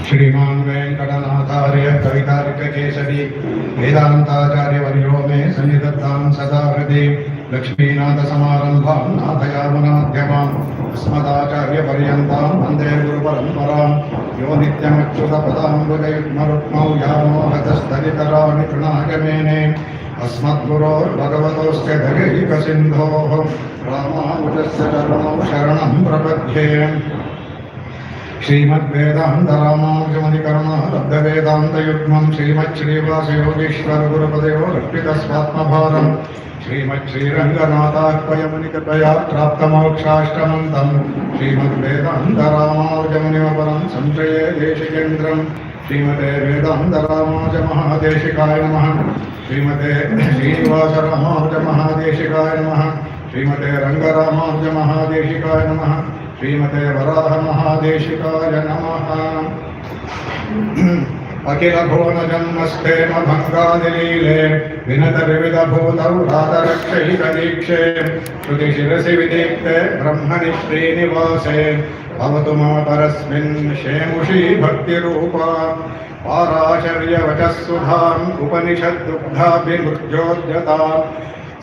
श्रीमान वेंकटनाथार्य कवितार्किकेसरी वेदांताचार्यवर्यो मे सन्निधत्तां सदा हृदि लक्ष्मीनाथसमारम्भां नाथयामुनाध्यमाम् अस्मदाचार्यपर्यन्तां वन्दे गुरुपरम्परां यो नित्यमच्युतपदाम्बुजयुग्मरुक्मौ यामोहतस्तदितराणि तृणागमेने अस्मद्गुरोर्भगवतोऽस्य दयैकसिन्धोः रामानुजस्य चरणौ शरणं प्रपद्ये श्रीमद्वेदान्तरामानुजमधिकरुणालब्धवेदान्तयुग्मं श्रीमच्छ्रीवासयोगीश्वरगुरुपदयो रक्षितस्वात्मभारम् श्रीमच्छ्रीरङ्गनाथाह्वयमुनिकृपया प्राप्तमोक्षाश्रमन्तं श्रीमद्वेदान्तरामानुजमुनिमपरं संश्रये देशिकेन्द्रं श्रीमते वेदान्तरामानुजमहादेशिकाय नमः श्रीमते श्रीनिवासरामानुजमहादेशिकाय नमः श्रीमते रङ्गरामानुजमहादेशिकाय नमः श्रीमते वराहमहादेशिकाय नमः। अखिल भुवन जन्मस्थेम भंगादिलीले विनत विविध भूतौ राधरक्षैकदीक्षे श्रुति शिरसि विदीप्ते ब्रह्मणि श्रीनिवासे भवतु मम परस्मिन् शेमुषी भक्तिरूपा पाराशर्यवचः सुधाम् उपनिषद्दुग्धाभिमुज्योद्यताम्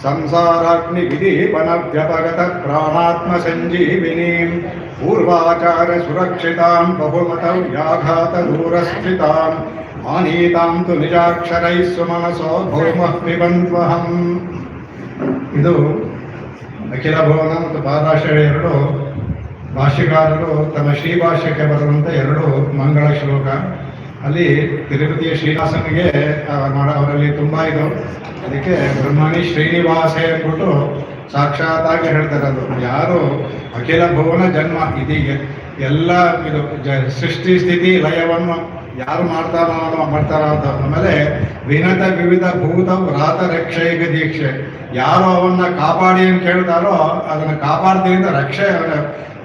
संसाराग्निविदीपनव्यपगत प्राणात्मसञ्जीविनीं पूर्वाचारसुरक्षितां बहुमतव्याघातदूरस्थितां आनीतां तु निजाक्षरैः सुमनसो भौमः पिबन्त्वहम्। ಇದು ಅಖಿಲ ಭುವನ ಮತ್ತು ಪಾರಾಶರ ಎರಡು ಭಾಷ್ಯಕಾರರು ತಮ್ಮ ಶ್ರೀಭಾಷ್ಯಕ್ಕೆ ಬರುವಂಥ ಎರಡು ಮಂಗಳ ಶ್ಲೋಕ. ಅಲ್ಲಿ ತಿರುಪತಿಯ ಶ್ರೀನಿವಾಸನಿಗೆ ಅವರಲ್ಲಿ ತುಂಬ ಇದು, ಅದಕ್ಕೆ ಬ್ರಹ್ಮಣಿ ಶ್ರೀನಿವಾಸೆ ಅಂದ್ಬಿಟ್ಟು ಸಾಕ್ಷಾತ್ತಾಗಿ ಹೇಳ್ತಾರೆ. ಅದು ಯಾರು ಅಖಿಲ ಭುವನ ಜನ್ಮ ಇದೀಗೆ ಎಲ್ಲ ಇದು ಸೃಷ್ಟಿ ಸ್ಥಿತಿ ಲಯವನ್ನು ಯಾರು ಮಾಡ್ತಾರೋ ಅಂತ. ಆಮೇಲೆ ವಿನತ ವಿವಿಧ ಭೂತ ವ್ರಾತ ರಕ್ಷೈಕ ದೀಕ್ಷೆ, ಯಾರು ಅವನ್ನ ಕಾಪಾಡಿ ಅಂತ ಕೇಳ್ತಾರೋ ಅದನ್ನು ಕಾಪಾಡ್ದಿಂದ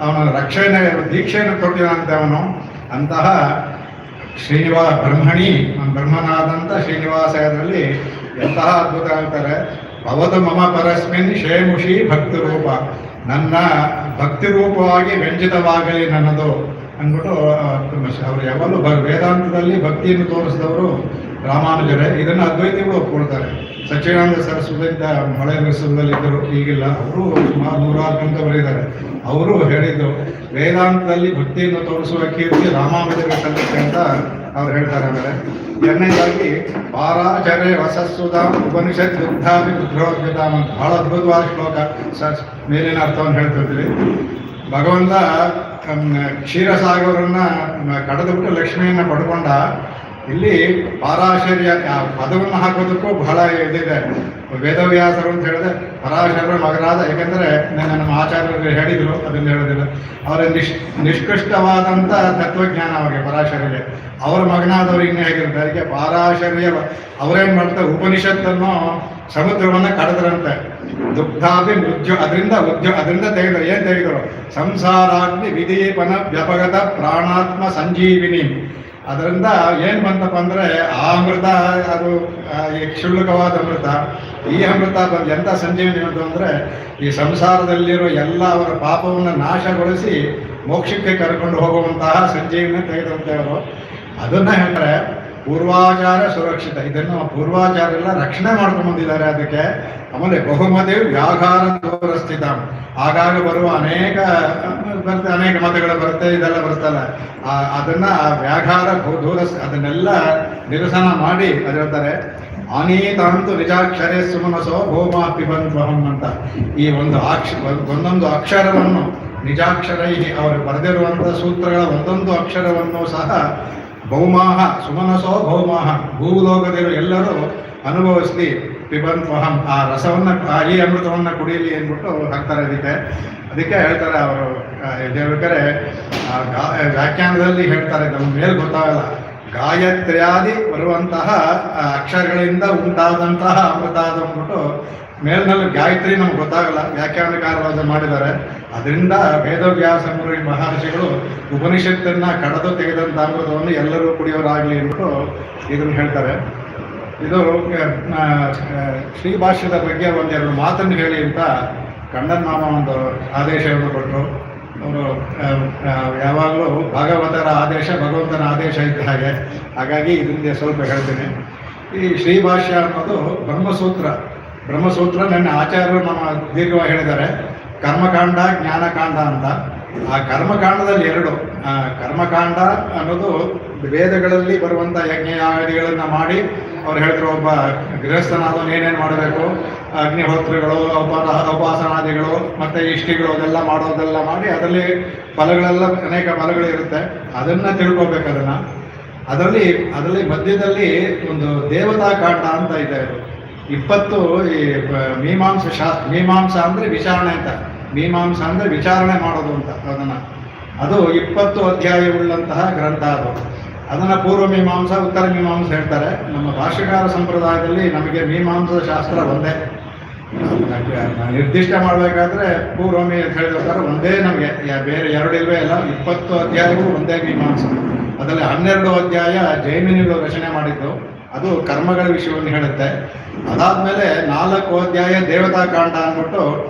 ಅವನ ರಕ್ಷಣೆ ದೀಕ್ಷೆಯನ್ನು ಕೊಟ್ಟಿದಂತೆ ಅವನು. ಅಂತಹ ಬ್ರಹ್ಮಣಿ ಬ್ರಹ್ಮನಾದಂಥ ಶ್ರೀನಿವಾಸದಲ್ಲಿ ಎಂತಹ ಅದ್ಭುತ ಹೇಳ್ತಾರೆ. ಭವತು ಮಮ ಪರಸ್ಮಿನ್ ಶೇಮುಷಿ ಭಕ್ತಿ ರೂಪ, ನನ್ನ ಭಕ್ತಿ ರೂಪವಾಗಿ ವ್ಯಂಜಿತವಾಗಲಿ ನನ್ನದು ಅಂದ್ಬಿಟ್ಟು ಅವರು ಯಾವಾಗಲೂ ವೇದಾಂತದಲ್ಲಿ ಭಕ್ತಿಯನ್ನು ತೋರಿಸಿದವರು ರಾಮಾನುಜರೇ. ಇದನ್ನು ಅದ್ವೈತಿಗಳು ಒಪ್ಕೊಳ್ತಾರೆ. ಸಚ್ಚಿದಾನಂದ ಸರಸ್ವತಿಯಿಂದ ಮಳೆ ವಿಶ್ವದಲ್ಲಿ ಇದ್ದರು, ಈಗಿಲ್ಲ. ಅವರು ಸುಮಾರು 100 ಗಂಟೆ ಬರೆದಿದ್ದಾರೆ. ಅವರು ಹೇಳಿದ್ದು ವೇದಾಂತದಲ್ಲಿ ಭಕ್ತಿಯನ್ನು ತೋರಿಸುವ ಕೀರ್ತಿ ರಾಮಾನುಜರಿಗೆ ಸಲ್ಲುತ್ತೆ ಅಂತ ಅವ್ರು ಹೇಳ್ತಾರೆ. ಆಮೇಲೆ ಎರಡನೇದಾಗಿ ಪಾರಾಚರ್ಯ ವಸಸ್ಸುದ ಉಪನಿಷತ್ ದುಗ್ಧಾಭಿ ರುದ್ರೋದ್ಯತಾಮ್ ಅಂತ ಬಹಳ ಅದ್ಭುತವಾದ ಶ್ಲೋಕ. ಮೇಲಿನ ಅರ್ಥವನ್ನು ಹೇಳ್ತಿರ್ತೀವಿ. ಭಗವಂತ ಕ್ಷೀರಸಾಗರನ್ನ ಕಳೆದುಬಿಟ್ಟು ಲಕ್ಷ್ಮಿಯನ್ನು ಪಡ್ಕೊಂಡ. ಇಲ್ಲಿ ಪಾರಾಶರ್ಯ ಪದವನ್ನು ಹಾಕೋದಕ್ಕೂ ಬಹಳ ಇದಿದೆ. ವೇದವ್ಯಾಸರು ಅಂತ ಹೇಳಿದ್ರೆ ಪರಾಶರ ಮಗನಾದ, ಯಾಕೆಂದರೆ ನಮ್ಮ ಆಚಾರ್ಯರು ಹೇಳಿದರು, ಅದನ್ನು ಹೇಳೋದಿಲ್ಲ. ಅವರ ನಿಷ್ಕೃಷ್ಟವಾದಂಥ ತತ್ವಜ್ಞಾನ ಅವರಿಗೆ ಪರಾಶರ್ಯ. ಅವರ ಮಗನಾದವರು ಇನ್ನೇ ಹೇಗಿರುತ್ತೆ. ಅದಕ್ಕೆ ಪಾರಾಶರ್ಯ ಅವರೇನು ಮಾಡ್ತಾರೆ, ಉಪನಿಷತ್ತನ್ನು ಸಮುದ್ರವನ್ನು ಕಳೆದ್ರಂತೆ. ದುಗ್ಧಾಭಿ ಅದರಿಂದ ತೆಗೆದರು. ಏನು ತೆಗೆದರು? ಸಂಸಾರಾಗ್ನಿ ವಿದೀಪನ ವ್ಯಪಗತ ಪ್ರಾಣಾತ್ಮ ಸಂಜೀವಿನಿ. ಅದರಿಂದ ಏನು ಬಂತಪ್ಪ ಅಂದರೆ ಆ ಅಮೃತ, ಅದು ಕ್ಷುಲ್ಲಕವಾದ ಅಮೃತ. ಈ ಅಮೃತ ಬಂದು ಎಂಥ ಸಂಜೀವಿನಿ ಬಂತು ಅಂದರೆ ಈ ಸಂಸಾರದಲ್ಲಿರೋ ಎಲ್ಲ ಅವರ ಪಾಪವನ್ನು ನಾಶಗೊಳಿಸಿ ಮೋಕ್ಷಕ್ಕೆ ಕರ್ಕೊಂಡು ಹೋಗುವಂತಹ ಸಂಜೀವಿನಿ ತೆಗೆದಂತೆ ಅವರು. ಅದನ್ನು ಹೇಳ್ತಾರೆ ಪೂರ್ವಾಚಾರ ಸುರಕ್ಷಿತ. ಇದನ್ನು ಪೂರ್ವಾಚಾರೆಲ್ಲ ರಕ್ಷಣೆ ಮಾಡ್ಕೊಂಡು ಬಂದಿದ್ದಾರೆ. ಅದಕ್ಕೆ ಆಮೇಲೆ ಬಹುಮತಿಯು ವ್ಯಾಘಾರ ದೂರಸ್ಥಿತ, ಆಗಾಗ ಬರುವ ಅನೇಕ ಮತಗಳು ಬರುತ್ತೆ, ಇದೆಲ್ಲ ಬರ್ತಲ್ಲ, ಅದನ್ನ ವ್ಯಾಘಾರ ದೂರ ಅದನ್ನೆಲ್ಲ ನಿರಸನ ಮಾಡಿ ಅದು ಹೇಳ್ತಾರೆ. ಆನೀತಾಂತು ನಿಜಾಕ್ಷರೇ ಸುಮನಸೋ ಭೌಮಾ ಪಿಬಂತ್ವಹಂ ಅಂತ. ಈ ಒಂದೊಂದು ಅಕ್ಷರವನ್ನು ನಿಜಾಕ್ಷರೈ ಅವರು ಬರೆದಿರುವಂಥ ಸೂತ್ರಗಳ ಒಂದೊಂದು ಅಕ್ಷರವನ್ನು ಸಹ ಭೌಮಾಹ ಸುಮನಸೋ ಭೌಮಾಹ ಭೂಲೋಕದಿರು ಎಲ್ಲರೂ ಅನುಭವಿಸಲಿ ಪಿಬಂತ್ವಹಂ, ಆ ರಸವನ್ನು ಈ ಅಮೃತವನ್ನು ಕುಡಿಯಲಿ ಅಂದ್ಬಿಟ್ಟು ಹಾಕ್ತಾರೆ. ಅದಕ್ಕೆ ಹೇಳ್ತಾರೆ ಅವರು ಹೇಳ್ಬೇಕಾರೆ ವ್ಯಾಖ್ಯಾನದಲ್ಲಿ ಹೇಳ್ತಾರೆ, ನಮ್ಮ ಮೇಲೆ ಗೊತ್ತಾಗಲ್ಲ, ಗಾಯತ್ರ್ಯಾದಿ ಬರುವಂತಹ ಅಕ್ಷರಗಳಿಂದ ಉಂಟಾದಂತಹ ಅಮೃತ ಅಂದ್ಬಿಟ್ಟು ಮೇಲ್ನಲ್ಲಿ ಗಾಯತ್ರಿ ನಮ್ಗೆ ಗೊತ್ತಾಗಲ್ಲ, ವ್ಯಾಖ್ಯಾನಕಾರವಾದ ಮಾಡಿದ್ದಾರೆ. ಅದರಿಂದ ವೇದವ್ಯಾಸ ಮಹರ್ಷಿಗಳು ಉಪನಿಷತ್ತನ್ನು ಕಳೆದು ತೆಗೆದಂಥ ಅಮೃತವನ್ನು ಎಲ್ಲರೂ ಕುಡಿಯೋರಾಗಲಿ ಅಂದ್ಬಿಟ್ಟು ಇದನ್ನು ಹೇಳ್ತಾರೆ. ಇದು ಶ್ರೀಭಾಷ್ಯದ ಬಗ್ಗೆ ಒಂದೆರಡು ಮಾತನ್ನು ಹೇಳಿ ಅಂತ ಕಣ್ಣನ್ ಮಾಮ ಒಂದು ಆದೇಶವನ್ನು ಕೊಟ್ಟರು. ಅವರು ಯಾವಾಗಲೂ ಭಾಗವತರ ಆದೇಶ ಭಗವಂತನ ಆದೇಶ ಇದ್ದ ಹಾಗೆ. ಹಾಗಾಗಿ ಇದರಿಂದ ಸ್ವಲ್ಪ ಹೇಳ್ತೀನಿ. ಈ ಶ್ರೀಭಾಷ್ಯ ಅನ್ನೋದು ಬ್ರಹ್ಮಸೂತ್ರ ನನ್ನ ಆಚಾರ್ಯರು ನಮ್ಮ ದೀರ್ಘವಾಗಿ ಹೇಳಿದ್ದಾರೆ. ಕರ್ಮಕಾಂಡ ಜ್ಞಾನಕಾಂಡ ಅಂತ. ಆ ಕರ್ಮಕಾಂಡದಲ್ಲಿ ಎರಡು, ಕರ್ಮಕಾಂಡ ಅನ್ನೋದು ವೇದಗಳಲ್ಲಿ ಬರುವಂಥ ಯಜ್ಞಯಾಗಾದಿಗಳನ್ನು ಮಾಡಿ ಅವ್ರು ಹೇಳಿದ್ರು, ಒಬ್ಬ ಗೃಹಸ್ಥನಾದವನು ಏನೇನು ಮಾಡಬೇಕು, ಅಗ್ನಿಹೋತ್ರಗಳು, ಉಪಾಸನಾದಿಗಳು ಮತ್ತು ಇಷ್ಟಿಗಳು ಅದೆಲ್ಲ ಮಾಡೋದೆಲ್ಲ ಮಾಡಿ ಅದರಲ್ಲಿ ಫಲಗಳೆಲ್ಲ ಅನೇಕ ಫಲಗಳಿರುತ್ತೆ. ಅದನ್ನು ತಿಳ್ಕೊಬೇಕು. ಅದರಲ್ಲಿ ಮಧ್ಯದಲ್ಲಿ ಒಂದು ದೇವತಾ ಕಾಂಡ ಅಂತ ಇದೆ. 20 ಈ ಮೀಮಾಂಸಾ ಅಂದರೆ ವಿಚಾರಣೆ ಅಂತ. ಮೀಮಾಂಸಾ ಅಂದರೆ ವಿಚಾರಣೆ ಮಾಡೋದು ಅಂತ. ಅದು 20 ಅಧ್ಯಾಯವುಳ್ಳಂತಹ ಗ್ರಂಥ ಅದು. ಅದನ್ನು ಪೂರ್ವ ಮೀಮಾಂಸಾ, ಉತ್ತರ ಮೀಮಾಂಸಾ ಹೇಳ್ತಾರೆ. ನಮ್ಮ ಭಾಷೆಗಾರ ಸಂಪ್ರದಾಯದಲ್ಲಿ ನಮಗೆ ಮೀಮಾಂಸಾ ಶಾಸ್ತ್ರ ಒಂದೇ. ನಿರ್ದಿಷ್ಟ ಮಾಡಬೇಕಾದ್ರೆ ಪೂರ್ವಮಿ ಅಂತ ಹೇಳಿದ್ರೆ ಒಂದೇ, ನಮಗೆ ಬೇರೆ ಎರಡು ಇಲ್ವೇ ಇಲ್ಲ. 20 ಅಧ್ಯಾಯಗಳು ಒಂದೇ ಮೀಮಾಂಸಾ. ಅದರಲ್ಲಿ 12 ಅಧ್ಯಾಯ ಜೈಮಿನಿಗಳು ರಚನೆ ಮಾಡಿದ್ದು, ಅದು ಕರ್ಮಗಳ ವಿಷಯವನ್ನು ಹೇಳುತ್ತೆ. ಅದಾದಮೇಲೆ 4 ಅಧ್ಯಾಯ ದೇವತಾ ಕಾಂಡ ಅಂದ್ಬಿಟ್ಟು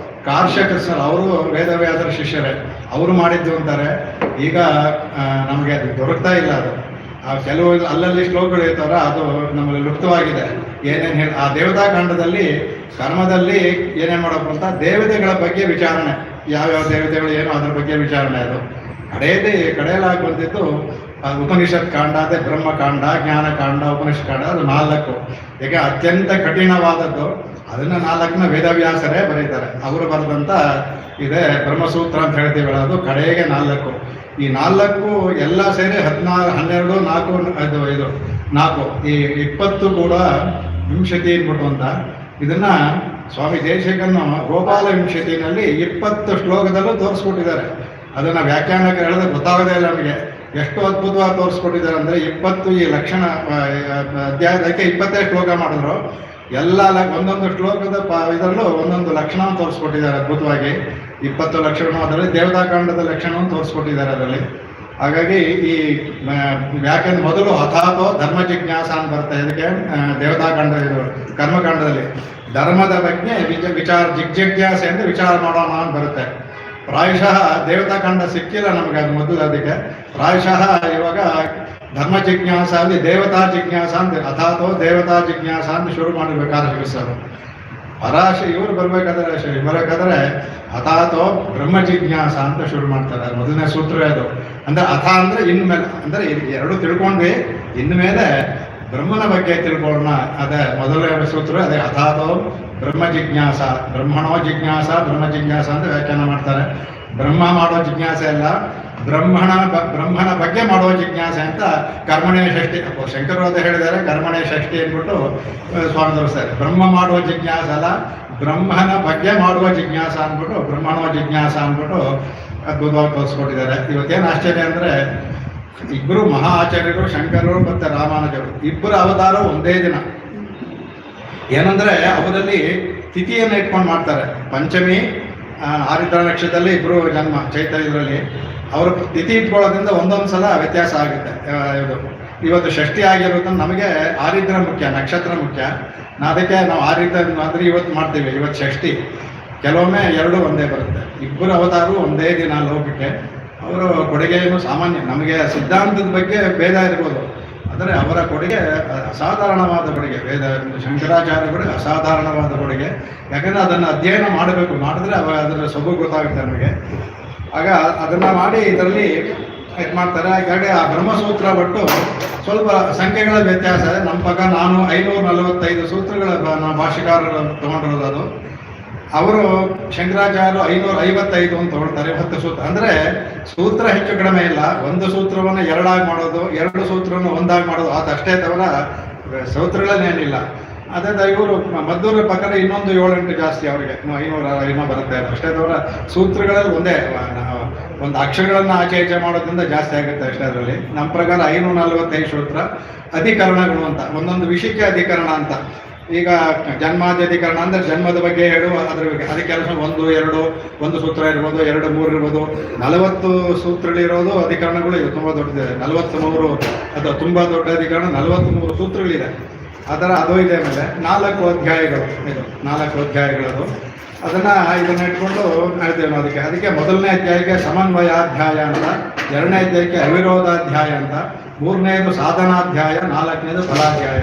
ಕಾರ್ಷಕಸರು, ಅವರು ವೇದವ್ಯಾಸರ ಶಿಷ್ಯರೇ, ಅವರು ಮಾಡಿದ್ದು ಅಂತಾರೆ. ಈಗ ನಮಗೆ ಅದು ದೊರಕ್ತಾ ಇಲ್ಲ. ಅದು ಕೆಲವು ಅಲ್ಲಲ್ಲಿ ಶ್ಲೋಕಗಳು ಇರ್ತಾರ, ಅದು ನಮ್ಮಲ್ಲಿ ಲುಪ್ತವಾಗಿದೆ. ಏನೇನು ಹೇಳಿ ಆ ದೇವತಾ ಕಾಂಡದಲ್ಲಿ ಕರ್ಮದಲ್ಲಿ ಏನೇನು ಮಾಡಬೇಕು ಅಂತ ದೇವತೆಗಳ ಬಗ್ಗೆ ವಿಚಾರಣೆ, ಯಾವ್ಯಾವ ದೇವತೆಗಳು ಏನೋ ಅದ್ರ ಬಗ್ಗೆ ವಿಚಾರಣೆ. ಅದು ಕಡೆಯಲಾಗಿ ಬಂದಿದ್ದು ಉಪನಿಷತ್ ಕಾಂಡ, ಅದೇ ಬ್ರಹ್ಮಕಾಂಡ, ಜ್ಞಾನಕಾಂಡ, ಉಪನಿಷತ್ ಕಾಂಡ. ಅದು 4. ಈಗ ಅತ್ಯಂತ ಕಠಿಣವಾದದ್ದು. ಅದನ್ನು 4ನ ವೇದವ್ಯಾಸರೇ ಬರೀತಾರೆ. ಅವರು ಬರೆದಂಥ ಇದೆ ಬ್ರಹ್ಮಸೂತ್ರ ಅಂತ ಹೇಳ್ತೀವಲ್ಲ, ಅದು ಕಡೆಗೆ 4. ಈ 4 ಎಲ್ಲ ಸೇರಿ 16, 12, 4 ಈ 20 ಕೂಡ ವಿಂಶತಿ ಅಂದ್ಬಿಟ್ಟು ಅಂತ. ಇದನ್ನು ಸ್ವಾಮಿ ದೇಶಿಕನ್ನು ಗೋಪಾಲ ವಿಂಶತಿನಲ್ಲಿ 20 ಶ್ಲೋಕದಲ್ಲೂ ತೋರಿಸ್ಕೊಟ್ಟಿದ್ದಾರೆ. ಅದನ್ನು ವ್ಯಾಖ್ಯಾನಕ್ಕೆ ಹೇಳಿದ್ರೆ ಗೊತ್ತಾಗೋದೇ ಇಲ್ಲ ನಮಗೆ. ಎಷ್ಟು ಅದ್ಭುತವಾಗಿ ತೋರಿಸ್ಕೊಟ್ಟಿದ್ದಾರೆ ಅಂದರೆ 20 ಈ ಲಕ್ಷಣ ಅಧ್ಯಾಯದಕ್ಕೆ 20 ಶ್ಲೋಕ ಮಾಡಿದ್ರು. ಎಲ್ಲ ಒಂದೊಂದು ಶ್ಲೋಕದ ಇದರಲ್ಲೂ ಒಂದೊಂದು ಲಕ್ಷಣ ತೋರಿಸ್ಕೊಟ್ಟಿದ್ದಾರೆ ಅದ್ಭುತವಾಗಿ. 20 ಲಕ್ಷಣ, ಅದರಲ್ಲಿ ದೇವತಾಕಾಂಡದ ಲಕ್ಷಣವನ್ನು ತೋರಿಸ್ಕೊಟ್ಟಿದ್ದಾರೆ ಅದರಲ್ಲಿ. ಹಾಗಾಗಿ ಈ ವ್ಯಾಖ್ಯಾನ ಮೊದಲು ಅಥಾತೋ ಧರ್ಮ ಜಿಜ್ಞಾಸ ಅಂತ ಬರುತ್ತೆ. ಇದಕ್ಕೆ ದೇವತಾಕಾಂಡ, ಇದು ಕರ್ಮಕಾಂಡದಲ್ಲಿ ಧರ್ಮದ ಬಗ್ಗೆ ಜಿಜ್ಞಾಸೆ ಅಂದರೆ ವಿಚಾರ ಮಾಡೋಣ ಅಂತ ಬರುತ್ತೆ. ಪ್ರಾಯಶಃ ದೇವತಾಕಾಂಡ ಸಿಕ್ಕಿಲ್ಲ ನಮಗೆ, ಅದು ಮೊದಲು. ಅದಕ್ಕೆ ಪ್ರಾಯಶಃ ಇವಾಗ ಧರ್ಮ ಜಿಜ್ಞಾಸ ಅಲ್ಲಿ ದೇವತಾ ಜಿಜ್ಞಾಸ ಅಂತ, ಅಥಾತೋ ದೇವತಾ ಜಿಜ್ಞಾಸ ಅಂತ ಶುರು ಮಾಡಿರ್ಬೇಕಾದ್ರೆ ಸರ್ ಇವರು ಬರಬೇಕಾದ್ರೆ ಅಥಾತೋ ಬ್ರಹ್ಮ ಜಿಜ್ಞಾಸ ಅಂತ ಶುರು ಮಾಡ್ತಾರೆ. ಮೊದಲನೇ ಸೂತ್ರ ಅದು. ಅಂದರೆ ಅಥ ಅಂದರೆ ಇನ್ಮೇಲೆ, ಅಂದರೆ ಎರಡು ತಿಳ್ಕೊಂಡ್ವಿ, ಇನ್ಮೇಲೆ ಬ್ರಹ್ಮನ ಬಗ್ಗೆ ತಿಳ್ಕೊಳ್ಳೋಣ. ಅದೇ ಮೊದಲನೇ ಸೂತ್ರ, ಅದೇ ಅಥಾತೋ ಬ್ರಹ್ಮ ಜಿಜ್ಞಾಸ, ಬ್ರಹ್ಮಣೋ ಜಿಜ್ಞಾಸ, ಬ್ರಹ್ಮ ಜಿಜ್ಞಾಸ ಅಂತ ವ್ಯಾಖ್ಯಾನ ಮಾಡ್ತಾರೆ. ಬ್ರಹ್ಮ ಮಾಡೋ ಜಿಜ್ಞಾಸೆ ಅಲ್ಲ, ಬ್ರಹ್ಮನ ಬಗ್ಗೆ ಮಾಡುವ ಜಿಜ್ಞಾಸೆ ಅಂತ ಕರ್ಮಣೇ ಷಷ್ಠಿ. ಶಂಕರವಾದ ಹೇಳಿದ್ದಾರೆ ಕರ್ಮಣೇ ಷಷ್ಠಿ ಅಂದ್ಬಿಟ್ಟು ಸ್ವಾಮಿ ತೋರಿಸ್ತಾರೆ. ಬ್ರಹ್ಮ ಮಾಡುವ ಜಿಜ್ಞಾಸ ಅಲ್ಲ, ಬ್ರಹ್ಮನ ಬಗ್ಗೆ ಮಾಡುವ ಜಿಜ್ಞಾಸ ಅಂದ್ಬಿಟ್ಟು ಬ್ರಹ್ಮಣೋ ಜಿಜ್ಞಾಸ ಅಂದ್ಬಿಟ್ಟು ಅದ್ಭುತವಾಗಿ ತೋರಿಸ್ಕೊಟ್ಟಿದ್ದಾರೆ. ಇವತ್ತೇನು ಆಶ್ಚರ್ಯ ಅಂದರೆ, ಇಬ್ಬರು ಮಹಾ ಆಚಾರ್ಯರು, ಶಂಕರರು ಮತ್ತು ರಾಮಾನುಜರು, ಇಬ್ಬರು ಅವತಾರ ಒಂದೇ ದಿನ. ಏನಂದರೆ ಅವರಲ್ಲಿ ತಿಥಿಯನ್ನು ಇಟ್ಕೊಂಡು ಮಾಡ್ತಾರೆ. ಪಂಚಮಿ ಆರಿದ್ರ ನಕ್ಷತ್ರದಲ್ಲಿ ಇಬ್ಬರು ಜನ್ಮ ಚೈತನ್ಯದಲ್ಲಿ. ಅವರು ತಿಥಿ ಇಟ್ಕೊಳ್ಳೋದ್ರಿಂದ ಒಂದೊಂದು ಸಲ ವ್ಯತ್ಯಾಸ ಆಗುತ್ತೆ. ಇವತ್ತು ಷಷ್ಠಿ ಆಗಿರೋದ್ರಿಂದ ನಮಗೆ ಆರಿದ್ರ ಮುಖ್ಯ, ನಕ್ಷತ್ರ ಮುಖ್ಯ. ಅದಕ್ಕೆ ನಾವು ಆರಿದ್ರ ಅಂದರೆ ಇವತ್ತು ಮಾಡ್ತೀವಿ, ಇವತ್ತು ಷಷ್ಠಿ. ಕೆಲವೊಮ್ಮೆ ಎರಡು ಒಂದೇ ಬರುತ್ತೆ. ಇಬ್ಬರು ಅವತಾರು ಒಂದೇ ದಿನ ಲೋಕಕ್ಕೆ. ಅವರ ಕೊಡುಗೆಯನ್ನು ಸಾಮಾನ್ಯ, ನಮಗೆ ಸಿದ್ಧಾಂತದ ಬಗ್ಗೆ ಭೇದ ಇರ್ಬೋದು, ಆದರೆ ಅವರ ಕೊಡುಗೆ ಅಸಾಧಾರಣವಾದ ಕೊಡುಗೆ. ಶಂಕರಾಚಾರ್ಯಗಳು ಅಸಾಧಾರಣವಾದ ಕೊಡುಗೆ. ಯಾಕಂದರೆ ಅದನ್ನು ಅಧ್ಯಯನ ಮಾಡಬೇಕು, ಮಾಡಿದ್ರೆ ಅದರ ಸೊಬಗು ಗೊತ್ತಾಗುತ್ತೆ ನಮಗೆ. ಆಗ ಅದನ್ನು ಮಾಡಿ ಇದರಲ್ಲಿ ಇದು ಮಾಡ್ತಾರೆ. ಹಾಗಾಗಿ ಆ ಬ್ರಹ್ಮಸೂತ್ರ ಒಟ್ಟು ಸ್ವಲ್ಪ ಸಂಖ್ಯೆಗಳ ವ್ಯತ್ಯಾಸ ಇದೆ. ನಮ್ಮ ಪಕ್ಕ ನಾನು 545 ಸೂತ್ರಗಳ ಭಾಷೆಕಾರರು ತೊಗೊಂಡಿರೋದು. ಅದು ಅವರು ಶಂಕರಾಚಾರ್ಯರು 555 ಅಂತ ತೊಗೊಳ್ತಾರೆ. 10 ಸೂತ್ರ ಅಂದರೆ ಸೂತ್ರ ಹೆಚ್ಚು ಕಡಿಮೆ ಇಲ್ಲ. ಒಂದು ಸೂತ್ರವನ್ನು ಎರಡಾಗಿ ಮಾಡೋದು, ಎರಡು ಸೂತ್ರವನ್ನು ಒಂದಾಗಿ ಮಾಡೋದು, ಅದಷ್ಟೇ ತವರ ಸೂತ್ರಗಳನ್ನೇನಿಲ್ಲ. ಅದೇ ಇವರು ಮದ್ದೂರ ಪ್ರಕಾರ ಇನ್ನೊಂದು 7-8 ಜಾಸ್ತಿ, ಅವರಿಗೆ 500 ಬರುತ್ತೆ. ಅಷ್ಟೇ ತವರ ಸೂತ್ರಗಳಲ್ಲಿ ಒಂದೇ, ಒಂದು ಅಕ್ಷರಗಳನ್ನು ಆಚೆ ಈಚೆ ಮಾಡೋದ್ರಿಂದ ಜಾಸ್ತಿ ಆಗುತ್ತೆ ಅಷ್ಟೇ. ಅದರಲ್ಲಿ ನಮ್ಮ ಪ್ರಕಾರ 545 ಸೂತ್ರ. ಅಧಿಕರಣಗಳು ಅಂತ, ಒಂದೊಂದು ವಿಷಯಕ್ಕೆ ಅಧಿಕರಣ ಅಂತ. ಈಗ ಜನ್ಮಾದ್ಯಧಿಕರಣ ಅಂದರೆ ಜನ್ಮದ ಬಗ್ಗೆ ಹೇಳುವ ಅದ್ರ ಬಗ್ಗೆ, ಅದಕ್ಕೆ ಕೆಲಸ 1, 2 ಒಂದು ಸೂತ್ರ ಇರ್ಬೋದು, 2, 3 ಇರ್ಬೋದು. 40 ಸೂತ್ರಗಳಿರೋದು ಅಧಿಕರಣಗಳು ಇದು ತುಂಬ ದೊಡ್ಡದಿದೆ. 43 ಅಥವಾ ತುಂಬ ದೊಡ್ಡ ಅಧಿಕರಣ, 43 ಸೂತ್ರಗಳಿದೆ. ಅದರ ಅದು ಇದೆ. ಮೇಲೆ 4 ಅಧ್ಯಾಯಗಳು, ಇದು 4 ಅಧ್ಯಾಯಗಳದು. ಇದನ್ನ ಇಟ್ಕೊಂಡು ಹೇಳ್ತೇವೆ ನಾವು. ಅದಕ್ಕೆ ಮೊದಲನೇ ಅಧ್ಯಾಯಕ್ಕೆ ಸಮನ್ವಯಾಧ್ಯಾಯ ಅಂತ, ಎರಡನೇ ಅಧ್ಯಾಯಕ್ಕೆ ಅವಿರೋಧಾಧ್ಯಾಯ ಅಂತ, ಮೂರನೇದು ಸಾಧನಾಧ್ಯಾಯ, ನಾಲ್ಕನೇದು ಫಲಾಧ್ಯಾಯ.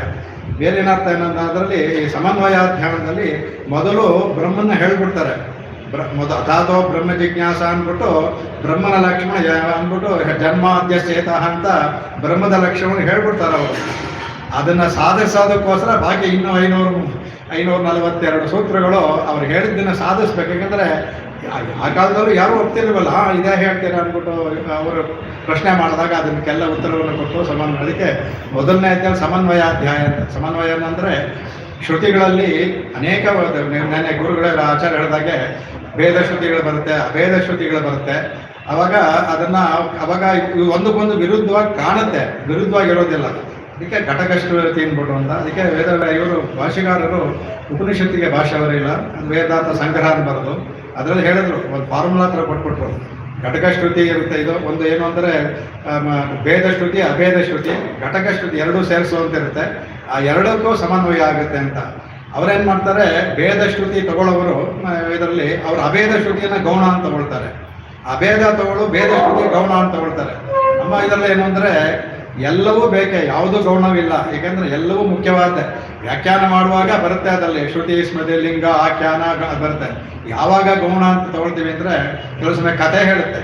ಬೇರೇನರ್ಥ ಏನಂದ್ರೆ ಈ ಸಮನ್ವಯಾಧ್ಯಾಯದಲ್ಲಿ ಮೊದಲು ಬ್ರಹ್ಮನ ಹೇಳ್ಬಿಡ್ತಾರೆ. ಅಥಾತೋ ಬ್ರಹ್ಮ ಜಿಜ್ಞಾಸ ಅಂದ್ಬಿಟ್ಟು ಬ್ರಹ್ಮನ ಲಕ್ಷಣ ಅಂದ್ಬಿಟ್ಟು ಜನ್ಮಾದ್ಯಚೇತಃ ಅಂತ ಬ್ರಹ್ಮದ ಲಕ್ಷಣವನ್ನು ಹೇಳ್ಬಿಡ್ತಾರೆ ಅವರು. ಅದನ್ನ ಸಾಧಿಸೋದಕ್ಕೋಸ್ಕರ ಬಾಕಿ ಇನ್ನೂ 542 ಸೂತ್ರಗಳು ಅವ್ರು ಹೇಳಿದ್ದನ್ನು ಸಾಧಿಸ್ಬೇಕು. ಯಾಕಂದ್ರೆ ಆ ಕಾಲದವರು ಯಾರು ಒಪ್ತಿರ್ವಲ್ಲ, ಇದೇ ಹೇಳ್ತೀರಾ ಅಂದ್ಬಿಟ್ಟು ಅವರು ಪ್ರಶ್ನೆ ಮಾಡಿದಾಗ ಅದಕ್ಕೆಲ್ಲ ಉತ್ತರವನ್ನು ಕೊಟ್ಟು ಅದಕ್ಕೆ ಮೊದಲನೇ ಅಧ್ಯಾಯ ಸಮನ್ವಯಾಧ್ಯಾಯ ಅಂತ. ಸಮನ್ವಯ ಅಂದರೆ ಶ್ರುತಿಗಳಲ್ಲಿ ಅನೇಕ ನೆನ್ನೆ ಗುರುಗಳ ಆಚಾರ್ಯ ಹೇಳಿದಾಗೆ ಭೇದ ಶ್ರುತಿಗಳು ಬರುತ್ತೆ, ಅಭೇದ ಶ್ರುತಿಗಳು ಬರುತ್ತೆ. ಅವಾಗ ಒಂದಕ್ಕೊಂದು ವಿರುದ್ಧವಾಗಿ ಕಾಣುತ್ತೆ, ವಿರುದ್ಧವಾಗಿರೋದಿಲ್ಲ. ಅದಕ್ಕೆ ಘಟಕಶ್ರುತಿ ಅಂದ್ಬಿಟ್ಟು ಅಂತ. ಅದಕ್ಕೆ ಇವರು ಭಾಷೆಗಾರರು ಉಪನಿಷತ್ತಿಗೆ ಭಾಷೆ ಬರೆಯಿಲ್ಲ, ವೇದಾಂತ ಸಂಗ್ರಹ ಅಂತ ಬರೋದು. ಅದರಲ್ಲಿ ಹೇಳಿದ್ರು, ಒಂದು ಫಾರ್ಮುಲಾ ಥರ ಕೊಟ್ಬಿಟ್ರು. ಘಟಕಶ್ರುತಿ ಇರುತ್ತೆ, ಇದು ಒಂದು ಏನು ಅಂದರೆ ಭೇದ ಶ್ರುತಿ, ಅಭೇದ ಶ್ರುತಿ, ಘಟಕಶ್ರುತಿ ಎರಡೂ ಸೇರಿಸುವಂತ ಇರುತ್ತೆ. ಆ ಎರಡಕ್ಕೂ ಸಮನ್ವಯ ಆಗುತ್ತೆ ಅಂತ. ಅವರೇನು ಮಾಡ್ತಾರೆ, ಭೇದ ಶ್ರುತಿ ತಗೊಳ್ಳೋರು ಇದರಲ್ಲಿ ಅವರು ಅಭೇದ ಶ್ರುತಿಯನ್ನು ಗೌಣ ಅಂತ ತಗೊಳ್ತಾರೆ, ಅಭೇದ ತಗೊಳ್ಳು ಭೇದ ಶ್ರುತಿ ಗೌಣ ಅಂತ ತಗೊಳ್ತಾರೆ. ನಮ್ಮ ಇದರಲ್ಲಿ ಏನು ಅಂದರೆ ಎಲ್ಲವೂ ಬೇಕೆ, ಯಾವುದೂ ಗೌಣವಿಲ್ಲ. ಏಕೆಂದರೆ ಎಲ್ಲವೂ ಮುಖ್ಯವಾದ ವ್ಯಾಖ್ಯಾನ ಮಾಡುವಾಗ ಬರುತ್ತೆ, ಅದರಲ್ಲಿ ಶ್ರುತಿ ಸ್ಮೃತಿ ಲಿಂಗ ಆಖ್ಯಾನ ಬರುತ್ತೆ. ಯಾವಾಗ ಗೌಣ ಅಂತ ತಗೊಳ್ತೀವಿ ಅಂದರೆ ಕೆಲವು ಸಮಯ ಕಥೆ ಹೇಳುತ್ತೆ,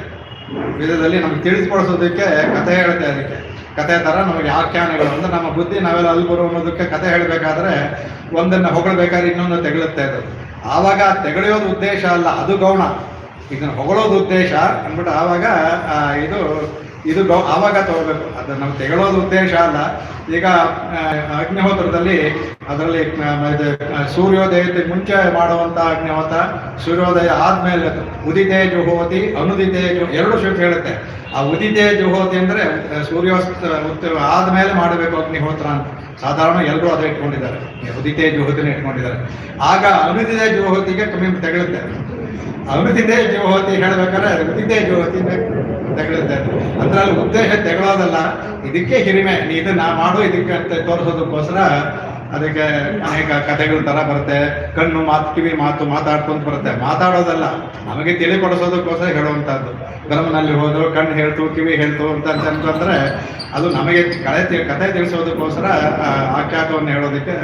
ವೇದದಲ್ಲಿ ನಮ್ಗೆ ತಿಳಿಸ್ಕೊಡಿಸೋದಕ್ಕೆ ಕಥೆ ಹೇಳುತ್ತೆ. ಅದಕ್ಕೆ ಕಥೆ ಥರ ನಮಗೆ ಆಖ್ಯಾನಗಳು ಅಂದರೆ ನಮ್ಮ ಬುದ್ಧಿ ನಾವೆಲ್ಲ ಅಲ್ಬರು ಅನ್ನೋದಕ್ಕೆ ಕಥೆ ಹೇಳಬೇಕಾದ್ರೆ ಒಂದನ್ನು ಹೊಗಳಬೇಕಾದ್ರೆ ಇನ್ನೊಂದು ತೆಗಳುತ್ತೆ. ಅದು ಆವಾಗ ತೆಗೆಯೋದು ಉದ್ದೇಶ ಅಲ್ಲ, ಅದು ಗೌಣ. ಇದನ್ನು ಹೊಗಳೋದು ಉದ್ದೇಶ ಅಂದ್ಬಿಟ್ಟು ಆವಾಗ ಇದು ಆವಾಗ ತಗೋಬೇಕು. ಅದು ನಾವು ತೆಗೊಳ್ಳೋದು ಉದ್ದೇಶ ಅಲ್ಲ. ಈಗ ಅಗ್ನಿಹೋತ್ರದಲ್ಲಿ ಅದರಲ್ಲಿ ಸೂರ್ಯೋದಯಕ್ಕೆ ಮುಂಚೆ ಮಾಡುವಂಥ ಅಗ್ನಿಹೋತ್ರ, ಸೂರ್ಯೋದಯ ಆದಮೇಲೆ ಉದಿತೇ ಜುಹೋತಿ ಅನುದಿತೇ ಎರಡು ಶ್ರುತಿ ಹೇಳುತ್ತೆ. ಆ ಉದಿತೇ ಜುಹೋತಿ ಅಂದರೆ ಸೂರ್ಯೋಸ್ತ ಆದಮೇಲೆ ಮಾಡಬೇಕು ಅಗ್ನಿಹೋತ್ರ ಅಂತ. ಸಾಧಾರಣ ಎಲ್ಲರೂ ಅದೇ ಇಟ್ಕೊಂಡಿದ್ದಾರೆ, ಉದಿತೇ ಜುಹೋತಿನ ಇಟ್ಕೊಂಡಿದ್ದಾರೆ. ಆಗ ಅನುದಿತೇ ಜುಹೋತಿಗೆ ಕಮ್ಮಿ ತೆಗಳುತ್ತೆ. ಅನುದಿತೇ ಜುಹೋತಿ ಹೇಳ್ಬೇಕಾದ್ರೆ ಉದಿತೇ ಜುಹೋತಿ ತೆಗಳುತ್ತೆ. ಅಂದ್ರೆ ಅಲ್ಲಿ ಉದ್ದೇಶ ತೆಗಳೋದಲ್ಲ, ಇದಕ್ಕೆ ಹಿರಿಮೆ, ಇದನ್ನ ಮಾಡು ಇದಕ್ಕೆ ಅಂತ ತೋರಿಸೋದಕ್ಕೋಸ್ಕರ ಅದಕ್ಕೆ ಅನೇಕ ಕಥೆಗಳ ಥರ ಬರುತ್ತೆ. ಕಣ್ಣು ಮಾತು, ಕಿವಿ ಮಾತು ಮಾತಾಡ್ಕೊಂತ ಬರುತ್ತೆ. ಮಾತಾಡೋದಲ್ಲ, ನಮಗೆ ತಿಳಿಕೊಡಿಸೋದಕ್ಕೋಸ್ಕರ ಹೇಳುವಂಥದ್ದು. ಗರ್ಮನಲ್ಲಿ ಹೋದ್ರು ಕಣ್ಣು ಹೇಳ್ತು ಕಿವಿ ಹೇಳ್ತು ಅಂತಂದ್ರೆ ಅದು ನಮಗೆ ಕಥೆ ತಿಳಿಸೋದಕ್ಕೋಸ್ಕರ ಆಖ್ಯಾತವನ್ನು ಹೇಳೋದಕ್ಕೆ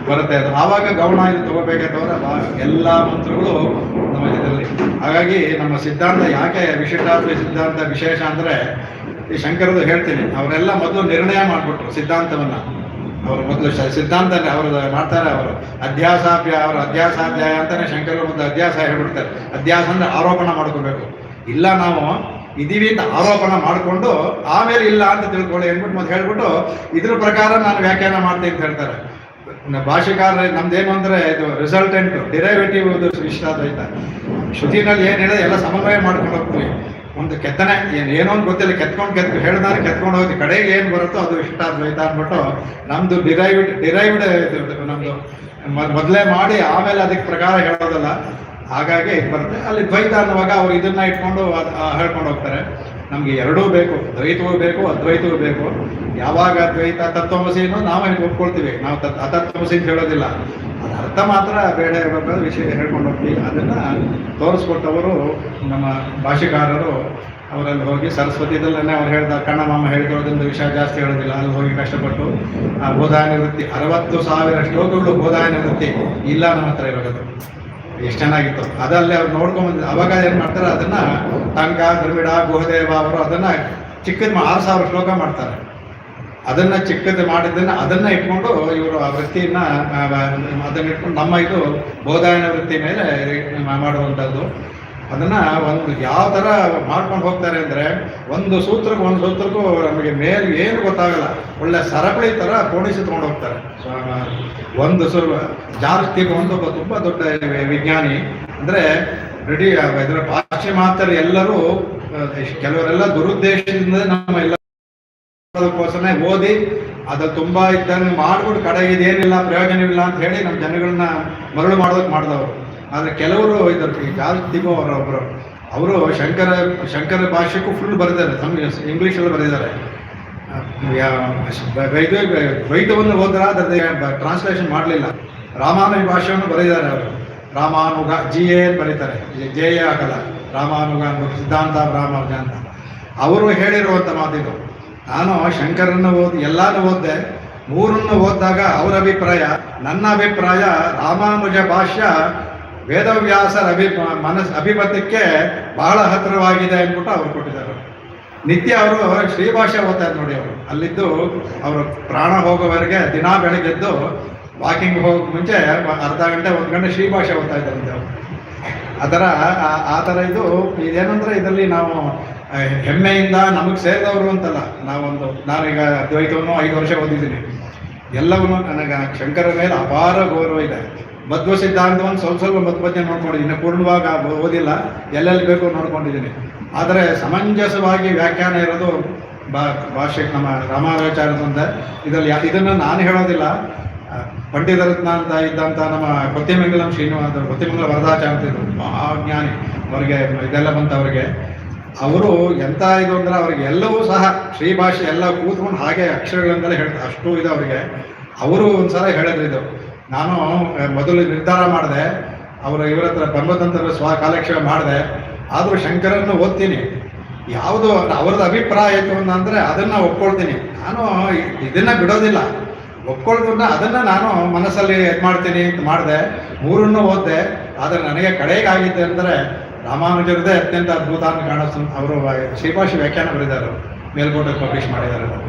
ಬರುತ್ತೆ. ಅದು ಆವಾಗ ಗೌಣ ಇದು ತಗೋಬೇಕೆ ತೋರ ಎಲ್ಲ ಮಂತ್ರಗಳು ನಮ್ಮ ಇದರಲ್ಲಿ. ಹಾಗಾಗಿ ನಮ್ಮ ಸಿದ್ಧಾಂತ ಯಾಕೆ ವಿಶಿಷ್ಟಾದ್ವೈತ ಸಿದ್ಧಾಂತ ವಿಶೇಷ ಅಂದರೆ, ಈ ಶಂಕರದು ಹೇಳ್ತೀನಿ, ಅವರೆಲ್ಲ ಮೊದಲು ನಿರ್ಣಯ ಮಾಡಿಬಿಟ್ರು ಸಿದ್ಧಾಂತವನ್ನು. ಅವರು ಮೊದಲು ಸಿದ್ಧಾಂತ ಅವರು ಮಾಡ್ತಾರೆ, ಅವರು ಅಧ್ಯಾಸಾಧ್ಯಾಯ ಅಂತಾನೆ ಶಂಕರರು ಮೊದಲು ಅಧ್ಯಾಸ ಹೇಳ್ಬಿಡ್ತಾರೆ. ಅಧ್ಯಾಸ ಅಂದರೆ ಆರೋಪಣ ಮಾಡ್ಕೋಬೇಕು. ಇಲ್ಲ ನಾವು ಇದೀವಿ ಅಂತ ಆರೋಪಣ ಮಾಡಿಕೊಂಡು ಆಮೇಲೆ ಇಲ್ಲ ಅಂತ ತಿಳ್ಕೊಳ್ಳಿ ಅಂದ್ಬಿಟ್ಟು ಮತ್ತೆ ಹೇಳ್ಬಿಟ್ಟು ಇದ್ರ ಪ್ರಕಾರ ನಾನು ವ್ಯಾಖ್ಯಾನ ಮಾಡ್ತೀನಿ ಅಂತ ಹೇಳ್ತಾರೆ. ಭಾಷೆಕಾರ ನಮ್ದೇನು ಅಂದರೆ ಇದು ರಿಸಲ್ಟೆಂಟ್ ಡಿರೈವೇಟಿವ್ ವಿಶಿಷ್ಟಾದ್ವೈತ. ಶ್ರುತಿನಲ್ಲಿ ಏನು ಹೇಳಿದ್ರೆ ಎಲ್ಲ ಸಮನ್ವಯ ಮಾಡ್ಕೊಂಡು ಹೋಗ್ತೀವಿ. ಒಂದು ಕೆತ್ತನೆ ಏನೋ ಒಂದು ಗೊತ್ತಿಲ್ಲ, ಹೇಳಿದ್ರೆ ಕೆತ್ಕೊಂಡು ಹೋಗ್ತೀವಿ. ಕಡೆಗೆ ಏನು ಬರುತ್ತೋ ಅದು ವಿಶಿಷ್ಟಾದ್ವೈತ ಅಂದ್ಬಿಟ್ಟು ನಮ್ಮದು ಡಿರೈವ್ಡ್ ನಮ್ಮದು ಮೊದಲೇ ಮಾಡಿ ಆಮೇಲೆ ಅದಕ್ಕೆ ಪ್ರಕಾರ ಹೇಳೋದಲ್ಲ. ಹಾಗಾಗಿ ಇದು ಬರುತ್ತೆ. ಅಲ್ಲಿ ದ್ವೈತ ಅನ್ನುವಾಗ ಅವ್ರು ಇದನ್ನ ಇಟ್ಕೊಂಡು ಹೇಳ್ಕೊಂಡು ಹೋಗ್ತಾರೆ. ನಮಗೆ ಎರಡೂ ಬೇಕು, ದ್ವೈತವೂ ಬೇಕು ಅದ್ವೈತವೂ ಬೇಕು. ಯಾವಾಗ ದ್ವೈತ ತತ್ವಮಸಿನೂ ನಾವು ಒಪ್ಕೊಳ್ತೀವಿ, ನಾವು ಅತತ್ವಮಸಿ ಅಂತ ಹೇಳೋದಿಲ್ಲ. ಅದು ಅರ್ಥ ಮಾತ್ರ ಬೇಡ ಇರಬೇಕಾದ ವಿಷಯ ಹೇಳ್ಕೊಂಡು ಹೋಗ್ತೀವಿ. ಅದನ್ನು ತೋರಿಸ್ಕೊಟ್ಟವರು ನಮ್ಮ ಭಾಷೆಕಾರರು. ಅವರಲ್ಲಿ ಹೋಗಿ ಸರಸ್ವತಿದಲ್ಲೇ ಅವ್ರು ಹೇಳ್ದ ಕಣ್ಣಮಾಮ ಹೇಳ್ಕೊಳ್ಳೋದ್ರಿಂದ ವಿಷಯ ಜಾಸ್ತಿ ಹೇಳೋದಿಲ್ಲ. ಅಲ್ಲಿ ಹೋಗಿ ಕಷ್ಟಪಟ್ಟು ಬೋಧಾಯನ ವೃತ್ತಿ 60,000 ಶ್ಲೋಕಗಳು ಬೋಧಾಯನ ವೃತ್ತಿ ಇಲ್ಲ ನಮ್ಮ ಹತ್ರ ಇರೋದು. ಎಷ್ಟು ಚೆನ್ನಾಗಿತ್ತು ಅದಲ್ಲೇ ಅವ್ರು ನೋಡ್ಕೊಂಡ್ಬಂದು. ಅವಾಗ ಏನು ಮಾಡ್ತಾರೆ, ಅದನ್ನು ಟಂಕ ದ್ರವಿಡ ಗುಹದೇವ ಅವರು ಅದನ್ನು ಚಿಕ್ಕದು 6,000 ಶ್ಲೋಕ ಮಾಡ್ತಾರೆ. ಅದನ್ನು ಚಿಕ್ಕದು ಮಾಡಿದ್ದನ್ನು ಅದನ್ನು ಇಟ್ಕೊಂಡು ಇವರು ಆ ವೃತ್ತಿಯನ್ನು ಅದನ್ನು ಇಟ್ಕೊಂಡು ನಮ್ಮ ಇದು ಬೋಧಾಯನ ವೃತ್ತಿ ಮೇಲೆ ಮಾಡುವಂಥದ್ದು. ಅದನ್ನು ಒಂದು ಯಾವ ಥರ ಮಾಡ್ಕೊಂಡು ಹೋಗ್ತಾರೆ ಅಂದರೆ, ಒಂದು ಸೂತ್ರಕ್ಕೂ ನಮಗೆ ಮೇಲೆ ಏನು ಗೊತ್ತಾಗಲ್ಲ, ಒಳ್ಳೆ ಸರಪಳಿ ಥರ ಕೋಣಿಸಿ ತೊಗೊಂಡು ಹೋಗ್ತಾರೆ. ಒಂದು ಜಾಸ್ತಿ ಒಂದು ತುಂಬ ದೊಡ್ಡ ವಿಜ್ಞಾನಿ ಅಂದರೆ ರೆಡಿ. ಇದರ ಪಾಶ್ಚಿಮಾತ್ಯರು ಎಲ್ಲರೂ ಕೆಲವರೆಲ್ಲ ದುರುದ್ದೇಶದಿಂದ ನಮ್ಮ ಎಲ್ಲಕ್ಕೋಸ್ಕರ ಓದಿ ಅದು ತುಂಬ ಇದ್ದಂಗೆ ಮಾಡ್ಬಿಟ್ಟು ಕಡೆಗೆ ಇದೇನಿಲ್ಲ ಪ್ರಯೋಜನವಿಲ್ಲ ಅಂತ ಹೇಳಿ ನಮ್ಮ ಜನಗಳನ್ನ ಮರಳು ಮಾಡೋದಕ್ಕೆ ಮಾಡಿದವರು. ಆದರೆ ಕೆಲವರು ಇದಕ್ಕೆ ಜಾಸ್ತಿ ಒಬ್ಬರು ಅವರು ಶಂಕರ ಭಾಷೆಗೂ ಫುಲ್ ಬರೆದಿದ್ದಾರೆ, ಇಂಗ್ಲೀಷಲ್ಲಿ ಬರೆದಿದ್ದಾರೆ. ದ್ವೈತವನ್ನು ಹೋದ್ರೆ ಅದರ ಟ್ರಾನ್ಸ್ಲೇಷನ್ ಮಾಡಲಿಲ್ಲ. ರಾಮಾನುಜ ಭಾಷೆಯನ್ನು ಬರೆದಿದ್ದಾರೆ ಅವರು. ರಾಮಾನುಗ GA ಅಂತ ಬರೀತಾರೆ, JA ಆಗಲ್ಲ, ರಾಮಾನುಗ ಅಂದ್ಬಿಟ್ಟು ಸಿದ್ಧಾಂತ ರಾಮಾನುಜ ಅಂತ. ಅವರು ಹೇಳಿರುವಂಥ ಮಾತಿದು. ನಾನು ಶಂಕರನ್ನು ಎಲ್ಲಾನು ಓದಿದೆ, ಮೂರನ್ನು ಓದಿದಾಗ ಅವರ ಅಭಿಪ್ರಾಯ, ನನ್ನ ಅಭಿಪ್ರಾಯ ರಾಮಾನುಜ ಭಾಷ್ಯ ವೇದವ್ಯಾಸರ ಅಭಿಮತಕ್ಕೆ ಬಹಳ ಹತ್ತಿರವಾಗಿದೆ ಅಂದ್ಬಿಟ್ಟು ಅವ್ರು ಕೊಟ್ಟಿದ್ದಾರೆ. ನಿತ್ಯ ಅವರು ಶ್ರೀಭಾಷ್ಯ ಓದ್ತಾರೆ ನೋಡಿ. ಅವರು ಅಲ್ಲಿದ್ದು ಅವರು ಪ್ರಾಣ ಹೋಗೋವರೆಗೆ ದಿನಾ ಬೆಳಗ್ಗೆದ್ದು ವಾಕಿಂಗ್ ಹೋಗೋಕೆ ಮುಂಚೆ ಅರ್ಧ ಗಂಟೆ 1 ಗಂಟೆ ಶ್ರೀಭಾಷ್ಯ ಓದ್ತಾ ಇದ್ದಾರೆ ಅವರು. ಆ ಥರ ಇದೇನಂದ್ರೆ ಇದರಲ್ಲಿ ನಾವು ಹೆಮ್ಮೆಯಿಂದ ನಮಗೆ ಸೇರಿದವರು ಅಂತಲ್ಲ. ನಾನೀಗ ಅದ್ವೈತವನ್ನು 5 ವರ್ಷ ಓದಿದ್ದೀನಿ. ಎಲ್ಲವನ್ನೂ ನನಗೆ ಶಂಕರ ಮೇಲೆ ಅಪಾರ ಗೌರವ ಇದೆ. ಮಧ್ವ ಸಿದ್ಧಾಂತವನ್ನು ಸ್ವಲ್ಪ ಮಧ್ವಜ್ಞೆ ನೋಡ್ಕೊಂಡಿದ್ದೀನಿ, ಪೂರ್ಣವಾಗಿ ಓದಿಲ್ಲ, ಎಲ್ಲೆಲ್ಲಿ ಬೇಕು ನೋಡ್ಕೊಂಡಿದ್ದೀನಿ. ಆದರೆ ಸಮಂಜಸವಾಗಿ ವ್ಯಾಖ್ಯಾನ ಇರೋದು ಭಾಷೆ ನಮ್ಮ ರಾಮಾನುಜಾಚಾರ್ಯದಂತ. ಇದನ್ನು ನಾನು ಹೇಳೋದಿಲ್ಲ, ಪಂಡಿತರತ್ನ ಅಂತ ಇದ್ದಂಥ ನಮ್ಮ ಕೊತ್ತಿಮಂಗಲಂ ಶ್ರೀನಿವಾಸ, ಕೊತ್ತಿಮಂಗಲ ವರದಾಚಾರ್ಯ ಮಹಾಜ್ಞಾನಿ, ಅವರಿಗೆ ಇದೆಲ್ಲ ಬಂತವರಿಗೆ. ಅವರು ಎಂಥ ಅಂದ್ರೆ ಅವರಿಗೆ ಎಲ್ಲವೂ ಸಹ ಶ್ರೀಭಾಷೆ ಎಲ್ಲ ಕೂತ್ಕೊಂಡು ಹಾಗೆ ಅಕ್ಷರಗಳಿಂದಲೇ ಹೇಳ್ತಾರೆ, ಅಷ್ಟು ಇದೆ ಅವರಿಗೆ. ಅವರು ಒಂದ್ಸಲ ಹೇಳಿದ್ರು, ನಾನು ಮೊದಲು ನಿರ್ಧಾರ ಮಾಡಿದೆ, ಇವರ ಹತ್ರ ಬ್ರಹ್ಮತಂತ್ರ ಕಾಲಕ್ಷೇಪ ಮಾಡಿದೆ, ಆದರೂ ಶಂಕರನ್ನು ಓದ್ತೀನಿ, ಯಾವುದು ಅವ್ರದ್ದು ಅಭಿಪ್ರಾಯ ಆಯಿತು ಅಂದರೆ ಅದನ್ನು ಒಪ್ಕೊಳ್ತೀನಿ. ನಾನು ಇದನ್ನು ಬಿಡೋದಿಲ್ಲ, ಒಪ್ಕೊಳ್ದನ್ನ ಅದನ್ನು ನಾನು ಮನಸ್ಸಲ್ಲಿ ಮಾಡ್ತೀನಿ ಅಂತ ಮಾಡಿದೆ. ಮೂರನ್ನು ಓದಿದೆ. ಆದರೆ ನನಗೆ ಕಡೆಗಾಗಿದ್ದೆ ಅಂದರೆ ರಾಮಾನುಜರದೇ ಅತ್ಯಂತ ಅದ್ಭುತ ಅಂತ ಕಾಣಿಸ್ತು. ಅವರು ಶ್ರೀಭಾಷೆ ವ್ಯಾಖ್ಯಾನ ಬರೆದಿದ್ದಾರೆ, ಮೇಲ್ಕೋಟೆ ಪಬ್ಲಿಷ್ ಮಾಡಿದ್ದಾರೆ ಅವರು.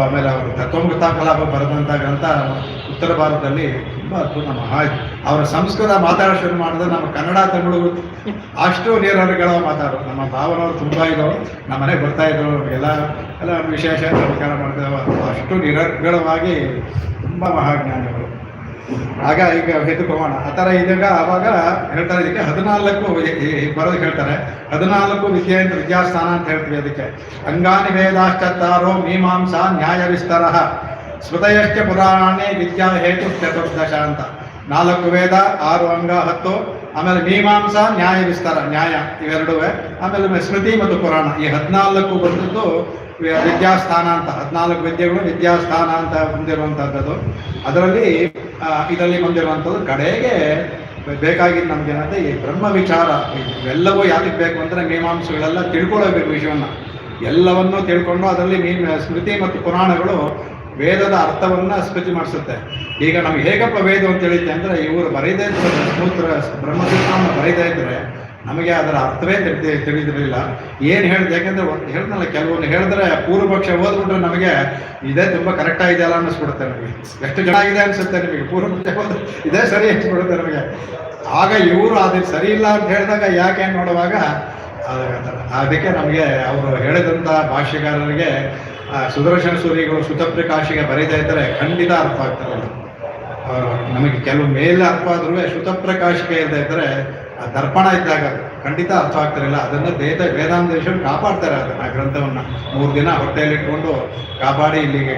ಆಮೇಲೆ ಅವರು ತತ್ವಮೃತ ಕಲಾಪ ಬರೆದಂಥ ಗ್ರಂಥ ಉತ್ತರ ಭಾರತದಲ್ಲಿ ತುಂಬ ಅದ್ಭುತ ಅವರ ಸಂಸ್ಕೃತ ಮಾತಾಡೋ ಶುರು ಮಾಡಿದ್ರೆ ನಮ್ಮ ಕನ್ನಡ ತಮಿಳು ಅಷ್ಟು ನೀರಡಿಗಳ ಮಾತಾಡೋರು. ನಮ್ಮ ಭಾವನವರು ತುಂಬ ನಮ್ಮ ಮನೆಗೆ ಬರ್ತಾಯಿದ್ರು, ಎಲ್ಲ ವಿಶೇಷ ವಿಚಾರ ಮಾಡ್ತಾರೆ. ಅಷ್ಟು ನಿರರ್ಗಳವಾಗಿ ತುಂಬ ಮಹಾಜ್ಞಾನಿಗಳು. ಆಗ ಈಗ ಹೆದ್ದುಕೋಣ ಆ ಥರ ಇದಾಗ ಆವಾಗ ಹೇಳ್ತಾರೆ, ಇದಕ್ಕೆ 14 ಬರೋದಕ್ಕೆ ಹೇಳ್ತಾರೆ. 14 ವಿದ್ಯಾಸ್ಥಾನ ಅಂತ ಹೇಳ್ತೀವಿ. ಅದಕ್ಕೆ ಅಂಗಾನಿ ವೇದಾಶ್ಚತ್ತಾರೋ ಮೀಮಾಂಸಾ ನ್ಯಾಯ ವಿಸ್ತಾರ ಸ್ಮೃತಯಶ್ಚ ಪುರಾಣೇ ವಿದ್ಯಾ ಹೇತು ಚತುರ್ದಶ ಅಂತ. 4 ವೇದ, 6 ಅಂಗ 10, ಆಮೇಲೆ ಮೀಮಾಂಸಾ ನ್ಯಾಯ ವಿಸ್ತಾರ ನ್ಯಾಯ ಇವೆರಡೂ, ಆಮೇಲೆ ಸ್ಮೃತಿ ಮತ್ತು ಪುರಾಣ ಈ 14 ಬಂದದ್ದು ವಿದ್ಯಾಸ್ಥಾನ ಅಂತ. 14 ವಿದ್ಯೆಗಳು ವಿದ್ಯಾಸ್ಥಾನ ಅಂತ ಹೊಂದಿರುವಂಥದ್ದು. ಇದರಲ್ಲಿ ಬಂದಿರುವಂಥದ್ದು ಕಡೆಗೆ ಬೇಕಾಗಿದ್ದು ನಮಗೇನಂದ್ರೆ ಈ ಬ್ರಹ್ಮ ವಿಚಾರ. ಇವೆಲ್ಲವೂ ಯಾಕೆ ಬೇಕು ಅಂದರೆ ಮೀಮಾಂಸಗಳೆಲ್ಲ ತಿಳ್ಕೊಳ್ಳಬೇಕು ವಿಷಯವನ್ನು, ಎಲ್ಲವನ್ನೂ ತಿಳ್ಕೊಂಡು ಅದರಲ್ಲಿ ಸ್ಮೃತಿ ಮತ್ತು ಪುರಾಣಗಳು ವೇದದ ಅರ್ಥವನ್ನು ಸ್ಮೃತಿ ಮಾಡಿಸುತ್ತೆ. ಈಗ ನಮ್ಗೆ ಹೇಗಪ್ಪ ವೇದ ಅಂತ ಹೇಳಿದ್ದೆ ಅಂದರೆ, ಇವರು ಬರೀದೇ ಸೂತ್ರ ಬ್ರಹ್ಮಸೂತ್ರವನ್ನು ಬರೀದೇ ಇದ್ದರೆ ನಮಗೆ ಅದರ ಅರ್ಥವೇ ತಿಳಿದಿರಲಿಲ್ಲ. ಏನು ಹೇಳಿದೆ, ಯಾಕೆಂದರೆ ಹೇಳ್ದಲ್ಲ, ಕೆಲವೊಂದು ಹೇಳಿದ್ರೆ ಪೂರ್ವಪಕ್ಷ ಓದ್ಬಿಟ್ರೆ ನಮಗೆ ಇದೇ ತುಂಬ ಕರೆಕ್ಟಾಗಿದೆಯಲ್ಲ ಅನ್ನಿಸ್ಬಿಡುತ್ತೆ. ನಮಗೆ ಎಷ್ಟು ಚೆನ್ನಾಗಿದೆ ಅನಿಸುತ್ತೆ, ನಿಮಗೆ ಪೂರ್ವಪಕ್ಷ ಓದ್ ಇದೇ ಸರಿ ಅನಿಸ್ಬಿಡುತ್ತೆ ನಮಗೆ. ಆಗ ಇವರು ಅದು ಸರಿ ಇಲ್ಲ ಅಂತ ಹೇಳಿದಾಗ ಯಾಕೆ ನೋಡುವಾಗ ಅದಕ್ಕೆ ನಮಗೆ ಅವರು ಹೇಳಿದಂಥ ಭಾಷ್ಯಗಾರರಿಗೆ ಸುದರ್ಶನ ಸೂರಿಗಳು ಶ್ರುತಪ್ರಕಾಶಿಗೆ ಬರೀತಾ ಇದ್ದರೆ ಖಂಡಿತ ಅರ್ಥ ಆಗ್ತಾರೆ. ನಮಗೆ ಕೆಲವು ಮೇಲೆ ಅರ್ಥ ಆದ್ರೂ ಶ್ರುತಪ್ರಕಾಶಿಗೆ ಇಲ್ಲದೆ ಇದ್ದರೆ ದರ್ಪಣ ಇದ್ದಾಗ ಖಂಡಿತ ಅರ್ಥ ಆಗ್ತಿರಲಿಲ್ಲ. ಅದನ್ನು ವೇದಾಂತೇಶ್ವರ ಕಾಪಾಡ್ತಾರೆ. ಅದನ್ನು ಆ ಗ್ರಂಥವನ್ನು 3 ದಿನ ಹೊಟ್ಟೆಯಲ್ಲಿಟ್ಕೊಂಡು ಕಾಪಾಡಿ ಇಲ್ಲಿಗೆ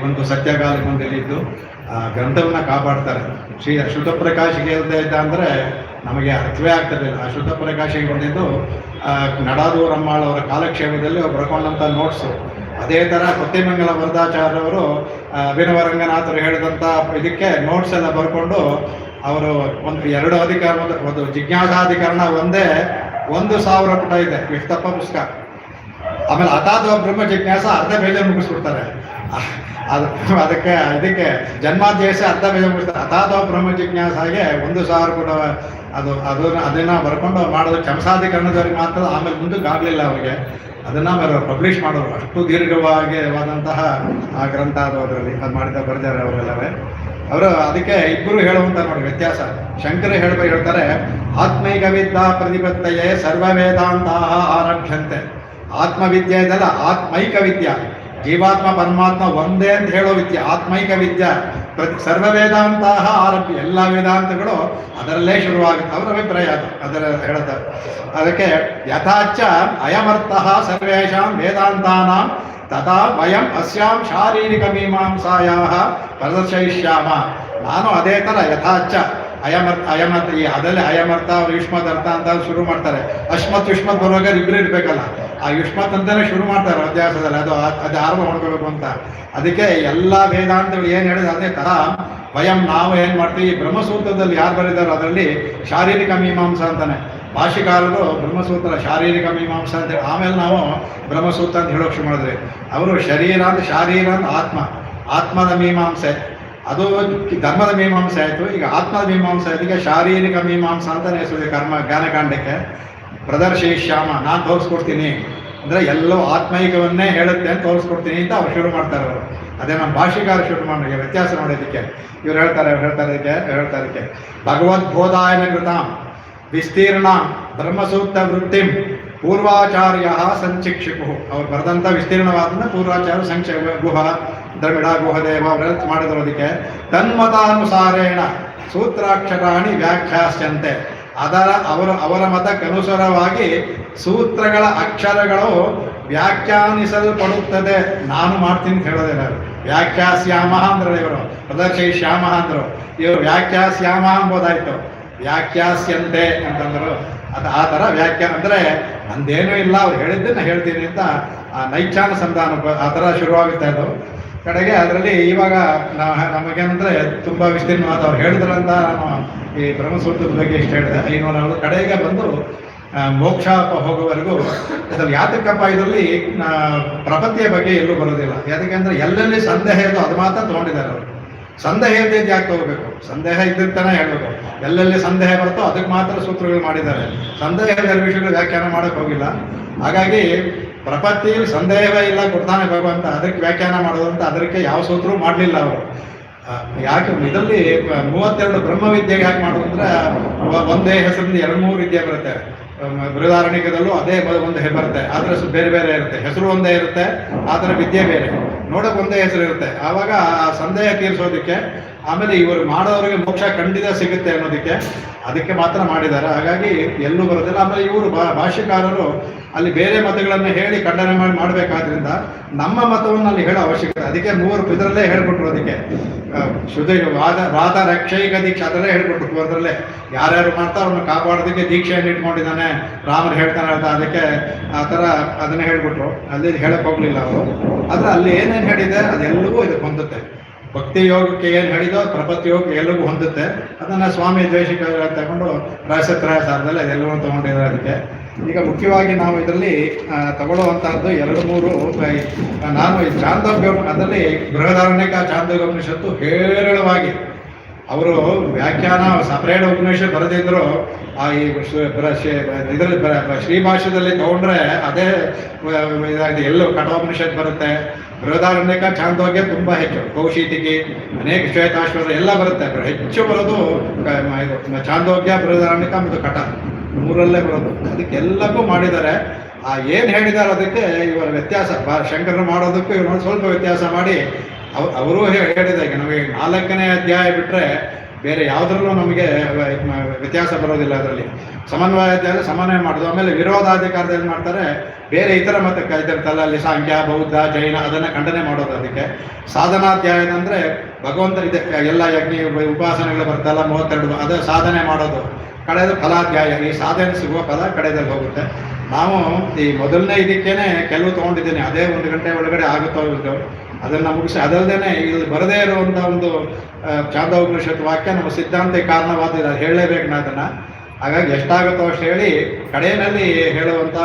ಬಂದು ಸತ್ಯಕಾಲಕ್ಕೆ ಬಂದು ಇಲ್ಲಿದ್ದು ಆ ಗ್ರಂಥವನ್ನು ಕಾಪಾಡ್ತಾರೆ. ಶ್ರುತಪ್ರಕಾಶಿಗೆ ಇಲ್ಲದೆ ಇದ್ದ ಅಂದರೆ ನಮಗೆ ಅರ್ಥವೇ ಆಗ್ತಿರಲಿಲ್ಲ. ಆ ಶ್ರುತಪ್ರಕಾಶಿಗೆ ಬಂದಿದ್ದು ನಡಾದೂರು ಅಮ್ಮಾಳ್ ಅವರ ಕಾಲಕ್ಷೇಪದಲ್ಲಿ ಬರ್ಕೊಂಡಂಥ ನೋಟ್ಸು. ಅದೇ ಥರ ಕೊತ್ತಿಮಂಗಲ ವರದಾಚಾರ್ಯವರು ಅಭಿನವ ರಂಗನಾಥರು ಹೇಳಿದಂಥ ಇದಕ್ಕೆ ನೋಟ್ಸ್ ಎಲ್ಲ ಬರ್ಕೊಂಡು ಅವರು ಒಂದು 2 ಅಧಿಕಾರ, ಒಂದು ಜಿಜ್ಞಾಸಾಧಿಕರಣ ಒಂದೇ 1000 ಪುಟ ಇದೆ, ಇಷ್ಟಪ್ಪ ಪುಸ್ತಕ. ಆಮೇಲೆ ಅಥಾತ್ವ ಬ್ರಹ್ಮ ಜಿಜ್ಞಾಸ ಅರ್ಧ ಪೇಜ್ ಮುಗಿಸ್ಬಿಡ್ತಾರೆ. ಇದಕ್ಕೆ ಜನ್ಮಾಧ್ಯಕ್ಷ ಅರ್ಧ ಪೇಜ್ ಮುಗಿಸ್ತಾರೆ. ಅಥಾತ್ವ ಬ್ರಹ್ಮ ಜಿಜ್ಞಾಸಾಗೆ 1000 ಪುಟ ಅದನ್ನು ಬರ್ಕೊಂಡು ಮಾಡೋದು ಚಮಸಾಧಿಕರಣದವ್ರಿಗೆ ಮಾತ್ರ. ಆಮೇಲೆ ಮುಂದಕ್ಕೆ ಆಗಲಿಲ್ಲ ಅವರಿಗೆ. ಅದನ್ನು ಅವರು ಪಬ್ಲಿಷ್ ಮಾಡೋರು. ಅಷ್ಟು ದೀರ್ಘವಾದಂತಹ ಆ ಗ್ರಂಥ ಅದರಲ್ಲಿ ಅದು ಬರೆದಿದ್ದಾರೆ ಅವರೆಲ್ಲವೇ. ಅವರು ಅದಕ್ಕೆ ಇಬ್ಬರು ಹೇಳುವಂಥ ನೋಡಿ ವ್ಯತ್ಯಾಸ. ಶಂಕರ ಹೇಳ್ತಾರೆ, ಆತ್ಮೈಕ ವಿದ್ಯಾ ಪ್ರತಿಪತ್ತಯೇ ಸರ್ವ ವೇದಾಂತ ಆರಭ್ಯಂತೆ. ಆತ್ಮವಿದ್ಯೆ ಇದೆಲ್ಲ ಆತ್ಮೈಕ ವಿದ್ಯಾ, ಜೀವಾತ್ಮ ಪರಮಾತ್ಮ ಒಂದೇ ಅಂತ ಹೇಳೋ ವಿದ್ಯೆ ಆತ್ಮೈಕ ವಿದ್ಯಾ. ಸರ್ವ ವೇದಾಂತ ಆರಭ್ಯ, ಎಲ್ಲ ವೇದಾಂತಗಳು ಅದರಲ್ಲೇ ಶುರುವಾಗುತ್ತೆ. ಅವರ ಅಭಿಪ್ರಾಯ ಅದರ ಹೇಳ್ತಾರೆ. ಅದಕ್ಕೆ ಯಥಾಚ ಅಯಮರ್ಥಃ ಸರ್ವೇಷಾಂ ವೇದಾಂತಾನಾಂ ತಥಾ ವಯಂ ಅಸ್ಯಾಂ ಶಾರೀರಿಕ ಮೀಮಾಂಸಾಯಾಃ ಪ್ರದರ್ಶಯಿಷ್ಯಾಮ. ನಾನು ಅದೇ ಥರ ಯಥಾಚ ಅಯಮರ್ಥ ಈ ಅದಲ್ಲೇ ಅಯಮರ್ಥ ಯುಷ್ಮದರ್ಥ ಅಂತ ಶುರು ಮಾಡ್ತಾರೆ. ಅಶ್ಮತ್ ಯುಷ್ಮತ್ ಬರುವಾಗ ಇಬ್ಬರು ಇರಬೇಕಲ್ಲ. ಆ ಯುಷ್ಮತ್ ಅಂತಾನೆ ಶುರು ಮಾಡ್ತಾರೆ ಅಧ್ಯಾಸದಲ್ಲಿ, ಅದು ಆರಂಭ ಮಾಡ್ಕೋಬೇಕು ಅಂತ. ಅದಕ್ಕೆ ಎಲ್ಲ ವೇದಾಂತಗಳು ಏನು ಹೇಳಿದ್ರೆ ಅದೇ ತರ ನಾವು ಏನು ಮಾಡ್ತೀವಿ, ಬ್ರಹ್ಮಸೂತ್ರದಲ್ಲಿ ಯಾರು ಬರೆದಾರೋ ಅದರಲ್ಲಿ ಶಾರೀರಿಕ ಮೀಮಾಂಸ ಅಂತಾನೆ ಭಾಷಿಕಾರರು ಬ್ರಹ್ಮಸೂತ್ರ ಶಾರೀರಿಕ ಮೀಮಾಂಸ ಅಂತ, ಆಮೇಲೆ ನಾವು ಬ್ರಹ್ಮಸೂತ್ರ ಅಂತ ಹೇಳೋಕೆ ಶುರು ಮಾಡಿದ್ವಿ. ಅವರು ಶಾರೀರ ಅಂತ ಆತ್ಮದ ಮೀಮಾಂಸೆ, ಅದು ಧರ್ಮದ ಮೀಮಾಂಸೆ ಆಯಿತು. ಈಗ ಆತ್ಮದ ಮೀಮಾಂಸೆ ಆಯ್ತು, ಈಗ ಶಾರೀರಿಕ ಮೀಮಾಂಸ ಅಂತಲೇ ಹೆಸರಿದೆ ಕರ್ಮ ಜ್ಞಾನಕಾಂಡಕ್ಕೆ. ಪ್ರದರ್ಶಿಷ್ಯಾಮ, ನಾನು ತೋರಿಸ್ಕೊಡ್ತೀನಿ ಅಂದರೆ ಎಲ್ಲೋ ಆತ್ಮೈಕವನ್ನೇ ಹೇಳುತ್ತೆ ಅಂತ ತೋರಿಸ್ಕೊಡ್ತೀನಿ ಅಂತ ಅವ್ರು ಶುರು ಮಾಡ್ತಾರೆ. ಅವರು ಅದೇ ನಮ್ಮ ಭಾಷಿಕಾರ ಶುರು ಮಾಡಿ ವ್ಯತ್ಯಾಸ ಮಾಡೋದಕ್ಕೆ ಇವ್ರು ಹೇಳ್ತಾರೆ ಭಗವದ್ಬೋಧಾಯನ ಕೃತಾಂ ವಿಸ್ತೀರ್ಣ ಬ್ರಹ್ಮಸೂತ್ರ ವೃತ್ತಿಂ ಪೂರ್ವಾಚಾರ್ಯ ಸಂಚಿಕ್ಷಿಪು. ಅವ್ರು ಬರೆದಂಥ ವಿಸ್ತೀರ್ಣವಾದನ್ನ ಪೂರ್ವಾಚಾರ್ಯ ಗುಹ ದ್ರವಿಡ ಗುಹದೇವ ಅವರೆಲ್ಲ ಮಾಡಿದ್ರು. ಅದಕ್ಕೆ ತನ್ಮತಾನುಸಾರೇಣ ಸೂತ್ರಾಕ್ಷರಾಣಿ ವ್ಯಾಖ್ಯಾಸ್ಯಂತೆ, ಅವರ ಮತಕ್ಕನುಸಾರವಾಗಿ ಸೂತ್ರಗಳ ಅಕ್ಷರಗಳು ವ್ಯಾಖ್ಯಾನಿಸಲ್ಪಡುತ್ತದೆ. ನಾನು ಮಾಡ್ತೀನಿ ಅಂತ ಹೇಳೋದೇ ನಾನು. ವ್ಯಾಖ್ಯಾಸ್ಯಾಮ ಅಂದ್ರು ಇವರು, ಪ್ರದರ್ಶಯಿಷ್ಯಾಮ ಅಂದರು, ಇವರು ವ್ಯಾಖ್ಯಾಸ್ಯಾಮ ಅಂಬೋದಾಯ್ತು. ವ್ಯಾಖ್ಯಾಸ್ಯಂತೆ ಅಂತಂದರು. ಆ ಥರ ವ್ಯಾಖ್ಯಾನ ಅಂದರೆ ನಂದೇನೂ ಇಲ್ಲ, ಅವ್ರು ಹೇಳಿದ್ದನ್ನು ಹೇಳ್ತೀನಿ ಅಂತ ನೈಚ್ಛಾನುಸಂಧಾನ ಆ ಥರ ಶುರುವಾಗುತ್ತೆ ಅದು ಕಡೆಗೆ. ಅದರಲ್ಲಿ ಇವಾಗ ನಮಗೇನಂದರೆ ತುಂಬ ವಿಸ್ತೀರ್ಣವಾದ ಅವ್ರು ಹೇಳಿದ್ರಂತ ನಾನು ಈ ಬ್ರಹ್ಮಸೂತ್ರದ ಬಗ್ಗೆ ಇಷ್ಟು ಹೇಳಿದೆ. ಇನ್ನು ನಾವು ಕಡೆಗೆ ಬಂದು ಮೋಕ್ಷ ಹೋಗುವವರೆಗೂ ಅದ್ರಲ್ಲಿ ಯಾತಕ್ಕಪ್ಪ ಇದರಲ್ಲಿ ಪ್ರಪತ್ತಿಯ ಬಗ್ಗೆ ಎಲ್ಲೂ ಬರೋದಿಲ್ಲ. ಯಾಕೆಂದರೆ ಎಲ್ಲೆಲ್ಲಿ ಸಂದೇಹ ಇದೋ ಅದು ಮಾತ್ರ ತೊಗೊಂಡಿದ್ದಾರೆ ಅವರು. ಸಂದೇಹ ಇದ್ದದ್ದು ಯಾಕೆ ತಗೋಬೇಕು? ಸಂದೇಹ ಇದ್ದಿರ್ತಾನೆ ಹೇಳಬೇಕು. ಎಲ್ಲೆಲ್ಲಿ ಸಂದೇಹ ಬರುತ್ತೋ ಅದಕ್ಕೆ ಮಾತ್ರ ಸೂತ್ರಗಳು ಮಾಡಿದ್ದಾರೆ. ಸಂದೇಹದ ವಿಷಯಗಳು ವ್ಯಾಖ್ಯಾನ ಮಾಡೋಕ್ಕೆ ಹೋಗಿಲ್ಲ. ಹಾಗಾಗಿ ಪ್ರಪತ್ತಿಯಲ್ಲಿ ಸಂದೇಹವೇ ಇಲ್ಲ, ಕೊಡ್ತಾನೆ ಭಗವಂತ, ಅದಕ್ಕೆ ವ್ಯಾಖ್ಯಾನ ಮಾಡೋದು ಅಂತ ಅದಕ್ಕೆ ಯಾವ ಸೂತ್ರವೂ ಮಾಡಲಿಲ್ಲ ಅವರು. ಯಾಕೆ ಇದರಲ್ಲಿ 32 ಬ್ರಹ್ಮವಿದ್ಯೆಗೆ ಯಾಕೆ ಮಾಡೋದು ಅಂದರೆ ಒಂದೇ ಹೆಸರಿಂದ 2-3 ವಿದ್ಯೆ ಬರುತ್ತೆ. ಬೃಹದಾರಣ್ಯಕದಲ್ಲೂ ಅದೇ ಒಂದು ಬರುತ್ತೆ, ಆದರೆ ಬೇರೆ ಬೇರೆ ಇರುತ್ತೆ. ಹೆಸರು ಒಂದೇ ಇರುತ್ತೆ, ಆದರೆ ವಿದ್ಯೆ ಬೇರೆ. ನೋಡೋಕೆ ಒಂದೇ ಹೆಸರು ಇರುತ್ತೆ. ಆವಾಗ ಆ ಸಂದೇಹ ತೀರಿಸೋದಕ್ಕೆ, ಆಮೇಲೆ ಇವರು ಮಾಡೋರಿಗೆ ಮೋಕ್ಷ ಖಂಡಿತ ಸಿಗುತ್ತೆ ಅನ್ನೋದಕ್ಕೆ ಅದಕ್ಕೆ ಮಾತ್ರ ಮಾಡಿದ್ದಾರೆ. ಹಾಗಾಗಿ ಎಲ್ಲೂ ಬರೋದಿಲ್ಲ. ಆಮೇಲೆ ಇವರು ಭಾಷ್ಯಕಾರರು ಅಲ್ಲಿ ಬೇರೆ ಮತಗಳನ್ನು ಹೇಳಿ ಖಂಡನೆ ಮಾಡಬೇಕಾದ್ರಿಂದ ನಮ್ಮ ಮತವನ್ನು ಅಲ್ಲಿ ಹೇಳೋ ಅವಶ್ಯಕತೆ. ಅದಕ್ಕೆ 3 ಇದರಲ್ಲೇ ಹೇಳ್ಕೊಟ್ರು. ಅದಕ್ಕೆ ಶುದ್ಧ ವಾದ ರಕ್ಷೈಕ ದೀಕ್ಷೆ ಅದರಲ್ಲೇ ಹೇಳ್ಕೊಟ್ರು. ಅದರಲ್ಲೇ ಯಾರ್ಯಾರು ಮಾಡ್ತಾ ಅವ್ರನ್ನ ಕಾಪಾಡೋದಕ್ಕೆ ದೀಕ್ಷೆಯನ್ನು ಇಟ್ಕೊಂಡಿದ್ದಾನೆ ರಾಮರು ಹೇಳ್ತಾನೆ ಅಂತ, ಅದಕ್ಕೆ ಆ ಥರ ಅದನ್ನೇ ಹೇಳ್ಬಿಟ್ರು. ಅಲ್ಲಿ ಹೇಳಕ್ಕೆ ಹೋಗ್ಲಿಲ್ಲ ಅವರು. ಆದರೆ ಅಲ್ಲಿ ಏನೇನು ಹೇಳಿದೆ ಅದೆಲ್ಲವೂ ಇದಕ್ಕೆ ಹೊಂದುತ್ತೆ. ಭಕ್ತಿ ಯೋಗಕ್ಕೆ ಏನು ಹೇಳಿದೋ ಪ್ರಪತ್ತಿ ಯೋಗಕ್ಕೆ ಎಲ್ಲರಿಗೂ ಹೊಂದುತ್ತೆ. ಅದನ್ನು ಸ್ವಾಮಿ ದ್ವೇಷಿಕ ತಗೊಂಡು ರಹಸ್ಯತ್ರಯ ಸಾರದಲ್ಲಿ ಅದೆಲ್ಲವೂ ತೊಗೊಂಡಿದ್ದಾರೆ. ಅದಕ್ಕೆ ಈಗ ಮುಖ್ಯವಾಗಿ ನಾವು ಇದರಲ್ಲಿ ತಗೊಳ್ಳುವಂತಹದ್ದು 2-3 ನಾನು ಚಾಂದೋಗ್ಯ ಅದರಲ್ಲಿ ಬೃಹದಾರಣ್ಯಕ ಚಾಂದೋಗ್ಯೋಪನಿಷತ್ತು ಹೇರಳವಾಗಿ ಅವರು ವ್ಯಾಖ್ಯಾನ ಸಪರೇಟ್ ಉಪನಿಷತ್ ಬರೆದಿದ್ರು. ಇದರಲ್ಲಿ ಶ್ರೀಭಾಷ್ಯದಲ್ಲಿ ತಗೊಂಡ್ರೆ ಅದೇ ಎಲ್ಲೂ ಕಠೋಪನಿಷತ್ ಬರುತ್ತೆ. ಬೃಹದಾರಣ್ಯಕ ಚಾಂದೋಗ್ಯ ತುಂಬ ಹೆಚ್ಚು, ಕೌಶೀತಿಕಿ ಅನೇಕ ಶ್ವೇತಾಶ್ವರ ಎಲ್ಲ ಬರುತ್ತೆ. ಹೆಚ್ಚು ಬರೋದು ಚಾಂದೋಗ್ಯ, ಬೃಹದಾರಣ್ಯಕ ಮತ್ತು ಕಠ 3ರಲ್ಲೇ ಬರೋದು. ಅದಕ್ಕೆಲ್ಲಕ್ಕೂ ಮಾಡಿದ್ದಾರೆ. ಏನು ಹೇಳಿದ್ದಾರೆ ಅದಕ್ಕೆ ಇವರ ವ್ಯತ್ಯಾಸ, ಶಂಕರರು ಮಾಡೋದಕ್ಕೂ ಇವರು ಸ್ವಲ್ಪ ವ್ಯತ್ಯಾಸ ಮಾಡಿ ಅವರೂ ಹೇಳಿದ. ಈಗ ನಮಗೆ 4ನೇ ಅಧ್ಯಾಯ ಬಿಟ್ಟರೆ ಬೇರೆ ಯಾವುದ್ರಲ್ಲೂ ನಮಗೆ ವ್ಯತ್ಯಾಸ ಬರೋದಿಲ್ಲ. ಅದರಲ್ಲಿ ಸಮನ್ವಯ ಅಧ್ಯಾಯ ಸಮನ್ವಯ ಮಾಡೋದು. ಆಮೇಲೆ ವಿರೋಧಾಧಿಕಾರದಲ್ಲಿ ಮಾಡ್ತಾರೆ. ಬೇರೆ ಇತರ ಮತ ಇದಿರ್ತಲ್ಲ, ಅಲ್ಲಿ ಸಾಂಖ್ಯ, ಬೌದ್ಧ, ಜೈನ ಅದನ್ನು ಖಂಡನೆ ಮಾಡೋದು. ಅದಕ್ಕೆ ಸಾಧನಾಧ್ಯಾಯ ಅಂದರೆ ಭಗವಂತ ಇದೆ ಎಲ್ಲ ಯಜ್ಞ ಉಪಾಸನೆಗಳು ಬರ್ತಲ್ಲ 32, ಅದೇ ಸಾಧನೆ ಮಾಡೋದು. ಕಡೆದು ಫಲಾಧ್ಯಾಯ, ಈ ಸಾಧನೆ ಸಿಗುವ ಫಲ ಕಡೆದಲ್ಲಿ ಹೋಗುತ್ತೆ. ನಾವು ಈ ಮೊದಲನೇ ಇದಕ್ಕೇನೆ ಕೆಲವು ತೊಗೊಂಡಿದ್ದೀನಿ, ಅದೇ 1 ಗಂಟೆ ಒಳಗಡೆ ಆಗುತ್ತೋ ಇದ್ದು ಅದನ್ನು ಮುಗಿಸಿ. ಅದಲ್ಲದೆ ಇಲ್ಲಿ ಬರದೇ ಇರುವಂಥ ಒಂದು ಚಾಂದೋಪನಿಷತ್ ವಾಕ್ಯ ನಮ್ಮ ಸಿದ್ಧಾಂತ ಕಾರಣವಾದ ಹೇಳಲೇಬೇಕು ನಾ ಅದನ್ನು. ಹಾಗಾಗಿ ಎಷ್ಟಾಗುತ್ತೋ ಅಷ್ಟು ಹೇಳಿ ಕಡೆಯಲ್ಲಿ ಹೇಳುವಂಥ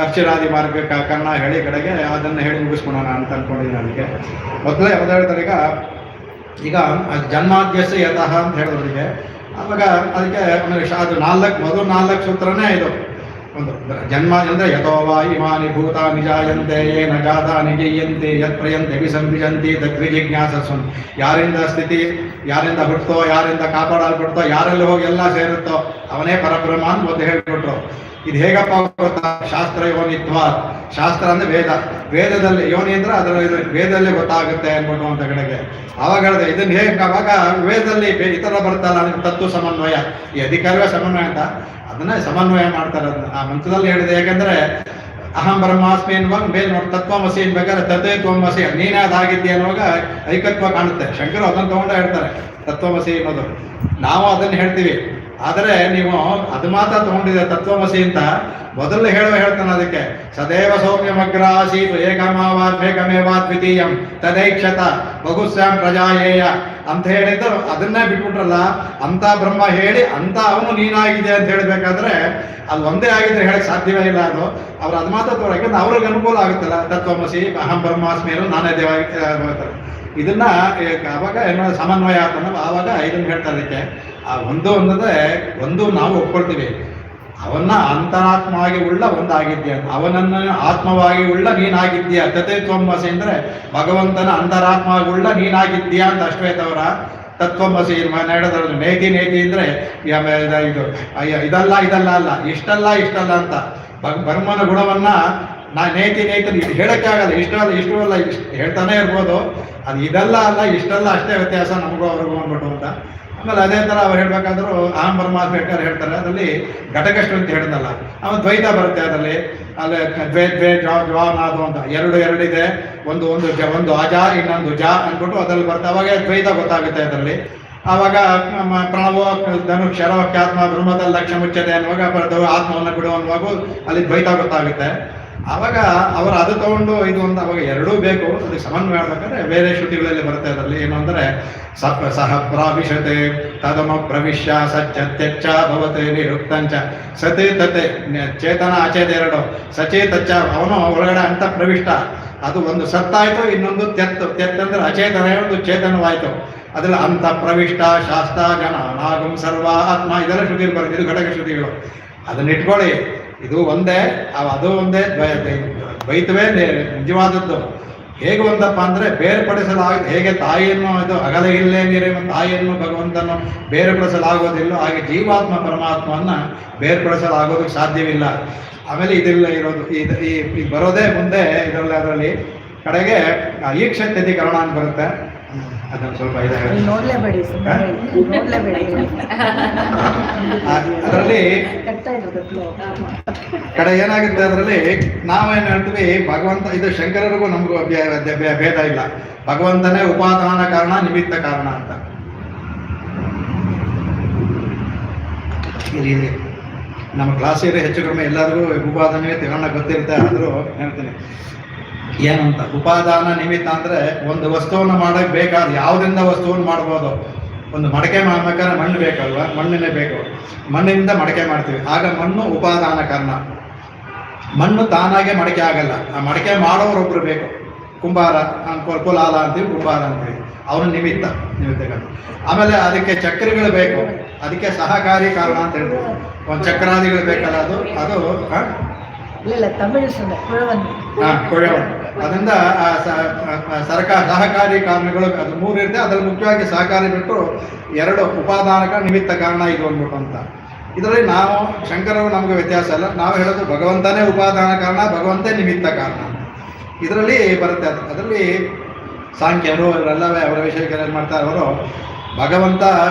ಅಕ್ಷರಾದಿ ಮಾರ್ಗ ಕರ್ಣ ಹೇಳಿ ಕಡೆಗೆ ಅದನ್ನು ಹೇಳಿ ಮುಗಿಸ್ಕೊಳೋಣ ಅಂತ ಅಂದ್ಕೊಂಡಿದ್ದೀನಿ. ಅದಕ್ಕೆ ಮೊದಲೇ ಯಾವ್ದು ಹೇಳ್ತಾರೆ ಈಗ ಜನ್ಮಾದ್ಯಸ್ಯ ಯತಃ ಅಂತ ಹೇಳೋರಿಗೆ. ಆವಾಗ ಅದಕ್ಕೆ ಅದು 4 ಸೂತ್ರನೇ ಇದು. ಒಂದು ಜನ್ಮ ಅಂದರೆ ಯಥೋವಾ ಇಮಾನಿ ಭೂತಾನಿ ಜಾಯಂತೆ ಏನ ಜಾತಾನಿ ಜೀಯಂತೆ ಯತ್ ಪ್ರಯಂತೆ ವಿಸಂಬಿಜಂತಿ ತದ್ವಿಜಿಜ್ಞಾಸಸ್ವನ್. ಯಾರಿಂದ ಸ್ಥಿತಿ, ಯಾರಿಂದ ಹುಟ್ಟುತ್ತೋ, ಯಾರಿಂದ ಕಾಪಾಡಲ್ಪಡ್ತೋ, ಯಾರಲ್ಲಿ ಹೋಗಿ ಎಲ್ಲ ಸೇರುತ್ತೋ ಅವನೇ ಪರಬ್ರಹ್ಮ ಅಂತ ಒಂದು ಹೇಳ್ಬಿಟ್ರು. ಇದು ಹೇಗಪ್ಪ ಗೊತ್ತಾ? ಶಾಸ್ತ್ರ ಯೋನಿತ್ವ. ಶಾಸ್ತ್ರ ಅಂದರೆ ವೇದ, ವೇದದಲ್ಲಿ ಯೋನಿ ಅಂದರೆ ಅದರ ವೇದದಲ್ಲಿ ಗೊತ್ತಾಗುತ್ತೆ ಅಂದ್ಬಿಟ್ಟು ಅಂತ ಕಡೆಗೆ ಆವಾಗ ಹೇಳಿದೆ. ಇದನ್ನು ಹೇಗೆ ಆವಾಗ ವೇದದಲ್ಲಿ ಇತರ ಬರ್ತಲ್ಲ ಅದಕ್ಕೆ ತತ್ವ ಸಮನ್ವಯ, ಈ ಅಧಿಕಾರವೇ ಸಮನ್ವಯ ಅಂತ ಅದನ್ನೇ ಸಮನ್ವಯ ಮಾಡ್ತಾರೆ. ಅದನ್ನ ಆ ಮಂತ್ರದಲ್ಲಿ ಹೇಳಿದೆ. ಯಾಕೆಂದರೆ ಅಹಂ ಬ್ರಹ್ಮಾಸ್ಮಿ ಅನ್ನುವಾಗ ಮೇಲ್ ನೋಡಿ ತತ್ವಮಸಿ ಅನ್ಬೇಕಾದ್ರೆ ತತ್ವೇ ತ್ವಮಸಿ, ನೀನೇ ಅದಾಗಿದ್ದೆ ಅನ್ನುವಾಗ ಐಕತ್ವ ಕಾಣುತ್ತೆ. ಶಂಕರು ಅದನ್ನು ತಗೊಂಡೇ ಹೇಳ್ತಾರೆ ತತ್ವಮಸಿ ಅನ್ನೋದು. ನಾವು ಅದನ್ನು ಹೇಳ್ತೀವಿ. ಆದರೆ ನೀವು ಅದು ಮಾತ್ರ ತಗೊಂಡಿದೆ ತತ್ವಮಸಿ ಅಂತ ಮೊದಲು ಹೇಳ್ತಾನೆ ಅದಕ್ಕೆ ಸದೇವ ಸೌಮ್ಯಮಗ್ರ ಆಸೀತ್ ಏಕಮೇವಾದ್ ದ್ವಿತೀಯಂ ತದೈಕ್ಷತ ಬಹುಸ್ಯಾಂ ಪ್ರಜಾಯೇಯ ಅಂತ ಹೇಳಿದ್ರು ಅದನ್ನೇ ಬಿಟ್ಬಿಟ್ರಲ್ಲ. ಅಂತ ಬ್ರಹ್ಮ ಹೇಳಿ ಅಂತ ಅವನು ನೀನಾಗಿದೆ ಅಂತ ಹೇಳಬೇಕಾದ್ರೆ ಅದು ಒಂದೇ ಆಗಿದ್ರೆ ಹೇಳಕ್ ಸಾಧ್ಯವೇ ಇಲ್ಲ. ಅದು ಅವ್ರು ಅದು ಮಾತ್ರ ತೋರಕ್ಕೆ ಅವ್ರಿಗೆ ಅನುಕೂಲ ಆಗುತ್ತಲ್ಲ. ತತ್ವಮಸಿ ಅಹಂ ಬ್ರಹ್ಮಾಸ್ಮಿ ನಾನೇ ದೇವ ಇದನ್ನ ಆವಾಗ ಏನೋ ಸಮನ್ವಯ ಆಗ್ತಾನೆ. ಆವಾಗ ಇದನ್ನ ಹೇಳ್ತಾರೆ ಅದಕ್ಕೆ ಆ ಒಂದು ಅನ್ನೋದೇ ಒಂದು ನಾವು ಒಪ್ಕೊಳ್ತೀವಿ. ಅವನ್ನ ಅಂತರಾತ್ಮವಾಗಿ ಉಳ್ಳ ಒಂದಾಗಿದ್ಯಾ, ಅವನನ್ನು ಆತ್ಮವಾಗಿ ಉಳ್ಳ ನೀನಾಗಿದ್ಯಾ. ತತೆ ತ್ವಮಸಿ ಅಂದ್ರೆ ಭಗವಂತನ ಅಂತರಾತ್ಮವಾಗಿ ಉಳ್ಳ ನೀನಾಗಿದ್ಯಾ ಅಂತ ಅಶ್ವೇತವರ ತತ್ವಮಸಿ ನಡೆದ್ರು. ನೇತಿ ಅಂದ್ರೆ ಇದು ಇದಲ್ಲ ಅಲ್ಲ, ಇಷ್ಟಲ್ಲ ಅಂತ ಬ್ರಹ್ಮನ ಗುಣವನ್ನ ನೇತಿ ಹೇಳಕ್ಕೆ ಆಗಲ್ಲ. ಇಷ್ಟವಲ್ಲ ಹೇಳ್ತಾನೆ ಇರ್ಬೋದು. ಅದು ಇದಲ್ಲ ಅಲ್ಲ ಇಷ್ಟಲ್ಲ ಅಷ್ಟೇ ವ್ಯತ್ಯಾಸ ನಮಗೂ ಅವ್ರಿಗೂ ಅಂದ್ಬಿಟ್ಟು ಅಂತ. ಆಮೇಲೆ ಅದೇ ಥರ ಅವ್ರು ಹೇಳ್ಬೇಕಾದ್ರು ಅಹಂ ಬ್ರಹ್ಮಾಸ್ಮಿ ಹೇಳ್ತಾರೆ. ಅದರಲ್ಲಿ ಘಟಕಷ್ಟು ಅಂತ ಹೇಳಿದ್ನಲ್ಲ, ಆಮೇಲೆ ದ್ವೈತ ಬರುತ್ತೆ ಅದರಲ್ಲಿ. ಅಲ್ಲಿ ದ್ವೇ ಜ್ವಾನಾದು ಅಂತ ಎರಡಿದೆ. ಒಂದು ಅಜ ಇನ್ನೊಂದು ಜ ಅಂದ್ಬಿಟ್ಟು ಅದ್ರಲ್ಲಿ ಬರುತ್ತೆ. ಅವಾಗ ದ್ವೈತ ಗೊತ್ತಾಗುತ್ತೆ ಅದರಲ್ಲಿ. ಆವಾಗ ಪ್ರಣವೋ ಧನು ಕ್ಷರವಾಕ್ಯಾತ್ಮ ಬ್ರಹ್ಮದಲ್ಲಿ ಲಕ್ಷ್ಯ ಮುಚ್ಚತೆ ಅನ್ನುವಾಗ ಬರ್ತವೆ. ಆತ್ಮವನ್ನು ಬಿಡು ಅನ್ನುವಾಗ ಅಲ್ಲಿ ದ್ವೈತ ಗೊತ್ತಾಗುತ್ತೆ. ಆವಾಗ ಅವರು ಅದು ತಗೊಂಡು ಇದು ಅಂತ ಅವಾಗ ಎರಡೂ ಬೇಕು. ಅದಕ್ಕೆ ಸಮನ್ವಯ ಮಾಡ್ಬೇಕಾದ್ರೆ ಬೇರೆ ಶ್ರುತಿಗಳಲ್ಲಿ ಬರುತ್ತೆ. ಅದರಲ್ಲಿ ಏನು ಅಂದರೆ ಸಹ ಪ್ರಾವಿಶತೆ ತದಮ ಪ್ರವಿಶ್ಯ ಸಚ್ಚತ್ಯಚ್ಚ ಭವತೆ ನಿರುಕ್ತಂಚ ಸತೆ ತತೆ ಚೇತನ ಅಚೇತ ಎರಡು ಸಚೇತಚ್ಚ ಅವನು ಒಳಗಡೆ ಅಂತ ಪ್ರವಿಷ್ಟ. ಅದು ಒಂದು ಸತ್ತಾಯ್ತು, ಇನ್ನೊಂದು ತೆತ್ತಂದ್ರೆ ಅಚೇತನ ಒಂದು ಚೇತನವಾಯಿತು. ಅದ್ರಲ್ಲಿ ಅಂತ ಪ್ರವಿಷ್ಟ ಶಾಸ್ತ್ರ ಜನ ನಾಗಂ ಸರ್ವ ಆತ್ಮ ಇದೆಲ್ಲ ಶ್ರುತಿಗಳು ಬರುತ್ತೆ. ಇದು ಘಟಕ ಶ್ರುತಿಗಳು. ಅದನ್ನ ಇಟ್ಕೊಳ್ಳಿ. ಇದು ಒಂದೇ, ಅದು ಒಂದೇ, ದ್ವೈತವೇ ನಿಜವಾದದ್ದು. ಹೇಗೆ ಒಂದಪ್ಪ ಅಂದರೆ ಬೇರ್ಪಡಿಸಲಾಗ ಹೇಗೆ ತಾಯಿಯನ್ನು ಇದು ಅಗಲ ಇಲ್ಲೇ ನೀರಿನ ತಾಯಿಯನ್ನು ಭಗವಂತನು ಬೇರ್ಪಡಿಸಲಾಗೋದಿಲ್ಲ, ಹಾಗೆ ಜೀವಾತ್ಮ ಪರಮಾತ್ಮವನ್ನು ಬೇರ್ಪಡಿಸಲಾಗೋದಕ್ಕೆ ಸಾಧ್ಯವಿಲ್ಲ. ಆಮೇಲೆ ಇದೆಲ್ಲ ಇರೋದು ಈ ಬರೋದೇ ಮುಂದೆ ಇದರಲ್ಲಿ ಕಡೆಗೆ ಈಕ್ಷತ್ಯಧಿಕರಣ ಅಂತ ಬರುತ್ತೆ. ಅದನ್ನು ಸ್ವಲ್ಪ ಅದರಲ್ಲಿ ಕಡೆ ಏನಾಗುತ್ತೆ, ಅದರಲ್ಲಿ ನಾವೇನು ಹೇಳ್ತೀವಿ ಭಗವಂತ, ಇದು ಶಂಕರರಿಗೂ ನಮಗೂ ಭೇದ ಇಲ್ಲ. ಭಗವಂತನೇ ಉಪಾದಾನ ಕಾರಣ ನಿಮಿತ್ತ ಕಾರಣ ಅಂತ. ಇಲ್ಲಿ ನಮ್ಮ ಕ್ಲಾಸಿಗೆ ಹೆಚ್ಚು ಕಡಿಮೆ ಎಲ್ಲರಿಗೂ ಉಪಾದಾನವೇ ತಿಳೋಣ ಗೊತ್ತಿರುತ್ತೆ. ಆದರೂ ಹೇಳ್ತೀನಿ ಏನಂತ. ಉಪಾದಾನ ನಿಮಿತ್ತ ಅಂದರೆ ಒಂದು ವಸ್ತುವನ್ನು ಮಾಡೋಕ್ಕೆ ಬೇಕಾದ ಯಾವುದರಿಂದ ವಸ್ತುವನ್ನು ಮಾಡ್ಬೋದು. ಒಂದು ಮಡಕೆ ಮಾಡ್ಬೇಕಾದ್ರೆ ಮಣ್ಣು ಬೇಕಲ್ವ, ಮಣ್ಣಿನೇ ಬೇಕು. ಮಣ್ಣಿನಿಂದ ಮಡಕೆ ಮಾಡ್ತೀವಿ, ಆಗ ಮಣ್ಣು ಉಪಾದಾನ ಕಾರಣ. ಮಣ್ಣು ತಾನಾಗೆ ಮಡಕೆ ಆಗಲ್ಲ, ಆ ಮಡಕೆ ಮಾಡೋರೊಬ್ರು ಬೇಕು. ಕುಂಬಾರ ಕುಲಾಲ ಅಂತೀವಿ, ಕುಂಬಾರ ಅಂತೀವಿ, ಅವನು ನಿಮಿತ್ತ ಕಾರಣ. ಆಮೇಲೆ ಅದಕ್ಕೆ ಚಕ್ರಗಳು ಬೇಕು, ಅದಕ್ಕೆ ಸಹಕಾರಿ ಕಾರಣ ಅಂತ ಹೇಳ್ತೀವಿ. ಒಂದು ಚಕ್ರಾದಿಗಳು ಬೇಕಲ್ಲ, ಅದು ಕೊಳವನ್. ಅದರಿಂದ ಸಹಕಾರಿ ಕಾರಣಗಳು ಅದು 3 ಇರುತ್ತೆ. ಅದ್ರಲ್ಲಿ ಮುಖ್ಯವಾಗಿ ಸಹಕಾರಿ ಬಿಟ್ಟು 2 ಉಪಾದಾನಕ ನಿಮಿತ್ತ ಕಾರಣ ಇದು ಅಂದ್ಬಿಟ್ಟು ಅಂತ. ಇದರಲ್ಲಿ ನಾವು ಶಂಕರರು ನಮಗೆ ವ್ಯತ್ಯಾಸ ಇಲ್ಲ. ನಾವು ಹೇಳೋದು ಭಗವಂತನೇ ಉಪಾದಾನ ಕಾರಣ, ಭಗವಂತನೇ ನಿಮಿತ್ತ ಕಾರಣ. ಇದರಲ್ಲಿ ಬರುತ್ತೆ. ಅದರಲ್ಲಿ ಸಾಂಖ್ಯರು ಇವರೆಲ್ಲವೇ ಅವರ ವಿಷಯಕ್ಕೆ ಏನು ಮಾಡ್ತಾರೆ, ಅವರು ಭಗವಂತ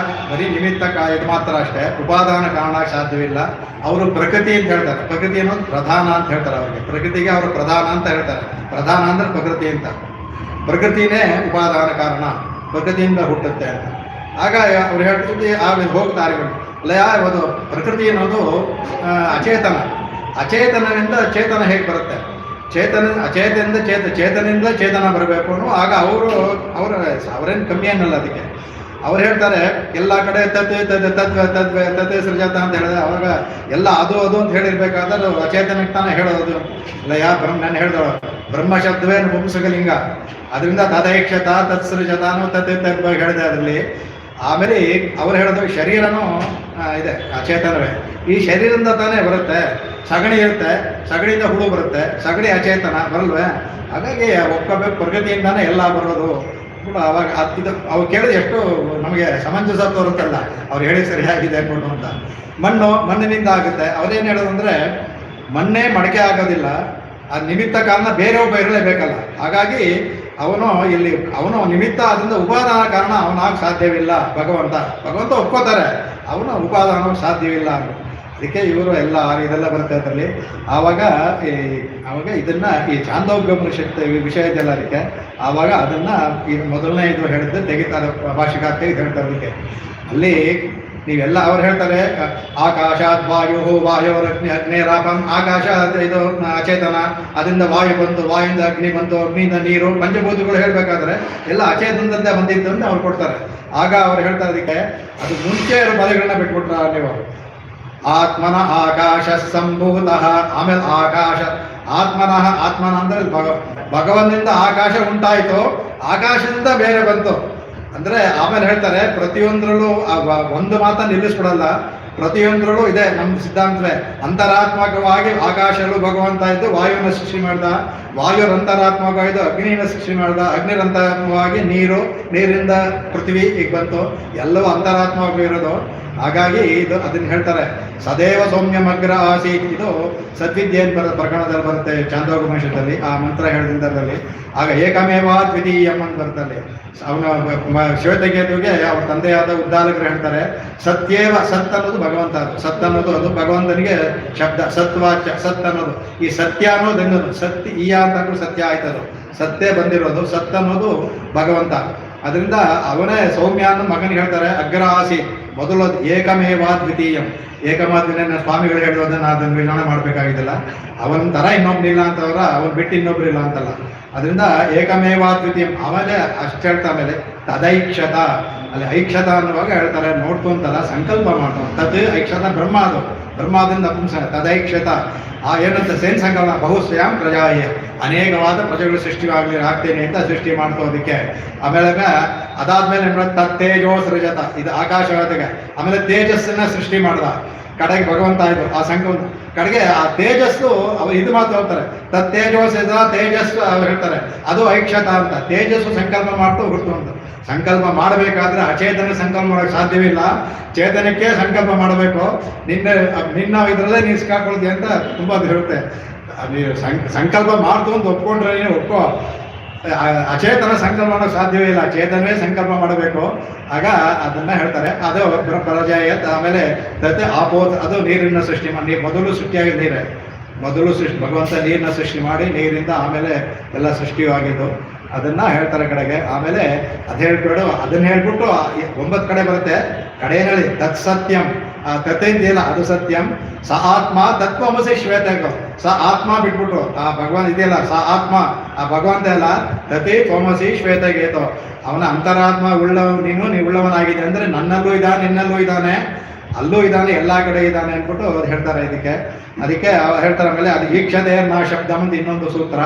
ಬರೀ ನಿಮಿತ್ತ ಇದು ಮಾತ್ರ ಅಷ್ಟೇ, ಉಪಾದಾನ ಕಾರಣ ಸಾಧ್ಯವಿಲ್ಲ. ಅವರು ಪ್ರಕೃತಿ ಅಂತ ಹೇಳ್ತಾರೆ. ಪ್ರಕೃತಿ ಅನ್ನೋದು ಪ್ರಧಾನ ಅಂತ ಹೇಳ್ತಾರೆ. ಅವ್ರಿಗೆ ಪ್ರಕೃತಿಗೆ ಅವರು ಪ್ರಧಾನ ಅಂತ ಹೇಳ್ತಾರೆ. ಪ್ರಧಾನ ಅಂದ್ರೆ ಪ್ರಕೃತಿ ಅಂತ. ಪ್ರಕೃತಿನೇ ಉಪಾದಾನ ಕಾರಣ, ಪ್ರಕೃತಿಯಿಂದ ಹುಟ್ಟುತ್ತೆ ಅಂತ. ಆಗ ಅವ್ರು ಹೇಳ್ತಿದ್ದೆ ಹೋಗ್ತಾರೆ ಲಯ. ಅದು ಪ್ರಕೃತಿ ಅನ್ನೋದು ಅಚೇತನ. ಅಚೇತನದಿಂದ ಚೇತನ ಹೇಗೆ ಬರುತ್ತೆ? ಚೇತನದಿಂದ ಚೇತನ ಬರಬೇಕು ಅನ್ನೋ. ಆಗ ಅವರೇನು ಕಮ್ಮಿ ಅನ್ನಲ್ಲ ಅದಕ್ಕೆ. ಅವ್ರು ಹೇಳ್ತಾರೆ ಎಲ್ಲ ಕಡೆ ತತ್ ಸೃಜಾತ ಅಂತ ಹೇಳಿದ್ರೆ, ಅವಾಗ ಎಲ್ಲ ಅದು ಅಂತ ಹೇಳಿರ್ಬೇಕಾದ್ರೆ ಅಚೇತನಕ್ಕೆ ತಾನೇ ಹೇಳೋದು. ಲಯ ನಾನು ಹೇಳಿದಳು ಬ್ರಹ್ಮ ಶಬ್ದವೇ ಪುಂಸಕಲಿಂಗ, ಅದರಿಂದ ತದೈಕ್ಷತ ತತ್ಸೃಜತ ಅನ್ನೋ ತತ್ ಹೇಳಿದೆ ಅದರಲ್ಲಿ. ಆಮೇಲೆ ಅವ್ರು ಹೇಳೋದು ಶರೀರನೂ ಇದೆ ಅಚೇತನವೇ. ಈ ಶರೀರದಿಂದ ತಾನೇ ಬರುತ್ತೆ. ಸಗಣಿ ಇರುತ್ತೆ, ಸಗಣಿಯಿಂದ ಹುಳು ಬರುತ್ತೆ, ಸಗಣಿ ಅಚೇತನ ಬರಲ್ವೇ? ಹಾಗಾಗಿ ಒಪ್ಕೋಬೇಕು, ಪ್ರಗತಿಯಿಂದಾನೇ ಎಲ್ಲ ಬರೋದು ಕೂಡ. ಅವಾಗ ಇದು ಅವ್ರು ಕೇಳಿದ್ರೆ ಎಷ್ಟು ನಮಗೆ ಸಮಂಜಸ ತೋರುತ್ತಲ್ಲ, ಅವ್ರು ಹೇಳಿ ಸರಿಯಾಗಿದೆ ಅನ್ಕೊಂಡು ಅಂತ. ಮಣ್ಣಿನಿಂದ ಆಗುತ್ತೆ. ಅವ್ರೇನು ಹೇಳೋದಂದ್ರೆ ಮಣ್ಣೇ ಮಡಕೆ ಆಗೋದಿಲ್ಲ, ಆ ನಿಮಿತ್ತ ಕಾರಣ ಬೇರೆ ಒಬ್ಬ ಇರಲೇಬೇಕಲ್ಲ. ಹಾಗಾಗಿ ಅವನು ನಿಮಿತ್ತ, ಅದರಿಂದ ಉಪಾದಾನ ಕಾರಣ ಅವನಾಗ ಸಾಧ್ಯವಿಲ್ಲ. ಭಗವಂತ ಒಪ್ಕೋತಾರೆ, ಅವನು ಉಪಾದಾನ ಸಾಧ್ಯವಿಲ್ಲ ಅಂತ. ಅದಕ್ಕೆ ಇವರು ಇದೆಲ್ಲ ಬರುತ್ತೆ ಅದರಲ್ಲಿ. ಆವಾಗ ಇದನ್ನ ಈ ಚಾಂದೋಗ್ಯೋಪನಿಷತ್ತು ವಿಷಯ ಇದೆಲ್ಲ ಅದಕ್ಕೆ. ಆವಾಗ ಅದನ್ನ ಮೊದಲನೇ ಇದು ಹೇಳಿದ್ದು ತೆಗಿತಾರೆ, ಭಾಷಿಕ ತೆಗೆದು ಹೇಳ್ತಾರೆ. ಅದಕ್ಕೆ ಅಲ್ಲಿ ನೀವೆಲ್ಲ ಅವ್ರು ಹೇಳ್ತಾರೆ ಆಕಾಶಾತ್ ವಾಯು ವಾಯೋರಗ್ನಿ ಅಗ್ನೇರಾಪಂ. ಆಕಾಶ ಇದು ಅಚೇತನ, ಅದರಿಂದ ವಾಯು ಬಂತು, ವಾಯಿಂದ ಅಗ್ನಿ ಬಂತು, ಅಗ್ನಿಯಿಂದ ನೀರು, ಪಂಚಭೂತಗಳು ಹೇಳ್ಬೇಕಾದ್ರೆ ಎಲ್ಲ ಅಚೇತನದಂತೆ ಬಂದಿದ್ದು ಅಂತ ಅವ್ರು ಕೊಡ್ತಾರೆ. ಆಗ ಅವ್ರು ಹೇಳ್ತಾರೆ ಅದಕ್ಕೆ ಅದು ಮುಂಚೆ ಇರೋ ಪದಗಳನ್ನ ಬಿಟ್ಬಿಟ್ರ ನೀವು. ಆತ್ಮನ ಆಕಾಶ ಸಂಭೂತಃ, ಆಮೇಲೆ ಆಕಾಶ ಆತ್ಮನಃ, ಆತ್ಮನ ಅಂದ್ರೆ ಭಗವಂತನಿಂದ ಆಕಾಶ ಉಂಟಾಯಿತು, ಆಕಾಶದಿಂದ ಬೇರೆ ಬಂತು ಅಂದ್ರೆ. ಆಮೇಲೆ ಹೇಳ್ತಾರೆ ಪ್ರತಿಯೊಂದರಲ್ಲೂ ಒಂದು ಮಾತನ್ನು ನಿಲ್ಲಿಸ್ಬಿಡಲ್ಲ, ಪ್ರತಿಯೊಂದರಲ್ಲೂ ಇದೆ ನಮ್ಮ ಸಿದ್ಧಾಂತವೇ. ಅಂತರಾತ್ಮಕವಾಗಿ ಆಕಾಶಲ್ಲೂ ಭಗವಂತ ಇದ್ದು ವಾಯುವಿನ ಸೃಷ್ಟಿ ಮಾಡ್ದ, ವಾಯುರಂತರಾತ್ಮಕವಾಗಿದ್ದು ಅಗ್ನಿನ ಸೃಷ್ಟಿ ಮಾಡ್ದ, ಅಗ್ನಿರಂತರಾತ್ಮಕವಾಗಿ ನೀರು, ನೀರಿಂದ ಪೃಥ್ವಿ ಈಗ ಬಂತು, ಎಲ್ಲವೂ ಅಂತರಾತ್ಮವಾಗಿ ಇರೋದು. ಹಾಗಾಗಿ ಇದು ಅದನ್ನು ಹೇಳ್ತಾರೆ ಸದೇವ ಸೌಮ್ಯಮಗ್ರ ಆಸೀತ್. ಇದು ಸದ್ವಿದ್ಯೆ ಪ್ರಕರಣದಲ್ಲಿ ಬರುತ್ತೆ ಚಾಂದೋಪನಿಷತ್ತಲ್ಲಿ, ಆ ಮಂತ್ರ ಹೇಳಿದಲ್ಲಿ. ಆಗ ಏಕಮೇವಾ ದ್ವಿತೀಯಂ ಅಂತ ಬರ್ತಲ್ಲಿ. ಅವನ ಶ್ವೇತಕೇತುವಿಗೆ ಅವ್ರ ತಂದೆಯಾದ ಉದ್ದಾಲಕರು ಹೇಳ್ತಾರೆ ಸತ್ಯೇವ, ಸತ್ ಅನ್ನೋದು ಭಗವಂತ, ಸತ್ ಅನ್ನೋದು ಅದು ಭಗವಂತನಿಗೆ ಶಬ್ದ, ಸತ್ವಾಚ್ಯ ಸತ್ ಅನ್ನೋದು. ಈ ಸತ್ಯ ಅನ್ನೋದು ಎನ್ನೋದು ಸತ್ಯ ಈ ಅಂತೂ ಸತ್ಯ ಆಯ್ತದು, ಸತ್ಯ ಬಂದಿರೋದು, ಸತ್ ಅನ್ನೋದು ಭಗವಂತ. ಅದರಿಂದ ಅವನೇ ಸೌಮ್ಯ ಅನ್ನೋ ಮಗನಿಗೆ ಹೇಳ್ತಾರೆ ಅಗ್ರ ಆಸಿ, ಮೊದಲು ಏಕಮೇವ ದ್ವಿತೀಯಂ. ಏಕಮಾದ್ವಿನ ಸ್ವಾಮಿಗಳು ಹೇಳೋದನ್ನ ಅದನ್ನು ವಿಧಾನ ಮಾಡಬೇಕಾಗಿದ್ದಿಲ್ಲ. ಅವನ ಥರ ಇನ್ನೊಬ್ಬನಿಲ್ಲ ಅಂತವ್ರ, ಅವನು ಬಿಟ್ಟು ಇನ್ನೊಬ್ರಿಲ್ಲ ಅಂತಲ್ಲ. ಅದರಿಂದ ಏಕಮೇವ ದ್ವಿತೀಯಂ. ಆಮೇಲೆ ಅಷ್ಟು ಹೇಳ್ತಾ ಮೇಲೆ ತದೈಕ್ಷತ, ಅಲ್ಲಿ ಐಕ್ಷತ ಅನ್ನುವಾಗ ಹೇಳ್ತಾರೆ ನೋಡ್ಕೊಂತಲ್ಲ ಸಂಕಲ್ಪ ಮಾಡ್ತಾನೆ. ತದ್ ಐಕ್ಷತ ಬ್ರಹ್ಮ, ಅದು ಬ್ರಹ್ಮದಿಂದ ಪುಂಸ ತದೈಕ್ಷತ. ಆ ಏನಂತ ಸೇನ್ ಸಂಕಲ್ಪ ಬಹುಶ್ಯಾಮ್ ಪ್ರಜಾಯ, ಅನೇಕವಾದ ಪ್ರಜೆಗಳು ಆಗ್ತೇನೆ ಅಂತ ಸೃಷ್ಟಿ ಮಾಡ್ಕೋದಕ್ಕೆ. ಆಮೇಲೆ ಅದಾದ್ಮೇಲೆ ತತ್ತೇಜೋ ಸೃಜತ, ಇದು ಆಕಾಶವಾದಿಗೆ. ಆಮೇಲೆ ತೇಜಸ್ಸನ್ನ ಸೃಷ್ಟಿ ಮಾಡ್ದ ಕಡೆಗೆ ಭಗವಂತ ಆಯ್ತು. ಆ ಸಂಕಲ್ಪ ಕಡೆಗೆ ಆ ತೇಜಸ್ಸು ಅವ್ರು ಇದು ಮಾತು ಹೇಳ್ತಾರೆ ತತ್ತೇಜೋ ಸೃಜ, ತೇಜಸ್ಸು ಅವ್ರು ಹೇಳ್ತಾರೆ ಅದು ಐಕ್ಷತ ಅಂತ. ತೇಜಸ್ಸು ಸಂಕಲ್ಪ ಮಾಡ್ತು ಹುಡ್ತು ಅಂತ. ಸಂಕಲ್ಪ ಮಾಡಬೇಕಾದ್ರೆ ಅಚೇತನ ಸಂಕಲ್ಪ ಮಾಡೋಕ್ಕೆ ಸಾಧ್ಯವಿಲ್ಲ, ಚೇತನಕ್ಕೆ ಸಂಕಲ್ಪ ಮಾಡಬೇಕು. ನಿನ್ನ ಇದರಲ್ಲೇ ನೀನು ಸಿಕ್ಕಾಕೊಳ್ತಿ ಅಂತ ತುಂಬ ಅದು ಹೇಳುತ್ತೆ. ಸಂಕಲ್ಪ ಮಾಡ್ತು ಅಂತ ಒಪ್ಕೊಂಡ್ರೆ ಒಪ್ಕೋ, ಅಚೇತನ ಸಂಕಲ್ಪ ಮಾಡೋಕ್ಕೆ ಸಾಧ್ಯವೇ ಇಲ್ಲ, ಚೇತನವೇ ಸಂಕಲ್ಪ ಮಾಡಬೇಕು. ಆಗ ಅದನ್ನ ಹೇಳ್ತಾರೆ ಅದು ಪರಾಜಯ. ಆಮೇಲೆ ತತ್ತೆ ಆಪೋತ್, ಅದು ನೀರಿನ ಸೃಷ್ಟಿ ಮಾಡಿ, ಮೊದಲು ಸೃಷ್ಟಿಯಾಗಿ ನೀರೇ, ಮೊದಲು ಭಗವಂತ ನೀರನ್ನ ಸೃಷ್ಟಿ ಮಾಡಿ ನೀರಿಂದ ಆಮೇಲೆ ಎಲ್ಲ ಸೃಷ್ಟಿಯಾಗಿದ್ದು ಅದನ್ನ ಹೇಳ್ತಾರೆ ಕಡೆಗೆ. ಆಮೇಲೆ ಅದು ಹೇಳ್ಬಿಡು, ಅದನ್ನ ಹೇಳ್ಬಿಟ್ಟು 9 ಕಡೆ ಬರುತ್ತೆ. ಕಡೆಯಲ್ಲಿ ತತ್ ಸತ್ಯಂ, ತತ್ತೆಂದಿಲ್ಲ ಅದು ಸತ್ಯಂ. ಸ ಆತ್ಮ ತತ್ವಮಸಿ ಶ್ವೇತಗೋ, ಸ ಆತ್ಮ ಬಿಟ್ಬಿಟ್ಟು ಆ ಭಗವಾನ್ ಇದೆಯಲ್ಲ ಸ ಆತ್ಮ, ಆ ಭಗವಂತ ಎಲ್ಲ ತತಿ ತ್ವಮಸಿ ಶ್ವೇತಗೇತೋ, ಅವನ ಅಂತರಾತ್ಮ ನೀನು ಉಳ್ಳವನಾಗಿದೆ ಅಂದ್ರೆ ನನ್ನಲ್ಲೂ ಇದ್ದಾನೆ, ನಿನ್ನಲ್ಲೂ ಇದ್ದಾನೆ, ಅಲ್ಲೂ ಇದ್ದಾನೆ, ಎಲ್ಲ ಕಡೆ ಇದ್ದಾನೆ ಅಂದ್ಬಿಟ್ಟು ಅವ್ರು ಹೇಳ್ತಾರೆ ಇದಕ್ಕೆ. ಅದಕ್ಕೆ ಅವ್ರು ಹೇಳ್ತಾರೆ. ಆಮೇಲೆ ಅದು ಈಕ್ಷತೆ ನಾ ಶಬ್ದ ಅಂತ ಇನ್ನೊಂದು ಸೂತ್ರ,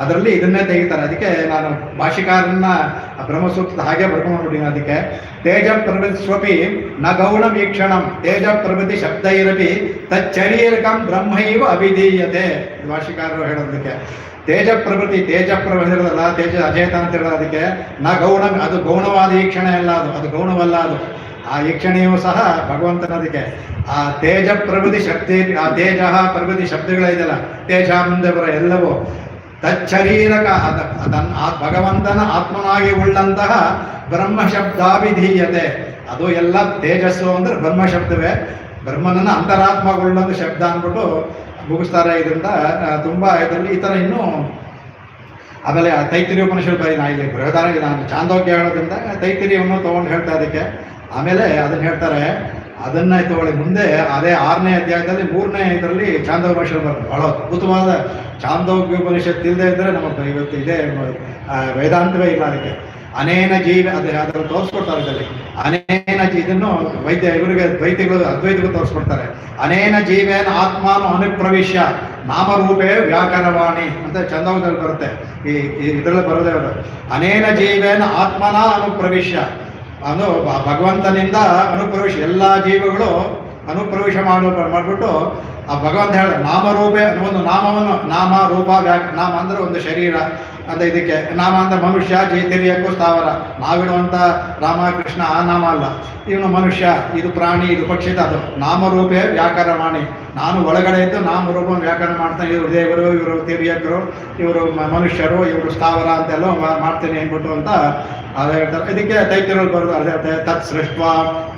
ಅದರಲ್ಲಿ ಇದನ್ನೇ ತೆಗಿತಾರೆ. ಅದಕ್ಕೆ ನಾನು ಭಾಷಿಕಾರನ್ನ ಬ್ರಹ್ಮಸೂತ್ರದ ಹಾಗೆ ಬರ್ಕೊಂಡ್ಬಿಟ್ಟಿನಿ. ಅದಕ್ಕೆ ತೇಜ ಪ್ರಭೃತಿ ಸ್ವಪಿ ನ ಗೌಣ ವೀಕ್ಷಣಂ, ತೇಜ ಪ್ರಭೃತಿ ಶಬ್ದ ಇರಲಿ ತಚ್ಚರೀರಕಂ ಬ್ರಹ್ಮೈವ ಅಭಿಧೀಯತೆ. ಭಾಷಿಕಾರರು ಹೇಳೋದಕ್ಕೆ ತೇಜ ಪ್ರಭೃತಿ, ತೇಜ ಪ್ರಭೃತಿ ಇರೋದಲ್ಲ, ತೇಜ ಅಚೇತ ಅಂತ ಹೇಳೋದಕ್ಕೆ ನ ಗೌಣ, ಅದು ಗೌಣವಾದ ಈಕ್ಷಣೆ ಅಲ್ಲ, ಅದು ಗೌಣವಲ್ಲ. ಅದು ಆ ಈಕ್ಷಣೆಯೂ ಸಹ ಭಗವಂತನದಕ್ಕೆ. ಆ ತೇಜ ಪ್ರಭೃತಿ ಶಕ್ತಿ, ಆ ತೇಜ ಪ್ರಭೃತಿ ಶಬ್ದಗಳಿದೆಯಲ್ಲ, ತೇಜ ಮುಂದೆ ಬರೋ ಎಲ್ಲವೂ ತಚ್ಚರೀರಕ, ಆ ಭಗವಂತನ ಆತ್ಮನಾಗಿ ಉಳ್ಳಂತಹ ಬ್ರಹ್ಮ ಶಬ್ದಾಭಿಧೀಯತೆ. ಅದು ಎಲ್ಲ ತೇಜಸ್ಸು ಅಂದ್ರೆ ಬ್ರಹ್ಮ ಶಬ್ದವೇ, ಬ್ರಹ್ಮನನ್ನ ಅಂತರಾತ್ಮಗೊಳ್ಳೊಂದು ಶಬ್ದ ಅಂದ್ಬಿಟ್ಟು ಮುಗಿಸ್ತಾರೆ. ಇದರಿಂದ ತುಂಬಾ ಇದರಲ್ಲಿ ಈ ಥರ ಇನ್ನೂ. ಆಮೇಲೆ ತೈತ್ತಿರಿ ಉಪನಿಷತ್ ನಾ ಇಲ್ಲಿ ಬೃಹದಾರ ನಾನು ಚಾಂದೋಗ್ಯ ಹೇಳೋದ್ರಿಂದ ತೈತ್ತಿರಿಯನ್ನು ತೊಗೊಂಡು ಹೇಳ್ತಾ ಅದಕ್ಕೆ. ಆಮೇಲೆ ಅದನ್ನ ಹೇಳ್ತಾರೆ, ಅದನ್ನ ತಗೊಳ್ಳಿ ಮುಂದೆ ಅದೇ 6ನೇ ಅಧ್ಯಾಯದಲ್ಲಿ 3ನೇ ಇದರಲ್ಲಿ ಚಾಂದೋಪನಿಷತ್ ಬರ್ತದೆ. ಬಹಳ ಅದ್ಭುತವಾದ ಚಾಂದೋಗ್ಯೋಪನಿಷತ್ ಇಲ್ಲದೆ ಇದ್ರೆ ನಮಗೆ ಇವತ್ತು ಇದೇ ವೇದಾಂತವೇ ಇಲ್ಲ. ಅದಕ್ಕೆ ಅನೇನ ಜೀವ ಅದನ್ನು ತೋರಿಸ್ಕೊಡ್ತಾರೆ. ಇದರಲ್ಲಿ ಅನೇನ ಇದನ್ನು ಇವರಿಗೆ ದ್ವೈತಿಗಳು ಅದ್ವೈತಿಗಳು ತೋರಿಸ್ಕೊಡ್ತಾರೆ. ಅನೇನ ಜೀವೇನ ಆತ್ಮಾನು ಅನುಪ್ರವಿಶ್ಯ ನಾಮರೂಪೇ ವ್ಯಾಕರವಾಣಿ ಅಂತ ಚಂದೋಗದಲ್ಲಿ ಬರುತ್ತೆ. ಈ ಇದರಲ್ಲಿ ಬರೋದೇ ಅವರು ಅನೇನ ಜೀವೇನ ಆತ್ಮನ ಅನುಪ್ರವಿಶ್ಯ, ಅದು ಭಗವಂತನಿಂದ ಅನುಪ್ರವೇಶ, ಎಲ್ಲ ಜೀವಗಳು ಅನುಪ್ರವೇಶ ಮಾಡಿಬಿಟ್ಟು ಆ ಭಗವಂತ ಹೇಳ ನಾಮರೂಪೇ, ಒಂದು ನಾಮವನ್ನು, ನಾಮ ರೂಪ ನಾಮ ಅಂದ್ರೆ ಒಂದು ಶರೀರ ಅಂತ. ಇದಕ್ಕೆ ನಾಮ ಅಂದ್ರೆ ಮನುಷ್ಯ, ಚೈತನ್ಯಕ್ಕೂ ಸ್ಥಾವರ. ನಾವಿಡುವಂಥ ರಾಮಕೃಷ್ಣ ಆ ನಾಮ ಅಲ್ಲ, ಇವನು ಮನುಷ್ಯ, ಇದು ಪ್ರಾಣಿ, ಇದು ಪಕ್ಷಿ, ಅದು ನಾಮರೂಪೇ ವ್ಯಾಕರಣವಾಣಿ. ನಾನು ಒಳಗಡೆ ಇದ್ದು ನಾಮರೂಪ ವ್ಯಾಕರಣ ಮಾಡ್ತಾನೆ. ಇವರು ದೇವರು, ಇವರು ತಿರ್ಯಕರು, ಇವರು ಮನುಷ್ಯರು, ಇವರು ಸ್ಥಾವರ ಅಂತೆಲ್ಲ ಮಾಡ್ತೀನಿ ಅಂದ್ಬಿಟ್ಟು ಅಂತ ಅದೇ ಹೇಳ್ತಾರೆ. ಇದಕ್ಕೆ ತೈತಿರಲ್ಲಿ ಬರೋದು ಅದೇ ಹೇಳ್ತಾರೆ ತತ್ ಸೃಷ್ಟ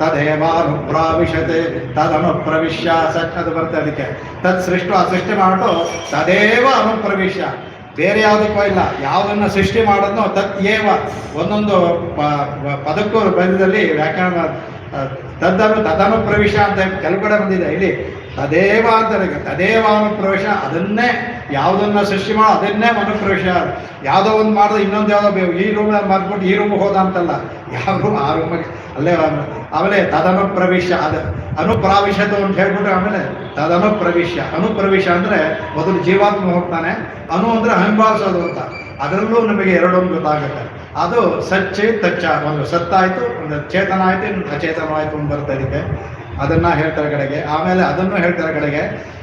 ತದೇವಾನುಪ್ರಾವಿಶತೆ ತದನುಪ್ರವಿಶ್ಯ ಸಚ್ ಅದು ಬರುತ್ತೆ. ಅದಕ್ಕೆ ತತ್ ಸೃಷ್ಟ ಸೃಷ್ಟಿ ಮಾಡಿಬಿಟ್ಟು ತದೇವ ಅನುಪ್ರವಿಶ್ಯ, ಬೇರೆ ಯಾವುದಕ್ಕೂ ಇಲ್ಲ. ಯಾವುದನ್ನು ಸೃಷ್ಟಿ ಮಾಡೋದನ್ನು ತತ್ ಏವ, ಒಂದೊಂದು ಪದಕ್ಕೂ ಬದ್ಯದಲ್ಲಿ ವ್ಯಾಕರಣ ತದನು ಪ್ರವೇಶ ಅಂತ ಕೆಲವು ಕಡೆ ಬಂದಿದೆ. ಇಲ್ಲಿ ತದೇವ ಅಂತಾರೆ, ತದೇವ ಅನುಪ್ರವೇಶ, ಅದನ್ನೇ ಯಾವುದನ್ನ ಸೃಷ್ಟಿ ಮಾಡೋ ಅದನ್ನೇ ಅನುಪ್ರವೇಶ. ಯಾವುದೋ ಒಂದು ಮಾಡಿದ್ರೆ ಇನ್ನೊಂದು ಯಾವುದೋ ಈ ರೂಮಲ್ಲಿ ಮಾಡ್ಬಿಟ್ಟು ಈ ರೂಮಿಗೆ ಹೋದ ಅಂತಲ್ಲ, ಯಾವ ರೂಮ್ ಆ ರೂಮಿಗೆ ಅಲ್ಲೇ. ಆಮೇಲೆ ತದನುಪ್ರವೇಶ, ಅದು ಅನುಪ್ರಾವಿಶತು ಅಂತ ಹೇಳ್ಬಿಟ್ಟು ಆಮೇಲೆ ತದನುಪ್ರವೇಶ. ಅನುಪ್ರವೇಶ ಅಂದರೆ ಮೊದಲು ಜೀವಾತ್ಮ ಹೋಗ್ತಾನೆ, ಅನು ಅಂದರೆ ಹಿಂಬಾಲಿಸೋದು ಅಂತ. ಅದರಲ್ಲೂ ನಮಗೆ ಎರಡೊಂದು ಗೊತ್ತಾಗುತ್ತೆ. ಅದು ಸಚ್ಚೆ ತಚ್ಚ, ಒಂದು ಸತ್ತಾಯಿತು, ಒಂದು ಚೇತನ ಆಯಿತು, ಇನ್ನೊಂದು ಅಚೇತನವಾಯಿತು ಅಂತ ಬರ್ತಾ ಇದಕ್ಕೆ. ಅದನ್ನು ಹೇಳ್ತಾರೆ ಕಡೆಗೆ. ಆಮೇಲೆ ಅದನ್ನು ಹೇಳ್ತಾರೆ ಕಡೆಗೆ.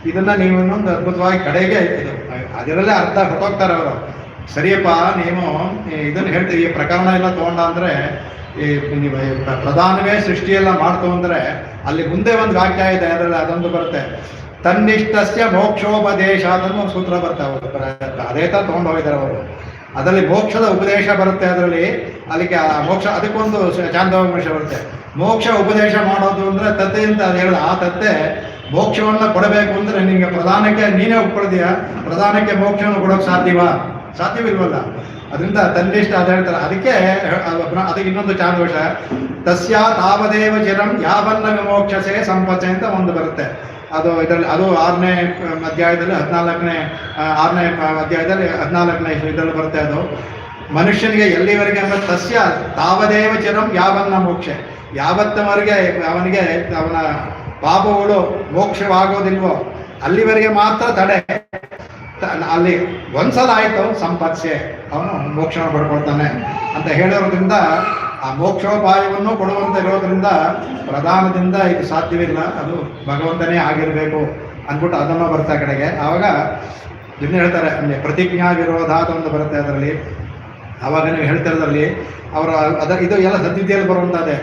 ಇದನ್ನು ನೀವು ಇನ್ನೊಂದು ಅದ್ಭುತವಾಗಿ ಕಡೆಗೆ ಇದು ಅದರಲ್ಲೇ ಅರ್ಥ ಹೊಟ್ಟೋಗ್ತಾರೆ ಅವರು. ಸರಿಯಪ್ಪ, ನೀವು ಇದನ್ನು ಹೇಳ್ತೀವಿ, ಈ ಪ್ರಕರಣ ಎಲ್ಲ ತೊಗೊಂಡ ಅಂದರೆ ಈ ನೀವು ಪ್ರಧಾನವೇ ಸೃಷ್ಟಿಯೆಲ್ಲ ಮಾಡ್ತು ಅಂದರೆ ಅಲ್ಲಿ ಮುಂದೆ ಒಂದು ವಾಕ್ಯ ಇದೆ, ಅದರಲ್ಲಿ ಅದೊಂದು ಬರುತ್ತೆ, ತನ್ನಿಷ್ಟಸ್ಯ ಮೋಕ್ಷೋಪದೇಶ ಅದನ್ನು ಸೂತ್ರ ಬರ್ತಾವೆ. ಅದೇ ಥರ ತೊಗೊಂಡು ಹೋಗಿದ್ದಾರೆ ಅವರು. ಅದರಲ್ಲಿ ಮೋಕ್ಷದ ಉಪದೇಶ ಬರುತ್ತೆ, ಅದರಲ್ಲಿ ಅಲ್ಲಿಗೆ ಮೋಕ್ಷ ಅದಕ್ಕೊಂದು ಚಾಂದವಂಶ ಬರುತ್ತೆ. ಮೋಕ್ಷ ಉಪದೇಶ ಮಾಡೋದು ಅಂದರೆ ತತ್ತೆ ಅಂತ ಅದು ಹೇಳೋದು. ಆ ತತ್ತೆ ಮೋಕ್ಷವನ್ನು ಕೊಡಬೇಕು ಅಂದರೆ ನಿಮಗೆ ಪ್ರಧಾನಕ್ಕೆ ನೀನೇ ಒಪ್ಕೊಳ್ತೀಯ, ಪ್ರಧಾನಕ್ಕೆ ಮೋಕ್ಷವನ್ನು ಕೊಡೋಕೆ ಸಾಧ್ಯವಿಲ್ವಲ್ಲ. ಅದರಿಂದ ತನ್ನಿಷ್ಟ ಅದು ಹೇಳ್ತಾರೆ. ಅದಕ್ಕೆ ಇನ್ನೊಂದು ಚಾಂದೋಷ, ತಸ್ಯ ತಾವದೇವ ಚಿರಂ ಯಾವನ್ನ ವಿಮೋಕ್ಷಸೆ ಸಂಪಚೆ ಅಂತ ಒಂದು ಬರುತ್ತೆ. ಅದು ಇದರಲ್ಲಿ ಅದು 6ನೇ ಅಧ್ಯಾಯದಲ್ಲಿ 14ನೇ ಅಧ್ಯಾಯದಲ್ಲಿ 14ನೇ ಇದರಲ್ಲಿ ಬರುತ್ತೆ. ಅದು ಮನುಷ್ಯನಿಗೆ ಎಲ್ಲಿವರೆಗೆ ಅಂದರೆ ತಸ್ಯ ತಾವದೇವ ಚಿರಂ ಯಾವನ್ನ ಮೋಕ್ಷ, ಯಾವತ್ತವರೆಗೆ ಅವನಿಗೆ ಅವನ ಪಾಪಗಳು ಮೋಕ್ಷವಾಗೋದಿಲ್ವೋ ಅಲ್ಲಿವರೆಗೆ ಮಾತ್ರ ತಡೆ. ಅಲ್ಲಿ ಒಂದ್ಸಲ ಆಯಿತು ಸಂಪತ್ಸೆ, ಅವನು ಮೋಕ್ಷ ಪಡ್ಕೊಳ್ತಾನೆ ಅಂತ ಹೇಳೋದ್ರಿಂದ ಆ ಮೋಕ್ಷೋಪಾಯವನ್ನು ಕೊಡುವಂತ ಇರೋದ್ರಿಂದ ಪ್ರಧಾನದಿಂದ ಇದು ಸಾಧ್ಯವಿಲ್ಲ, ಅದು ಭಗವಂತನೇ ಆಗಿರಬೇಕು ಅಂದ್ಬಿಟ್ಟು ಅದನ್ನು ಬರ್ತಾ ಕಡೆಗೆ. ಆವಾಗ ಇದನ್ನ ಹೇಳ್ತಾರೆ, ಅಲ್ಲಿ ಪ್ರತಿಜ್ಞಾ ವಿರೋಧ ಅಂತ ಒಂದು ಬರುತ್ತೆ ಅದರಲ್ಲಿ. ಆವಾಗ ನೀವು ಹೇಳ್ತಿರೋದ್ರಲ್ಲಿ ಅವರು ಇದು ಎಲ್ಲ ಸದ್ವಿದ್ಯೆಯಲ್ಲಿ ಬರುವಂಥದ್ದೇ.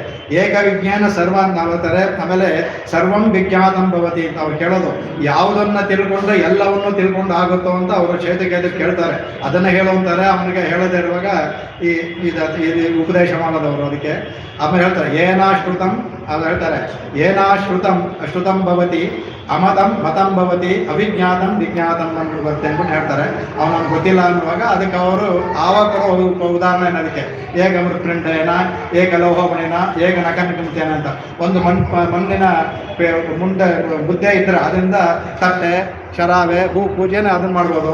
ಏಕ ವಿಜ್ಞಾನ ಸರ್ವ ಅಂತ ಹೇಳ್ತಾರೆ. ಆಮೇಲೆ ಸರ್ವಂ ವಿಜ್ಞಾತಂ ಭವತಿ ಅಂತ ಅವ್ರು ಕೇಳೋದು, ಯಾವುದನ್ನು ತಿಳ್ಕೊಂಡ್ರೆ ಎಲ್ಲವನ್ನು ತಿಳ್ಕೊಂಡು ಆಗುತ್ತೋ ಅಂತ ಅವರು ಚೇತಕ್ಕೆ ಕೇಳ್ತಾರೆ. ಅದನ್ನು ಹೇಳುವಂತಾರೆ. ಅವನಿಗೆ ಹೇಳದೇ ಇರುವಾಗ ಈ ಉಪದೇಶ ಮಾಡೋದವರು ಅದಕ್ಕೆ. ಆಮೇಲೆ ಹೇಳ್ತಾರೆ ಏನಾಶ್ರುತಂ, ಅದು ಹೇಳ್ತಾರೆ ಶ್ರುತಂ ಭವತಿ ಅಮತಂ ಮತಂ ಭವತಿ ಅವಿಜ್ಞಾತಂ ವಿಜ್ಞಾತಂ ಅಂದ್ಬಿಟ್ಟು ಬರುತ್ತೆ ಅಂದ್ಬಿಟ್ಟು ಹೇಳ್ತಾರೆ. ಅವನಿಗೆ ಗೊತ್ತಿಲ್ಲ ಅನ್ನುವಾಗ ಅದಕ್ಕೆ ಅವರು ಆವಾಗ ಕೊಡೋ ಉದಾಹರಣೆ ಅದಕ್ಕೆ ಏಕ ಮೃತ್ಪಿಂಡೇನ ಏಕ ಲೋಹಮಣಿನ ಏಕ ನಖನಿಕಂತೇನ ಅಂತ. ಒಂದು ಮಣ್ಣಿನ ಮುಂದೆ ಬುದ್ಧೆ ಇದ್ದರೆ ಅದರಿಂದ ತಟ್ಟೆ ಶರಾವೆ ಪೂಜೆನೇ ಅದನ್ನು ಮಾಡ್ಬೋದು.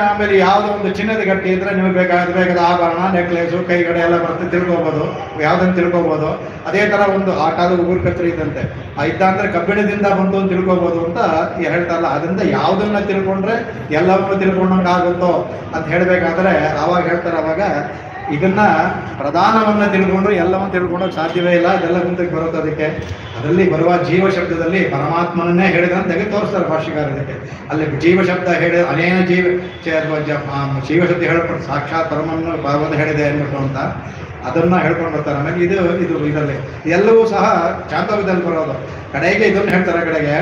ಆಮೇಲೆ ಯಾವುದೋ ಒಂದು ಚಿನ್ನದ ಗಟ್ಟಿ ಇದ್ದರೆ ನಿಮಗೆ ಬೇಕಾದ ಆಭರಣ ನೆಕ್ಲೇಸು ಕೈಗಡೆ ಎಲ್ಲ ಬರುತ್ತೆ, ತಿಳ್ಕೊಬೋದು, ಯಾವುದನ್ನು ತಿಳ್ಕೊಬೋದು. ಅದೇ ಥರ ಒಂದು ಆ ಕಾಲದ ಉಗುರು ಕತ್ತರಿ ಇದ್ದಂತೆ ಇದ್ದ ಅಂದರೆ ಕಬ್ಬಿಣದಿಂದ ಬಂತು ಅಂತ ತಿಳ್ಕೊಬೋದು ಅಂತ ಹೇಳ್ತಾರಲ್ಲ. ಅದರಿಂದ ಯಾವುದನ್ನು ತಿಳ್ಕೊಂಡ್ರೆ ಎಲ್ಲವನ್ನೂ ತಿಳ್ಕೊಂಡಂಗೆ ಆಗುತ್ತೋ ಅಂತ ಹೇಳಬೇಕಾದ್ರೆ ಆವಾಗ ಹೇಳ್ತಾರೆ, ಅವಾಗ ಇದನ್ನ ಪ್ರಧಾನವನ್ನು ತಿಳ್ಕೊಂಡ್ರು ಎಲ್ಲವನ್ನು ತಿಳ್ಕೊಂಡೋಕೆ ಸಾಧ್ಯವೇ ಇಲ್ಲ, ಅದೆಲ್ಲ ಮುಂದಕ್ಕೆ ಬರುತ್ತೆ. ಅದಕ್ಕೆ ಅದರಲ್ಲಿ ಬರುವ ಜೀವ ಶಬ್ದದಲ್ಲಿ ಪರಮಾತ್ಮನನ್ನೇ ಹೇಳಿದಂತ ತೆಗೆದು ತೋರಿಸ್ತಾರೆ ಭಾಷ್ಯಕಾರ. ಇದಕ್ಕೆ ಅಲ್ಲಿ ಜೀವ ಶಬ್ದ ಹೇಳಿ ಅನೇಕ ಜೀವ ಶಬ್ದ ಹೇಳ್ಕೊಂಡು ಸಾಕ್ಷಾತ್ ಪರಮನ್ನು ಭಗವಂತ ಹೇಳಿದೆ ಅಂದ್ಬಿಟ್ಟು ಅಂತ ಅದನ್ನು ಹೇಳ್ಕೊಂಡು ಬರ್ತಾರೆ. ಆಮೇಲೆ ಇದು ಇದರಲ್ಲಿ ಎಲ್ಲವೂ ಸಹ ಚಾಂದೋಗ್ಯದಲ್ಲಿ ಬರೋದು. ಕಡೆಗೆ ಇದನ್ನು ಹೇಳ್ತಾರೆ. ಕಡೆಗೆ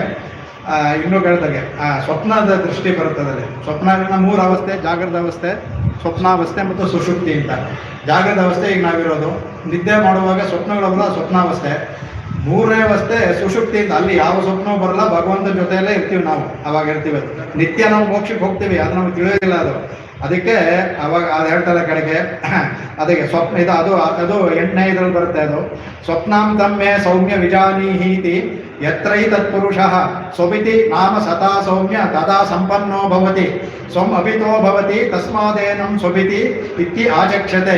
ಇನ್ನೂ ಕೇಳ್ದಾಗೆ ಸ್ವಪ್ನದ ದೃಷ್ಟಿ ಬರುತ್ತದಲ್ಲಿ. ಸ್ವಪ್ನಗಳನ್ನ 3 ಅವಸ್ಥೆ, ಜಾಗೃತ ಅವಸ್ಥೆ, ಸ್ವಪ್ನಾವಸ್ಥೆ ಮತ್ತು ಸುಷುಪ್ತಿ ಅಂತ. ಜಾಗೃತ ಅವಸ್ಥೆ ಈಗ ನಾವಿರೋದು, ನಿದ್ದೆ ಮಾಡುವಾಗ ಸ್ವಪ್ನಗಳಲ್ಲ ಸ್ವಪ್ನಾವಸ್ಥೆ. 3ನೇ ಅವಸ್ಥೆ ಸುಷುಪ್ತಿ ಅಂತ. ಅಲ್ಲಿ ಯಾವ ಸ್ವಪ್ನವೂ ಬರಲ್ಲ, ಭಗವಂತನ ಜೊತೆಯಲ್ಲೇ ಇರ್ತೀವಿ ನಾವು, ಅವಾಗ ಇರ್ತೀವಿ. ನಿತ್ಯ ನಾವು ಮೋಕ್ಷಕ್ಕೆ ಹೋಗ್ತೀವಿ, ಅದು ನಮ್ಗೆ ತಿಳಿಯೋದಿಲ್ಲ ಅದು. ಅದಕ್ಕೆ ಅವಾಗ ಅದು ಹೇಳ್ತಾರೆ ಕಡೆಗೆ. ಅದಕ್ಕೆ ಸ್ವಪ್ನ ಅದು 8ನೇ ಇದರಲ್ಲಿ ಬರುತ್ತೆ. ಅದು ಸ್ವಪ್ನಾಂ ತಮ್ಮೆ ಸೌಮ್ಯ ವಿಜಾನೀಹೀತಿ ಯತ್ರೈ ತತ್ಪುರುಷಃ ಸ್ವಪಿತಿ ನಾಮ ಸದಾ ಸೌಮ್ಯ ತದಾ ಸಂಪನ್ನೋ ಭವತಿ ಸ್ವಂ ಅಪಿತೋ ಭವತಿ ತಸ್ಮಾದೇನಂ ಸ್ವಪಿತಿ ಇತ್ತಿ ಆಚಕ್ಷತೆ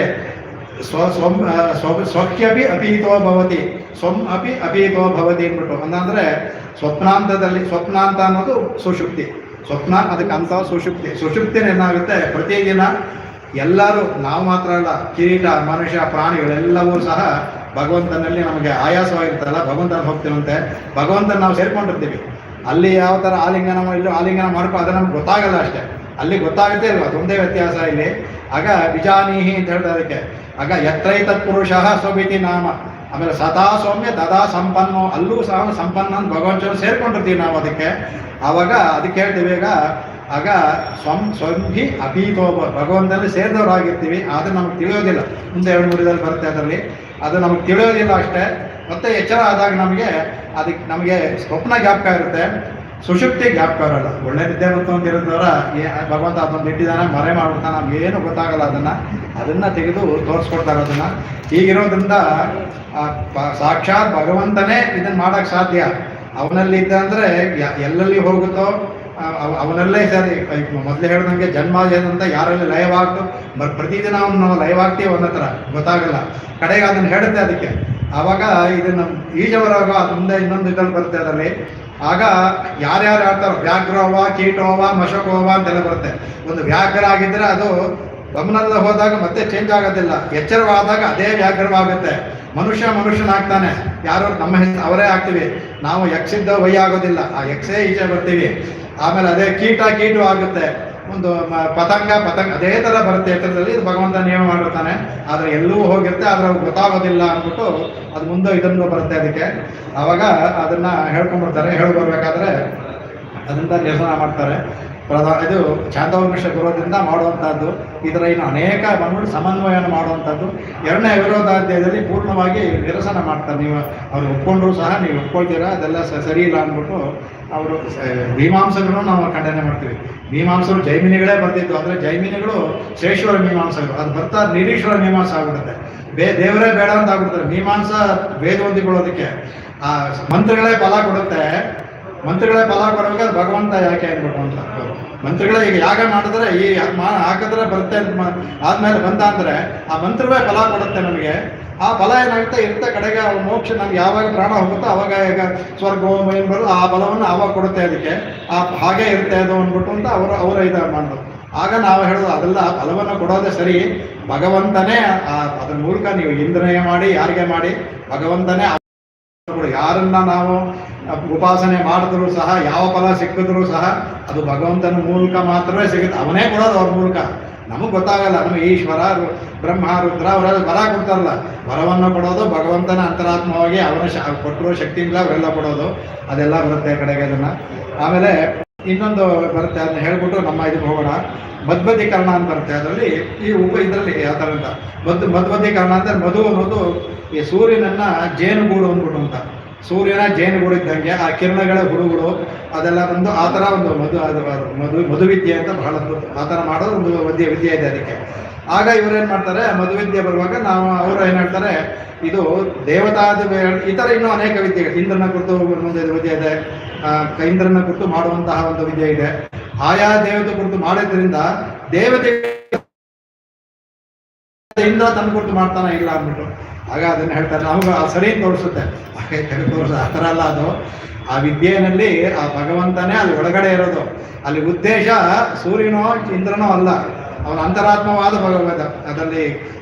ಸ್ವಕ್ಯಪಿ ಅಪೀತೋ ಭವತಿ ಸ್ವಂ ಅಪಿ ಅಪೀತೋ ಭವತಿ ಅಂದ್ಬಿಟ್ಟು. ಅಂದರೆ ಸ್ವಪ್ನಾಂತದಲ್ಲಿ, ಸ್ವಪ್ನಾಂತ ಅನ್ನೋದು ಸುಷುಪ್ತಿ, ಸ್ವಪ್ನ ಅದಕ್ಕೆ ಅಂತ ಸುಷುಪ್ತಿ. ಸುಷುಪ್ತಿನ ಏನಾಗುತ್ತೆ, ಪ್ರತಿದಿನ ಎಲ್ಲರೂ, ನಾವು ಮಾತ್ರ ಅಲ್ಲ, ಕಿರೀಟ ಮನುಷ್ಯ ಪ್ರಾಣಿಗಳೆಲ್ಲವೂ ಸಹ ಭಗವಂತನಲ್ಲಿ ನಮಗೆ ಆಯಾಸವಾಗಿರ್ತಲ್ಲ, ಭಗವಂತನ ಹೋಗ್ತೀವಂತೆ. ಭಗವಂತನ ನಾವು ಸೇರ್ಕೊಂಡಿರ್ತೀವಿ. ಅಲ್ಲಿ ಯಾವ ಥರ ಆಲಿಂಗನ ಇಲ್ಲಿ ಆಲಿಂಗನ ಮಾಡ್ಕೊ ಅದು ನಮ್ಗೆ ಗೊತ್ತಾಗಲ್ಲ ಅಷ್ಟೇ. ಅಲ್ಲಿ ಗೊತ್ತಾಗುತ್ತೆ ಇಲ್ವಾ, ಅದೊಂದೇ ವ್ಯತ್ಯಾಸ ಇಲ್ಲಿ. ಆಗ ವಿಜಾನೀಹಿ ಅಂತ ಹೇಳ್ತಾರೆ ಅದಕ್ಕೆ. ಆಗ ಯತ್ರೈ ತತ್ಪುರುಷಃ ಸ್ವಭಿತಿ ನಾಮ. ಆಮೇಲೆ ಸದಾ ಸೌಮ್ಯ ತದಾ ಸಂಪನ್ನೋ, ಅಲ್ಲೂ ಸಹ ಸಂಪನ್ನ ಅಂತ ಭಗವಂತನ ಸೇರ್ಕೊಂಡಿರ್ತೀವಿ ನಾವು. ಅದಕ್ಕೆ ಆವಾಗ ಅದಕ್ಕೆ ಹೇಳ್ತೀವಿ ಆಗ ಸ್ವಭಿ ಅಭೀತೋ, ಭಗವಂತನಲ್ಲಿ ಸೇರಿದವರಾಗಿರ್ತೀವಿ. ಆದರೆ ನಮ್ಗೆ ತಿಳಿಯೋದಿಲ್ಲ. ಮುಂದೆ 2-3 ಬರುತ್ತೆ ಅದರಲ್ಲಿ. ಅದು ನಮಗೆ ತಿಳಿಯೋದಿಲ್ಲ ಅಷ್ಟೇ. ಮತ್ತೆ ಎಚ್ಚರ ಆದಾಗ ನಮಗೆ ಸ್ವಪ್ನ ಜ್ಞಾಪಕ ಇರುತ್ತೆ. ಸುಷುಪ್ತಿ ಜ್ಞಾಪಕ ಬರಲ್ಲ. ಒಳ್ಳೆ ನಿದ್ದೆ ಬಂತು ಅಂತ ಇರೋದವರ ಭಗವಂತ ಅದೊಂದು ಇಟ್ಟಿದ್ದಾನೆ, ಮರೆ ಮಾಡ್ಬಿಡ್ತಾನೆ, ನಮ್ಗೇನು ಗೊತ್ತಾಗಲ್ಲ. ಅದನ್ನು ತೆಗೆದು ತೋರಿಸ್ಕೊಡ್ತಾರೆ. ಅದನ್ನು ಹೀಗಿರೋದ್ರಿಂದ ಸಾಕ್ಷಾತ್ ಭಗವಂತನೇ ಇದನ್ನು ಮಾಡೋಕ್ಕೆ ಸಾಧ್ಯ. ಅವನಲ್ಲಿ ಇದ್ದ ಅಂದರೆ ಎಲ್ಲೆಲ್ಲಿ ಹೋಗುತ್ತೋ ಅವನಲ್ಲೇ ಸರಿ. ಮೊದಲೇ ಹೇಳ್ದಂಗೆ ಜನ್ಮ ಅಂತ ಯಾರಲ್ಲಿ ಲಯವಾಗ್ತು ಪ್ರತಿದಿನ ಅವನು ಲೈವ್ ಆಗ್ತೀವಿ ಅವನ ಹತ್ರ ಗೊತ್ತಾಗಲ್ಲ. ಕಡೆಗೆ ಅದನ್ನು ಹೇಳುತ್ತೆ. ಅದಕ್ಕೆ ಆವಾಗ ಇದನ್ನು ಈಜವರಾಗ ಅದು ಮುಂದೆ ಇನ್ನೊಂದು ಇದ್ರಲ್ಲಿ ಬರುತ್ತೆ. ಅದರಲ್ಲಿ ಆಗ ಯಾರ್ಯಾರು ಹೇಳ್ತಾರೋ ವ್ಯಾಘ್ರವ ಕೀಟೋವ ಮಶಕೋವ ಅಂತೆಲ್ಲ ಬರುತ್ತೆ. ಒಂದು ವ್ಯಾಘ್ರ ಆಗಿದ್ದರೆ ಅದು ಗಮನದ ಹೋದಾಗ ಮತ್ತೆ ಚೇಂಜ್ ಆಗೋದಿಲ್ಲ. ಎಚ್ಚರವಾದಾಗ ಅದೇ ವ್ಯಾಘ್ರವಾಗುತ್ತೆ. ಮನುಷ್ಯನಾಗ್ತಾನೆ. ಯಾರು ನಮ್ಮ ಅವರೇ ಆಗ್ತೀವಿ ನಾವು. ಯಕ್ಷಿದ್ದ ವೈ ಆಗೋದಿಲ್ಲ, ಆ ಯಕ್ಷೇ ಈಚೆ ಬರ್ತೀವಿ. ಆಮೇಲೆ ಅದೇ ಕೀಟು ಆಗುತ್ತೆ. ಒಂದು ಪತಂಗ ಅದೇ ಥರ ಬರುತ್ತೆ ಎತ್ತರದಲ್ಲಿ. ಇದು ಭಗವಂತ ನಿಯಮ ಮಾಡಿರ್ತಾನೆ. ಆದರೆ ಎಲ್ಲೂ ಹೋಗಿರುತ್ತೆ, ಆದರೆ ಅವ್ರಿಗೆ ಗೊತ್ತಾಗೋದಿಲ್ಲ ಅಂದ್ಬಿಟ್ಟು ಅದು ಮುಂದೆ ಇದನ್ನು ಬರುತ್ತೆ. ಅದಕ್ಕೆ ಆವಾಗ ಅದನ್ನು ಹೇಳ್ಕೊಂಡ್ಬಿಡ್ತಾರೆ. ಬರ್ಬೇಕಾದ್ರೆ ಅದರಿಂದ ನಿರಸನ ಮಾಡ್ತಾರೆ. ಇದು ಛಾಂದೋಪನಿಷ ಬರೋದ್ರಿಂದ ಮಾಡುವಂಥದ್ದು. ಇದರ ಇನ್ನು ಅನೇಕ ಬಂದ್ಬಿಟ್ಟು ಸಮನ್ವಯನ ಮಾಡುವಂಥದ್ದು. ಎರಡನೇ ವಿರೋಧಾಧ್ಯಾಯದಲ್ಲಿ ಪೂರ್ಣವಾಗಿ ನಿರಸನ ಮಾಡ್ತಾರೆ. ನೀವು ಅವ್ರು ಒಪ್ಕೊಂಡ್ರು ಸಹ ನೀವು ಒಪ್ಕೊಳ್ತೀರಾ ಅದೆಲ್ಲ ಸರಿ ಇಲ್ಲ ಅಂದ್ಬಿಟ್ಟು ಅವರು ಮೀಮಾಂಸಗಳನ್ನು ನಾವು ಖಂಡನೆ ಮಾಡ್ತೀವಿ. ಮೀಮಾಂಸರು ಜೈಮಿನಿಗಳೇ ಬರ್ತಿತ್ತು. ಅಂದರೆ ಜೈಮಿನಿಗಳು ಶ್ರೇಷ್ಠರ ಮೀಮಾಂಸಗಳು. ಅದು ಬರ್ತಾ ನಿರೀಶ್ವರ ಮೀಮಾಂಸ ಆಗ್ಬಿಡುತ್ತೆ. ದೇವರೇ ಬೇಡ ಅಂತ ಆಗ್ಬಿಡ್ತಾರೆ. ಮೀಮಾಂಸ ವೇದವಂತಿಕೊಳ್ಳೋದಕ್ಕೆ ಆ ಮಂತ್ರಗಳೇ ಫಲ ಕೊಡುತ್ತೆ. ಮಂತ್ರಿಗಳೇ ಫಲ ಕೊಡಬೇಕಾದ್ರೆ ಭಗವಂತ ಯಾಕೆ ಅಂದ್ಬಿಟ್ಟು ಅಂತ ಮಂತ್ರಿಗಳೇ ಈಗ ಯಾಗ ಮಾಡಿದ್ರೆ ಈ ಹಾಕಿದ್ರೆ ಬರುತ್ತೆ ಆದ್ಮೇಲೆ ಬಂತ ಅಂದರೆ ಆ ಮಂತ್ರವೇ ಫಲ ಕೊಡುತ್ತೆ ನಮಗೆ. ಆ ಫಲ ಏನಾಗುತ್ತೆ ಇರುತ್ತೆ ಕಡೆಗೆ ಮೋಕ್ಷ ನಮ್ಗೆ ಯಾವಾಗ ಪ್ರಾಣ ಹೋಗುತ್ತೋ ಅವಾಗ ಈಗ ಸ್ವರ್ಗ ಏನು ಬರೋದು ಆ ಫಲವನ್ನು ಆವಾಗ ಕೊಡುತ್ತೆ. ಅದಕ್ಕೆ ಹಾಗೆ ಇರುತ್ತೆ ಅದು ಅಂದ್ಬಿಟ್ಟು ಅಂತ ಅವರ ಇದು ಮಾಡೋದು. ಆಗ ನಾವು ಹೇಳೋದು ಅದೆಲ್ಲ ಫಲವನ್ನು ಕೊಡೋದೇ ಸರಿ. ಭಗವಂತನೇ ಅದ್ರ ಮೂಲಕ ನೀವು ಇಂದ್ರಿಯ ಮಾಡಿ ಯಾರಿಗೆ ಮಾಡಿ ಭಗವಂತನೇ ಯಾರನ್ನ ನಾವು ಉಪಾಸನೆ ಮಾಡಿದ್ರು ಸಹ ಯಾವ ಫಲ ಸಿಕ್ಕಿದ್ರು ಸಹ ಅದು ಭಗವಂತನ ಮೂಲಕ ಮಾತ್ರವೇ ಸಿಗುತ್ತೆ. ಅವನೇ ಕೊಡೋದು ಅವ್ರ ಮೂಲಕ. ನಮಗೆ ಗೊತ್ತಾಗಲ್ಲ. ನಮಗೆ ಈಶ್ವರ ಬ್ರಹ್ಮ ರುದ್ರ ಅವರೆಲ್ಲ ವರ ಕೊಡ್ತಾರಲ್ಲ, ವರವನ್ನು ಕೊಡೋದು ಭಗವಂತನ ಅಂತರಾತ್ಮವಾಗಿ ಅವನ ಕೊಟ್ಟಿರೋ ಶಕ್ತಿಯಿಂದ ಅವರೆಲ್ಲ ಕೊಡೋದು. ಅದೆಲ್ಲ ಬರುತ್ತೆ ಕಡೆಗೆ ಅದನ್ನು. ಆಮೇಲೆ ಇನ್ನೊಂದು ಬರುತ್ತೆ, ಅದನ್ನ ಹೇಳ್ಬಿಟ್ಟು ನಮ್ಮ ಇದಕ್ಕೆ ಹೋಗೋಣ. ಮಧ್ವದೀಕರಣ ಅಂತ ಬರುತ್ತೆ. ಅದರಲ್ಲಿ ಈ ಇದರಲ್ಲಿ ಯಾವ ಥರ ಅಂತ ಮಧ್ವದೀಕರಣ ಅಂದರೆ ಮಧು ಅನ್ನೋದು ಈ ಸೂರ್ಯನನ್ನು ಜೇನುಗೂಡು ಅಂದ್ಬಿಟ್ಟು ಅಂತ. ಸೂರ್ಯನ ಜೇನುಗೂಡು ಇದ್ದಂಗೆ ಆ ಕಿರಣಗಳ ಹುಡುಗಳು ಅದೆಲ್ಲ ಬಂದು ಆ ಥರ ಒಂದು ಮಧುವಿದ್ಯೆ ಅಂತ ಬಹಳ ಆ ಥರ ಮಾಡೋದು ಒಂದು ವಿದ್ಯೆ ಇದೆ ಅದಕ್ಕೆ. ಆಗ ಇವರೇನು ಮಾಡ್ತಾರೆ, ಮಧುವಿದ್ಯೆ ಬರುವಾಗ ಅವರು ಏನು ಹೇಳ್ತಾರೆ, ಇದು ದೇವತಾದ ಈ ಥರ ಇನ್ನೂ ಅನೇಕ ವಿದ್ಯೆಗಳು. ಇಂದ್ರನ ಕುರಿತು ಒಂದು ವಿದ್ಯೆ ಇದೆ, ಇಂದ್ರನ ಕುರಿತು ಮಾಡುವಂತಹ ಒಂದು ವಿದ್ಯೆ ಇದೆ. ಆಯಾ ದೇವತೆ ಕುರಿತು ಮಾಡೋದ್ರಿಂದ ದೇವತೆ ಇಂದ್ರ ತನ್ನ ಕುರಿತು ಮಾಡ್ತಾನೆ ಇಲ್ಲ ಅಂದ್ಬಿಟ್ಟು ಆಗ ಅದನ್ನು ಹೇಳ್ತಾರೆ. ನಮಗೆ ಸರಿ ತೋರಿಸುತ್ತೆ. ತೋರಿಸ ಆ ಥರ ಅಲ್ಲ ಅದು. ಆ ವಿದ್ಯೆಯಲ್ಲಿ ಆ ಭಗವಂತನೇ ಅಲ್ಲಿ ಒಳಗಡೆ ಇರೋದು. ಅಲ್ಲಿ ಉದ್ದೇಶ ಸೂರ್ಯನೋ ಇಂದ್ರನೋ ಅಲ್ಲ, ಅವನ ಅಂತರಾತ್ಮವಾದ ಭಗವಂತ. ಅದರಲ್ಲಿ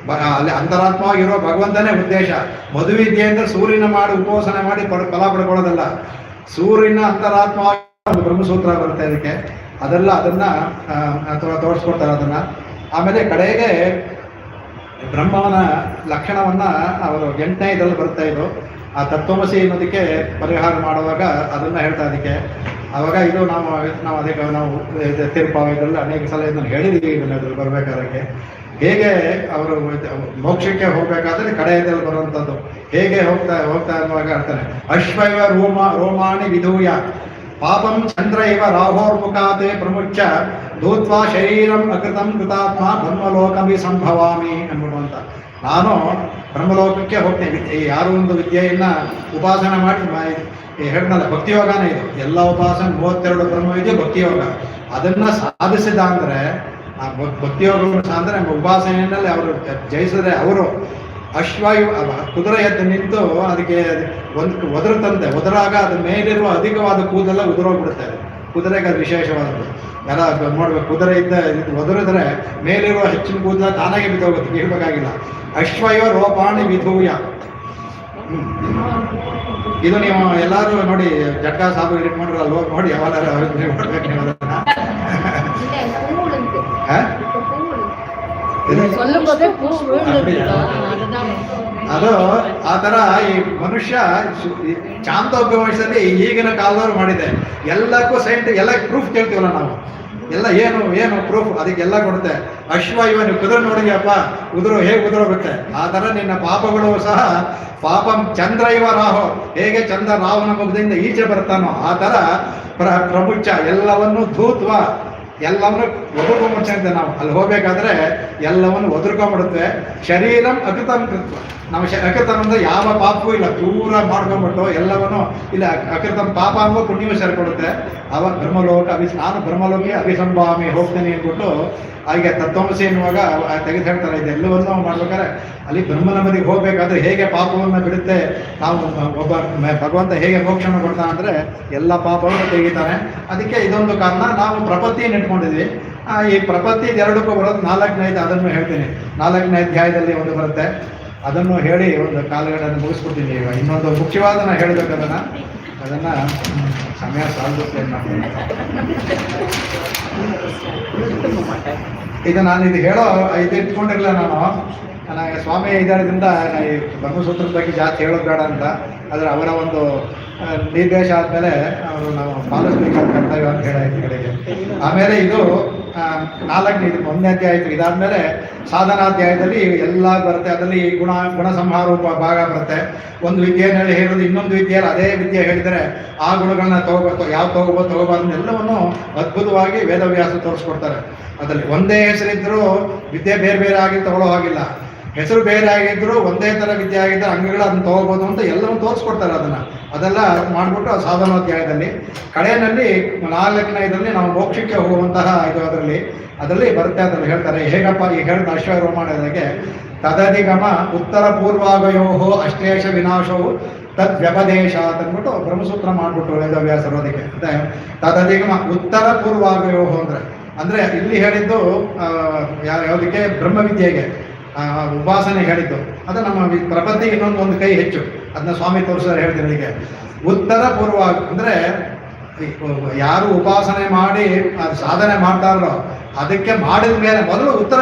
ಅಲ್ಲಿ ಅಂತರಾತ್ಮವಾಗಿರೋ ಭಗವಂತನೇ ಉದ್ದೇಶ. ಮಧುವಿದ್ಯೆ ಅಂದರೆ ಸೂರ್ಯನ ಮಾಡಿ ಉಪೋಸನೆ ಮಾಡಿ ಫಲ ಪಡ್ಕೊಳ್ಳೋದಲ್ಲ. ಸೂರ್ಯನ ಅಂತರಾತ್ಮವಾಗಿ ಒಂದು ಬ್ರಹ್ಮಸೂತ್ರ ಬರುತ್ತೆ ಅದಕ್ಕೆ. ಅದೆಲ್ಲ ಅದನ್ನು ತೋರಿಸ್ಕೊಡ್ತಾರೆ ಅದನ್ನು. ಆಮೇಲೆ ಕಡೆಗೆ ಬ್ರಹ್ಮವನ ಲಕ್ಷಣವನ್ನು ಅವರು 8ನೇ ಇದರಲ್ಲಿ ಬರ್ತಾ ಇದ್ರು. ಆ ತತ್ವಮಸಿ ಅನ್ನೋದಕ್ಕೆ ಪರಿಹಾರ ಮಾಡುವಾಗ ಅದನ್ನು ಹೇಳ್ತಾ ಅದಕ್ಕೆ. ಆವಾಗ ಇದು ನಾವು ಅದಕ್ಕೆ ನಾವು ತೀರ್ಪಾವದಲ್ಲಿ ಅನೇಕ ಸಲ ಇದನ್ನು ಹೇಳಿದ್ದೀವಿ. ಇದನ್ನು ಬರಬೇಕಾದಕ್ಕೆ ಹೇಗೆ ಅವರು ಮೋಕ್ಷಕ್ಕೆ ಹೋಗಬೇಕಾದ್ರೆ ಕಡೆಯದಲ್ಲಿ ಬರುವಂಥದ್ದು ಹೇಗೆ ಹೋಗ್ತಾ ಅನ್ನುವಾಗ ಹೇಳ್ತಾನೆ. ಅಶ್ವೈವ ರೋಮಾಣಿ ವಿಧೂಯ ಪಾಪಂ ಚಂದ್ರ ಇವ ರಾಹೋರ್ಮುಖಾತೆ ಪ್ರಮುಖ ಧೂತ್ವಾ ಶರೀರಂ ಅಕೃತಂ ಕೃತಾತ್ಮ ಬ್ರಹ್ಮಲೋಕಮಿ ಸಂಭವಾಮಿ ಅನ್ನುವಂತ. ನಾನು ಬ್ರಹ್ಮಲೋಕಕ್ಕೆ ಹೋಗ್ತೇನೆ. ಯಾರು ಒಂದು ವಿದ್ಯೆಯನ್ನು ಉಪಾಸನೆ ಮಾಡಿ ಹೇಳ್ನಲ್ಲ, ಭಕ್ತಿಯೋಗನೇ ಇದು. ಎಲ್ಲ ಉಪಾಸನೆ 32 ಬ್ರಹ್ಮವಿದ್ಯೆ ಭಕ್ತಿಯೋಗ. ಅದನ್ನು ಸಾಧಿಸಿದ ಅಂದರೆ ಆ ಭಕ್ತಿಯೋಗವನ್ನು ಅಂದರೆ ಉಪಾಸನೆಯಲ್ಲಿ ಅವರು ಜಯಿಸಿದ್ರೆ ಅವರು ಕುದುರೆ ಎದ್ದು ನಿಂತು ಅದಕ್ಕೆ ಒದರುತ್ತಂತೆ. ಒದರಾಗ ಅದ್ರ ಮೇಲಿರುವ ಅಧಿಕವಾದ ಕೂದಲೆಲ್ಲ ಉದುರೋಗ್ಬಿಡುತ್ತೆ. ಕುದುರೆಗೆ ಅದು ವಿಶೇಷವಾದದ್ದು. ಎಲ್ಲ ನೋಡ್ಬೇಕು, ಕುದುರೆ ಒದರಿದ್ರೆ ಮೇಲಿರುವ ಹೆಚ್ಚಿನ ಕೂದಲ ತಾನಾಗೆ ಬಿದ್ದೋಗುತ್ತೆ, ಕೇಳಬೇಕಾಗಿಲ್ಲ. ಅಶ್ವಯೋ ರೋಪಾಣಿ ವಿಧೂಯ. ಇದು ನೀವು ಎಲ್ಲರೂ ನೋಡಿ, ಜಟ್ಕಾ ಸಾಬು ಎಡಿಟ್ ಮಾಡಿರಲ್ವ ನೋಡಿ, ಯಾವಾಗ ನೋಡ್ಬೇಕು ನೀವು ಅದನ್ನ. ಅದು ಆ ಥರ ಈ ಮನುಷ್ಯ ಚಾಂದೋಗ್ಯ ವಯಸ್ಸಲ್ಲಿ ಈಗಿನ ಕಾಲದವ್ರು ಮಾಡಿದೆ. ಎಲ್ಲಕ್ಕೂ ಎಲ್ಲ ಪ್ರೂಫ್ ಕೇಳ್ತೀವಲ್ಲ ನಾವು. ಎಲ್ಲ ಏನು ಪ್ರೂಫ್ ಅದಕ್ಕೆಲ್ಲ ಕೊಡುತ್ತೆ. ನೀವು ಕುದುರೆ ನೋಡಿಯಪ್ಪ, ಹೇಗೆ ಉದುರೋಗುತ್ತೆ. ಆ ಥರ ನಿನ್ನ ಪಾಪಗಳು ಸಹ ಪಾಪಂ ಚಂದ್ರ ಇವ ರಾಹು, ಹೇಗೆ ಚಂದ್ರ ರಾಹುನ ಮುಖದಿಂದ ಈಚೆ ಬರ್ತಾನೋ ಆ ಥರ ಪ್ರಪುಚ್ಚ ಎಲ್ಲವನ್ನು ಧೂತ್ವ ಎಲ್ಲವನ್ನು ಒದರ್ಕೊಂಡ್ಬಿಡ್ತಂತೆ. ನಾವು ಅಲ್ಲಿ ಹೋಗ್ಬೇಕಾದ್ರೆ ಎಲ್ಲವನ್ನು ಒದರ್ಕೊಂಡ್ಬಿಡುತ್ತೆ. ಶರೀರಂ ಅಕೃತಂ ಕೃತ್ವ, ನಾವು ಅಕೃತಂ ಅಂದರೆ ಯಾವ ಪಾಪವೂ ಇಲ್ಲ, ದೂರ ಮಾಡ್ಕೊಂಡ್ಬಿಟ್ಟು ಎಲ್ಲವನ್ನು ಇಲ್ಲ. ಅಕೃತಂ ಪಾಪ ಅನ್ನೋ ಪುಣ್ಯವು ಸೇರ್ಕೊಡುತ್ತೆ. ಅವ ಬ್ರಹ್ಮಲೋಕ ನಾನು ಬ್ರಹ್ಮಲೋಕಿ ಅಭಿಸಂಭಾಮಿ ಹೋಗ್ತೇನೆ ಅಂದ್ಬಿಟ್ಟು ಹಾಗೆ ತತ್ವಮಸಿ ಎನ್ನುವಾಗ ತೆಗೆದು ಹೇಳ್ತಾರೆ. ಇದೆಲ್ಲವನ್ನು ಮಾಡ್ಬೇಕಾದ್ರೆ ಅಲ್ಲಿ ಬ್ರಹ್ಮನ ಬದಿಗೆ ಹೋಗ್ಬೇಕಾದ್ರೆ ಹೇಗೆ ಪಾಪವನ್ನು ಬಿಡುತ್ತೆ, ನಾವು ಒಬ್ಬ ಭಗವಂತ ಹೇಗೆ ಮೋಕ್ಷನ ಕೊಡ್ತಾನೆ ಅಂದರೆ ಎಲ್ಲ ಪಾಪವನ್ನು ತೆಗಿತಾನೆ. ಅದಕ್ಕೆ ಇದೊಂದು ಕಾರಣ. ನಾವು ಪ್ರಪತ್ತಿಯನ್ನು ಇಟ್ಕೊಂಡಿದ್ವಿ. ಈ ಪ್ರಪತ್ತಿ ಎರಡಕ್ಕೂ ಬರೋದು 4ನೇ ಅದನ್ನು ಹೇಳ್ತೀನಿ. 4ನೇ ಅಧ್ಯಾಯದಲ್ಲಿ ಒಂದು ಬರುತ್ತೆ, ಅದನ್ನು ಹೇಳಿ ಒಂದು ಕಾಲುಗಳನ್ನು ಮುಗಿಸ್ಬಿಡ್ತೀನಿ. ಈಗ ಇನ್ನೊಂದು ಮುಖ್ಯವಾದ ನಾನು ಹೇಳಬೇಕು ಅದನ್ನು ಸಮಯ ಸಾಲುತ್ತೆ. ಇದು ನಾನು ಇದು ಹೇಳೋ ಇದು ಇಟ್ಕೊಂಡಿರಲಿಲ್ಲ ನಾನು. ನನಗೆ ಸ್ವಾಮಿ ಇದಾದ್ರಿಂದ ಈ ಬ್ರಹ್ಮಸೂತ್ರದ ಬಗ್ಗೆ ಜಾಸ್ತಿ ಹೇಳೋದು ಬೇಡ ಅಂತ. ಆದರೆ ಅವರ ಒಂದು ನಿರ್ದೇಶ ಆದಮೇಲೆ ಅವರು ನಾವು ಪಾಲಿಸ್ಬೇಕಾದ ಕರ್ತವ್ಯ ಅಂತ ಹೇಳಾಯ್ತು ಕಡೆಗೆ. ಆಮೇಲೆ ಇದು 4ನೇ ಇದು 1ನೇ ಅಧ್ಯಾಯ ಆಯಿತು. ಇದಾದಮೇಲೆ ಸಾಧನಾಧ್ಯಾಯದಲ್ಲಿ ಎಲ್ಲ ಬರುತ್ತೆ. ಅದರಲ್ಲಿ ಗುಣ ಸಂಹಾರ ಭಾಗ ಬರುತ್ತೆ. ಒಂದು ವಿದ್ಯೆಯನ್ನು ಹೇಳೋದು, ಇನ್ನೊಂದು ವಿದ್ಯೆಯಲ್ಲಿ ಅದೇ ವಿದ್ಯೆ ಹೇಳಿದರೆ ಆ ಗುಣಗಳನ್ನ ಯಾವ ತಗೋಬಾರ್ದು ಎಲ್ಲವನ್ನು ಅದ್ಭುತವಾಗಿ ವೇದವ್ಯಾಸ ತೋರಿಸ್ಕೊಡ್ತಾರೆ. ಅದರಲ್ಲಿ ಒಂದೇ ಹೆಸರಿದ್ದರೂ ವಿದ್ಯೆ ಬೇರೆ ಬೇರೆ ಆಗಿ ತಗೊಳ್ಳೋ ಹಾಗಿಲ್ಲ. ಹೆಸರು ಬೇರೆ ಆಗಿದ್ರು ಒಂದೇ ಥರ ವಿದ್ಯೆ ಆಗಿದ್ದರೆ ಅಂಗಗಳು ಅದನ್ನು ತೊಗೋಬೋದು ಅಂತ ಎಲ್ಲವೂ ತೋರಿಸ್ಕೊಡ್ತಾರೆ. ಅದೆಲ್ಲ ಮಾಡಿಬಿಟ್ಟು ಸಾಧನೋಧ್ಯಾಯದಲ್ಲಿ ಕಡೆಯಲ್ಲಿ 4ನೇ ನಾವು ಮೋಕ್ಷಕ್ಕೆ ಹೋಗುವಂತಹ ಇದು ಅದರಲ್ಲಿ ಬರುತ್ತೆ. ಅದರಲ್ಲಿ ಹೇಳ್ತಾರೆ ಹೇಗಪ್ಪ ಈ ಹೇಳಿದ ಅಶ್ವರೋಮ ಮಾಡೋದಕ್ಕೆ ತದಧಿಗಮ ಉತ್ತರ ಪೂರ್ವಾಗಯೋ ಅಷ್ಟೇಶ ವಿನಾಶವು ತದ್ವ್ಯಪದೇಶ ಅಂತಂದ್ಬಿಟ್ಟು ಬ್ರಹ್ಮಸೂತ್ರ ಮಾಡಿಬಿಟ್ರು ವೇದವ್ಯಾಸರು. ಅದಕ್ಕೆ ತದಧಿಗಮ ಉತ್ತರ ಪೂರ್ವಾಗಯೋ ಅಂದರೆ ಇಲ್ಲಿ ಹೇಳಿದ್ದು ಯಾವುದಕ್ಕೆ ಬ್ರಹ್ಮವಿದ್ಯೆಗೆ ಉಪಾಸನೆ ಹೇಳಿದ್ದು. ಅದು ನಮ್ಮ ಪ್ರಪತ್ತಿಗೆ ಇನ್ನೊಂದು ಕೈ ಹೆಚ್ಚು. ಅದನ್ನ ಸ್ವಾಮಿ ತೋರಿಸಿದ್ರೆ ಹೇಳ್ತೀನಿ. ಹೀಗೆ ಉತ್ತರ ಪೂರ್ವ ಅಂದರೆ ಯಾರು ಉಪಾಸನೆ ಮಾಡಿ ಸಾಧನೆ ಮಾಡ್ತಾರೋ ಅದಕ್ಕೆ ಮಾಡಿದ ಮೇಲೆ ಮೊದಲು ಉತ್ತರ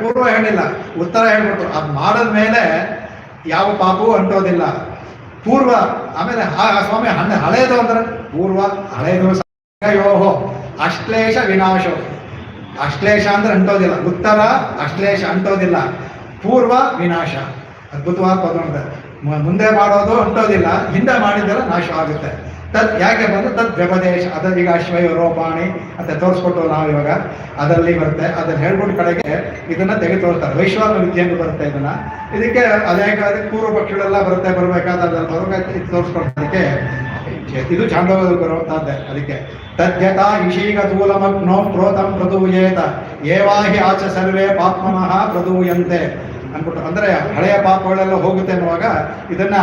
ಪೂರ್ವ ಹೇಳಿಲ್ಲ, ಉತ್ತರ ಹೇಳ್ಬಿಟ್ರು. ಅದು ಮಾಡಿದ ಮೇಲೆ ಯಾವ ಪಾಪವೂ ಅಂಟೋದಿಲ್ಲ. ಪೂರ್ವ ಆಮೇಲೆ ಸ್ವಾಮಿ ಹಳೆಯದು ಅಂದ್ರೆ ಪೂರ್ವ ಹಳೆಯದು ಯೋಹೋ ಅಶ್ಲೇಷ ವಿನಾಶೋ. ಅಶ್ಲೇಷ ಅಂದ್ರೆ ಅಂಟೋದಿಲ್ಲ, ಉತ್ತರ ಅಶ್ಲೇಷ ಅಂಟೋದಿಲ್ಲ, ಪೂರ್ವ ವಿನಾಶ. ಅದ್ಭುತವಾದ ಪದ ಅಂತ. ಮುಂದೆ ಮಾಡೋದು ಅಂಟೋದಿಲ್ಲ, ಹಿಂದೆ ಮಾಡಿದ್ದೆಲ್ಲ ನಾಶ ಆಗುತ್ತೆ. ಯಾಕೆ ಬಂದು ವ್ಯಪದೇಶ. ಈಗ ಅಶ್ವಯ ರೋಪಾಣಿ ಅಂತ ತೋರಿಸ್ಕೊಟ್ಟು ನಾವು ಇವಾಗ ಅದರಲ್ಲಿ ಬರುತ್ತೆ. ಅದನ್ನು ಹೇಳ್ಬಿಟ್ಟು ಕಡೆಗೆ ಇದನ್ನ ತೆಗೆದು ತೋರಿಸ್ತಾರೆ. ವೈಶ್ವಾನ ವಿದ್ಯೆ ಅಂತ ಬರುತ್ತೆ. ಇದಕ್ಕೆ ಅದಕ್ಕೆ ಪೂರ್ವ ಪಕ್ಷಗಳೆಲ್ಲ ಬರಬೇಕಾದ್ರೆ ಇದು ತೋರಿಸ್ಕೊಡೋದಕ್ಕೆ ಇದು ಚಾಂದೋಗದಲ್ಲಿ ಬರುವಂತಹದ್ದೇ. ಅದಕ್ಕೆ ತದ್ಯತಾ ಇಶೀಗ ತೂಲಮಗ್ನೋ ಪ್ರೋತಂ ಪ್ರದೂಯೇತ ಏವಾಹಿ ಆಚ ಸರ್ವೇ ಪಾಪ್ಮನಃ ಪ್ರದೂಯಂತೆ ಅಂದ್ಬಿಟ್ಟು. ಅಂದರೆ ಹಳೆಯ ಪಾಪಗಳೆಲ್ಲ ಹೋಗುತ್ತೆ ಅನ್ನುವಾಗ ಇದನ್ನ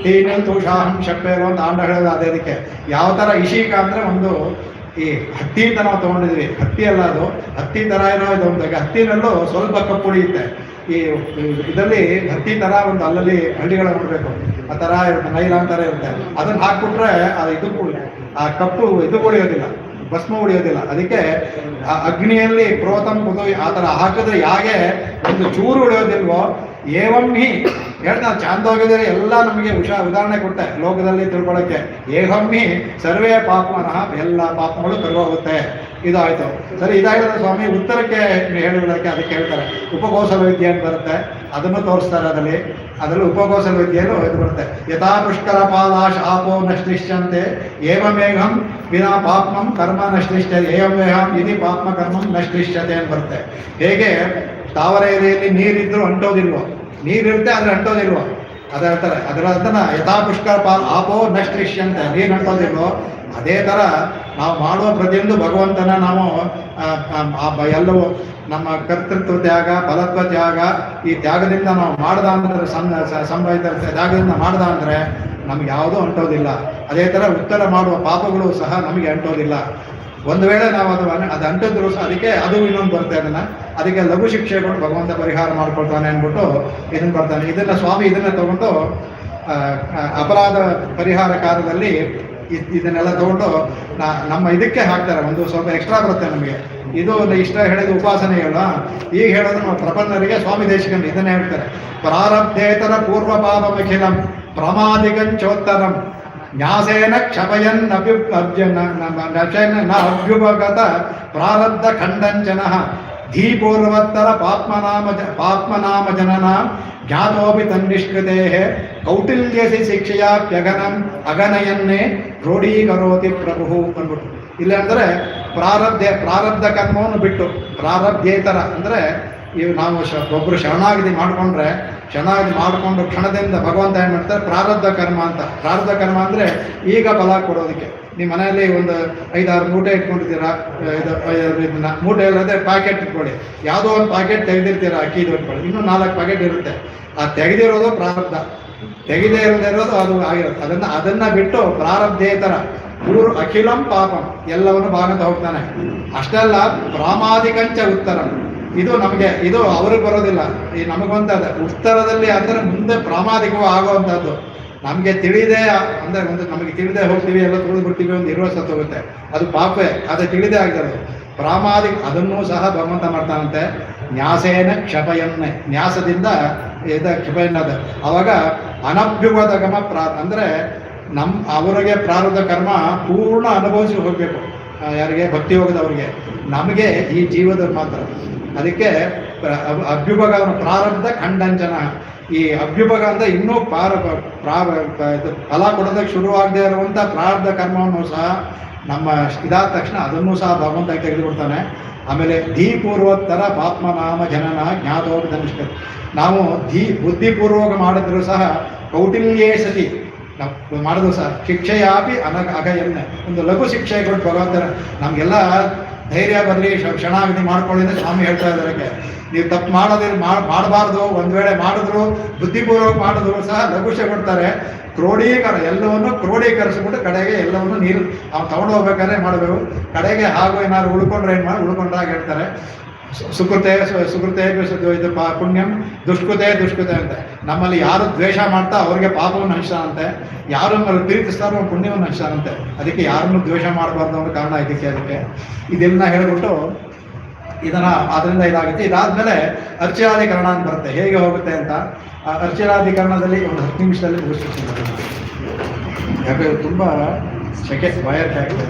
ಟೀನಲ್ ತುಷಾಹಂ ಶಪ್ಪೇರು ಅಂತ ಆಂಡ ಹೇಳೋದು. ಅದೇ ಅದಕ್ಕೆ ಯಾವ ಥರ ಇಶೀಕ ಅಂದರೆ ಒಂದು ಈ ಹತ್ತಿ ಅಂತ ನಾವು ತೊಗೊಂಡಿದ್ವಿ. ಹತ್ತಿ ಅಲ್ಲ, ಅದು ಹತ್ತಿ ಥರ ಏನೋ ಇದು ಒಂದು ಹತ್ತಿನಲ್ಲೂ ಸ್ವಲ್ಪ ಕಪ್ಪು ಉಳಿಯುತ್ತೆ. ಈ ಇದರಲ್ಲಿ ಹತ್ತಿ ಥರ ಒಂದು ಅಲ್ಲಲ್ಲಿ ಹಳ್ಳಿಗಳ ನೋಡಬೇಕು, ಆ ಥರ ಇರುತ್ತೆ, ನೈಲಾನ್ ಥರ ಇರುತ್ತೆ. ಅದನ್ನು ಹಾಕ್ಬಿಟ್ರೆ ಆ ಕಪ್ಪು ಇದು ಉಳಿಯೋದಿಲ್ಲ, ಭಸ್ಮ ಉಳಿಯೋದಿಲ್ಲ. ಅದಕ್ಕೆ ಆ ಅಗ್ನಿಯಲ್ಲಿ ಪ್ರೋತಂ ಕುದು ಆ ಥರ ಹಾಕಿದ್ರೆ ಯಾಕೆ ಒಂದು ಚೂರು ಉಳಿಯೋದಿಲ್ವೋ ಏವಂ ಹಿ ಹೇಳ್ತಾರೆ. ಚಾಂದೋಗ್ಯದಲ್ಲಿ ಎಲ್ಲ ನಮಗೆ ಉದಾಹರಣೆ ಕೊಟ್ಟೆ ಲೋಕದಲ್ಲಿ ತಿಳ್ಕೊಳ್ಳೋಕ್ಕೆ. ಏವಂ ಹಿ ಸರ್ವೇ ಪಾಪನಃ, ಎಲ್ಲ ಪಾಪಗಳು ಕರ್ಗೋಗುತ್ತೆ. ಇದಾಯಿತು. ಸರಿ, ಇದಾಗಿದ್ರೆ ಸ್ವಾಮಿ ಉತ್ತರಕ್ಕೆ ಹೇಳಿಬಿಡೋಕ್ಕೆ ಅದಕ್ಕೆ ಹೇಳ್ತಾರೆ ಉಪಕೋಸಲ ವಿದ್ಯೆ ಅಂತ ಬರುತ್ತೆ. ಅದನ್ನು ತೋರಿಸ್ತಾರೆ. ಅದರಲ್ಲಿ ಉಪಕೋಸಲ ವಿದ್ಯೆಯಲ್ಲೂ ಇದು ಬರುತ್ತೆ. ಯಥಾ ಪುಷ್ಕರ ಪಾಲಾಶ ಆಪೋ ನಶ್ಲಿಷ್ಯಂತೆ ಏವಮೇಘಂ ವಿನಾ ಪಾಪ್ಮಂ ಕರ್ಮ ನಶ್ಲಿಷ್ಯತೆ ಏವಮೇಹಂ ಇದಿ ಪಾಪ್ಮ ಕರ್ಮಂ ನಶ್ಲಿಷ್ಯತೆ ಅಂತ ಬರುತ್ತೆ. ಹೇಗೆ ತಾವರ ಎಲೆಯಲ್ಲಿ ನೀರಿದ್ರೂ ಅಂಟೋದಿಲ್ವೋ, ನೀರಿರುತ್ತೆ ಆದರೆ ಅಂಟೋದಿಲ್ವೋ ಅದು ಹೇಳ್ತಾರೆ. ಅದರ ಅರ್ಥನ ಯಥಾ ಪುಷ್ಕರ ಪಾಲ್ ಆಪೋ ನಶ್ಲಿಷ್ಯಂತೆ, ನೀರು ಅಂಟೋದಿಲ್ವೋ ಅದೇ ಥರ ನಾವು ಮಾಡುವ ಪ್ರತಿಯೊಂದು ಭಗವಂತನ ನಾವು ಎಲ್ಲವೂ ನಮ್ಮ ಕರ್ತೃತ್ವ ತ್ಯಾಗ, ಫಲತ್ವ ತ್ಯಾಗ, ಈ ತ್ಯಾಗದಿಂದ ನಾವು ಮಾಡ್ದ ಅಂದರೆ ಸಂಭವಿತ ತ್ಯಾಗದಿಂದ ಮಾಡ್ದ ಅಂದರೆ ನಮ್ಗೆ ಯಾವುದೂ ಅಂಟೋದಿಲ್ಲ. ಅದೇ ಥರ ಉತ್ತರ ಮಾಡುವ ಪಾಪಗಳು ಸಹ ನಮಗೆ ಅಂಟೋದಿಲ್ಲ. ಒಂದು ವೇಳೆ ನಾವು ಅದು ಅಂಟಿದ್ರು ಸಹ ಅದಕ್ಕೆ ಅದು ಇನ್ನೊಂದು ಬರುತ್ತೆ. ಅದಕ್ಕೆ ಲಘು ಶಿಕ್ಷೆಗಳು ಭಗವಂತ ಪರಿಹಾರ ಮಾಡ್ಕೊಳ್ತಾನೆ ಅಂದ್ಬಿಟ್ಟು ಇದನ್ನು ಬರ್ತಾನೆ. ಇದನ್ನು ಸ್ವಾಮಿ ಇದನ್ನು ತಗೊಂಡು ಅಪರಾಧ ಪರಿಹಾರ ಕಾರ್ಯದಲ್ಲಿ ಇದನ್ನೆಲ್ಲ ತಗೊಂಡು ನಮ್ಮ ಇದಕ್ಕೆ ಹಾಕ್ತಾರೆ. ಒಂದು ಸ್ವಲ್ಪ ಎಕ್ಸ್ಟ್ರಾ ಬರುತ್ತೆ ನಮಗೆ. ಇದು ಇಷ್ಟ ಹೇಳಿದ ಉಪಾಸನೆ ಹೇಳ. ಈಗ ಹೇಳೋದು ನಮ್ಮ ಪ್ರಪನ್ನರಿಗೆ ಸ್ವಾಮಿ ದೇಶಿಕನ್ ಇದನ್ನೇ ಹೇಳ್ತಾರೆ. ಪ್ರಾರಬ್ಧೇತರ ಪೂರ್ವ ಪಾಪಮಖಿಲಂ ಪ್ರಮಾದಿಕಂಚೋತ್ತರಂ ನ್ಯಾಸೇನ ಕ್ಷಪಯನ್ ಅಭ್ಯುಪಗತ ಪ್ರಾರಬ್ಧ ಖಂಡಂಚನ ಧೀಪೂರ್ವತ್ತರ ಪಾಪ್ಮನಾಮ ಜನನ ಜ್ಞಾತೋಪಿ ತನ್ನಿಷ್ಕೃತೆ ಕೌಟಿಲ್ಯಸಿ ಅಗನಯನ್ನೇ ಕ್ರೋಢೀಕರೋತಿ ಪ್ರಭು ಅಂದ್ಬಿಟ್ಟು. ಇಲ್ಲ ಅಂದರೆ ಪ್ರಾರಬ್ಧ ಕರ್ಮವನ್ನು ಬಿಟ್ಟು ಪ್ರಾರಬ್ಧೇತರ ಅಂದರೆ ಇವು ನಾವು ಒಬ್ಬರು ಶರಣಾಗತಿ ಮಾಡಿಕೊಂಡ್ರೆ ಮಾಡಿಕೊಂಡು ಕ್ಷಣದಿಂದ ಭಗವಂತ ಏನು ಮಾಡ್ತಾರೆ ಪ್ರಾರಬ್ಧ ಕರ್ಮ ಅಂತ. ಪ್ರಾರಬ್ಧ ಕರ್ಮ ಅಂದರೆ ಈಗ ಫಲ ಕೊಡೋದಕ್ಕೆ. ನಿಮ್ಮ ಮನೆಯಲ್ಲಿ ಒಂದು 5-6 ಮೂಟೆ ಇಟ್ಕೊಂಡಿರ್ತೀರಾ, ಇದನ್ನ ಮೂಟೆ ಇಲ್ಲದೆ ಪ್ಯಾಕೆಟ್ ಇಟ್ಕೊಳ್ಳಿ. ಯಾವುದೋ ಒಂದು ಪ್ಯಾಕೆಟ್ ತೆಗೆದಿರ್ತೀರಾ ಅಕ್ಕಿದು ಇಟ್ಕೊಳ್ಳಿ, ಇನ್ನೂ 4 ಪ್ಯಾಕೆಟ್ ಇರುತ್ತೆ. ಆ ತೆಗೆದಿರೋದು ಪ್ರಾರಬ್ಧ, ತೆಗೆದೇ ಇರೋದು ಅದು ಆಗಿರುತ್ತೆ. ಅದನ್ನು ಬಿಟ್ಟು ಪ್ರಾರಬ್ಧೇತರ ಅಖಿಲಂ ಪಾಪಂ ಎಲ್ಲವನ್ನು ಭಾಗಂತ ಹೋಗ್ತಾನೆ. ಅಷ್ಟೆಲ್ಲ ಪ್ರಾಮಾದಿಕಂಚ ಉತ್ತರಂ, ಇದು ಅವ್ರಿಗೆ ಬರೋದಿಲ್ಲ, ಈ ನಮಗೊಂಥದ್ದು ಉತ್ತರದಲ್ಲಿ ಅಂದರೆ ಮುಂದೆ ಪ್ರಾಮಾದಿಕವೂ ಆಗುವಂಥದ್ದು. ನಮಗೆ ತಿಳಿದೇ ಅಂದರೆ ನಮಗೆ ತಿಳಿದೇ ಹೋಗ್ತೀವಿ, ಎಲ್ಲ ತುಳಿದು ಬಿಡ್ತೀವಿ, ಒಂದು 20 ಸತ್ತು ಹೋಗುತ್ತೆ, ಅದು ಪಾಪೇ, ಅದು ತಿಳಿದೇ ಆಗಿರೋದು. ಅದನ್ನೂ ಸಹ ಭಗವಂತ ಮಾಡ್ತಾನಂತೆ. ನ್ಯಾಸೇನ ಕ್ಷಪಯನ್ನೇ, ನ್ಯಾಸದಿಂದ ಕ್ಷಪಯನ್ನದು. ಅವಾಗ ಅನಭ್ಯುಗತಗಮ ಅಂದರೆ ಅವರಿಗೆ ಪ್ರಾರಬ್ಧ ಕರ್ಮ ಪೂರ್ಣ ಅನುಭವಿಸಿ ಹೋಗಬೇಕು. ಯಾರಿಗೆ ಭಕ್ತಿ ಹೋಗದವ್ರಿಗೆ, ನಮಗೆ ಈ ಜೀವದಲ್ಲಿ ಮಾತ್ರ. ಅದಕ್ಕೆ ಅಭ್ಯುಭಾಗ ಪ್ರಾರಬ್ಧ ಖಂಡಂಚನ. ಈ ಅಭ್ಯುಭಾಗ ಅಂದರೆ ಇನ್ನೂ ಫಲ ಕೊಡೋದಕ್ಕೆ ಶುರುವಾಗದೇ ಇರುವಂಥ ಪ್ರಾರಬ್ಧ ಕರ್ಮವನ್ನು ಸಹ ನಮ್ಮ ಇದಾದ ತಕ್ಷಣ ಅದನ್ನೂ ಸಹ ಭಗವಂತ ತೆಗೆದುಕೊಡ್ತಾನೆ. ಆಮೇಲೆ ಧೀಪೂರ್ವೋತ್ತರ ಪಾಪ್ಮನಾಮ ಜನನ ಜ್ಞಾತೋಪನಿಷ್ಠ. ನಾವು ಬುದ್ಧಿಪೂರ್ವಕ ಮಾಡಿದ್ರು ಸಹ ಕೌಟಿಲ್ಯೇ ಸತಿ ನಾವು ಮಾಡಿದ್ರು ಸಹ ಶಿಕ್ಷೆಯಾಪಿ ಅಗಯನ್ನೇ, ಒಂದು ಲಘು ಶಿಕ್ಷೆ ಕೊಟ್ಟು ಭಗವಂತರ ನಮಗೆಲ್ಲ ಧೈರ್ಯ ಬರಲಿ, ಶರಣಾಗತಿ ಮಾಡ್ಕೊಳ್ಳಿ ಅಂತ ಸ್ವಾಮಿ ಹೇಳ್ತಾ ಇದ್ದಾರೆ. ನೀವು ತಪ್ಪು ಮಾಡಬಾರ್ದು, ಒಂದು ವೇಳೆ ಮಾಡಿದ್ರು ಬುದ್ಧಿಪೂರ್ವಕ ಮಾಡಿದ್ರು ಸಹ ಲಘುಶೆ ಕೊಡ್ತಾರೆ. ಎಲ್ಲವನ್ನು ಕ್ರೋಢೀಕರಿಸ್ಬಿಟ್ಟು ಕಡೆಗೆ ಎಲ್ಲವನ್ನು ನೀರು ನಾವು ತಗೊಂಡು ಹೋಗ್ಬೇಕಾದ್ರೆ ಮಾಡಬೇಕು. ಕಡೆಗೆ ಹಾಗೂ ಏನಾದ್ರು ಉಳ್ಕೊಂಡ್ರೆ ಏನು ಮಾಡಿ ಉಳ್ಕೊಂಡ್ರಾಗ ಹೇಳ್ತಾರೆ ಸುಕೃತೆ ಇದು ಪುಣ್ಯಂ ದುಷ್ಕೃತೆ ಅಂತ. ನಮ್ಮಲ್ಲಿ ಯಾರು ದ್ವೇಷ ಮಾಡ್ತಾ ಅವ್ರಿಗೆ ಪಾಪವನ್ನು ಹಂಚ್ತಾನಂತೆ, ಯಾರು ನಮ್ಮಲ್ಲಿ ಪ್ರೀತಿಸ್ತಾರೋ ಅವ್ರು ಪುಣ್ಯವನ್ನು ಹಂಚ್ತಾನಂತೆ. ಅದಕ್ಕೆ ಯಾರನ್ನು ದ್ವೇಷ ಮಾಡಬಾರ್ದು ಅನ್ನೋ ಕಾರಣ ಅದಕ್ಕೆ ಇದೆಲ್ಲ ಹೇಳ್ಬಿಟ್ಟು ಅದರಿಂದ ಇದಾಗುತ್ತೆ. ಇದಾದ್ಮೇಲೆ ಅರ್ಚನಾಧಿಕರಣ ಅಂತ ಬರುತ್ತೆ. ಹೇಗೆ ಹೋಗುತ್ತೆ ಅಂತ ಆ ಅರ್ಚನಾಧಿಕರಣದಲ್ಲಿ ಒಂದು 10 ನಿಮಿಷದಲ್ಲಿ ಮುಗಿಸ್ತೀನಿ. ಯಾಕೆ ತುಂಬ ಸೆಕೆ ಬಾಯರ್ಕೆ ಆಗ್ತದೆ.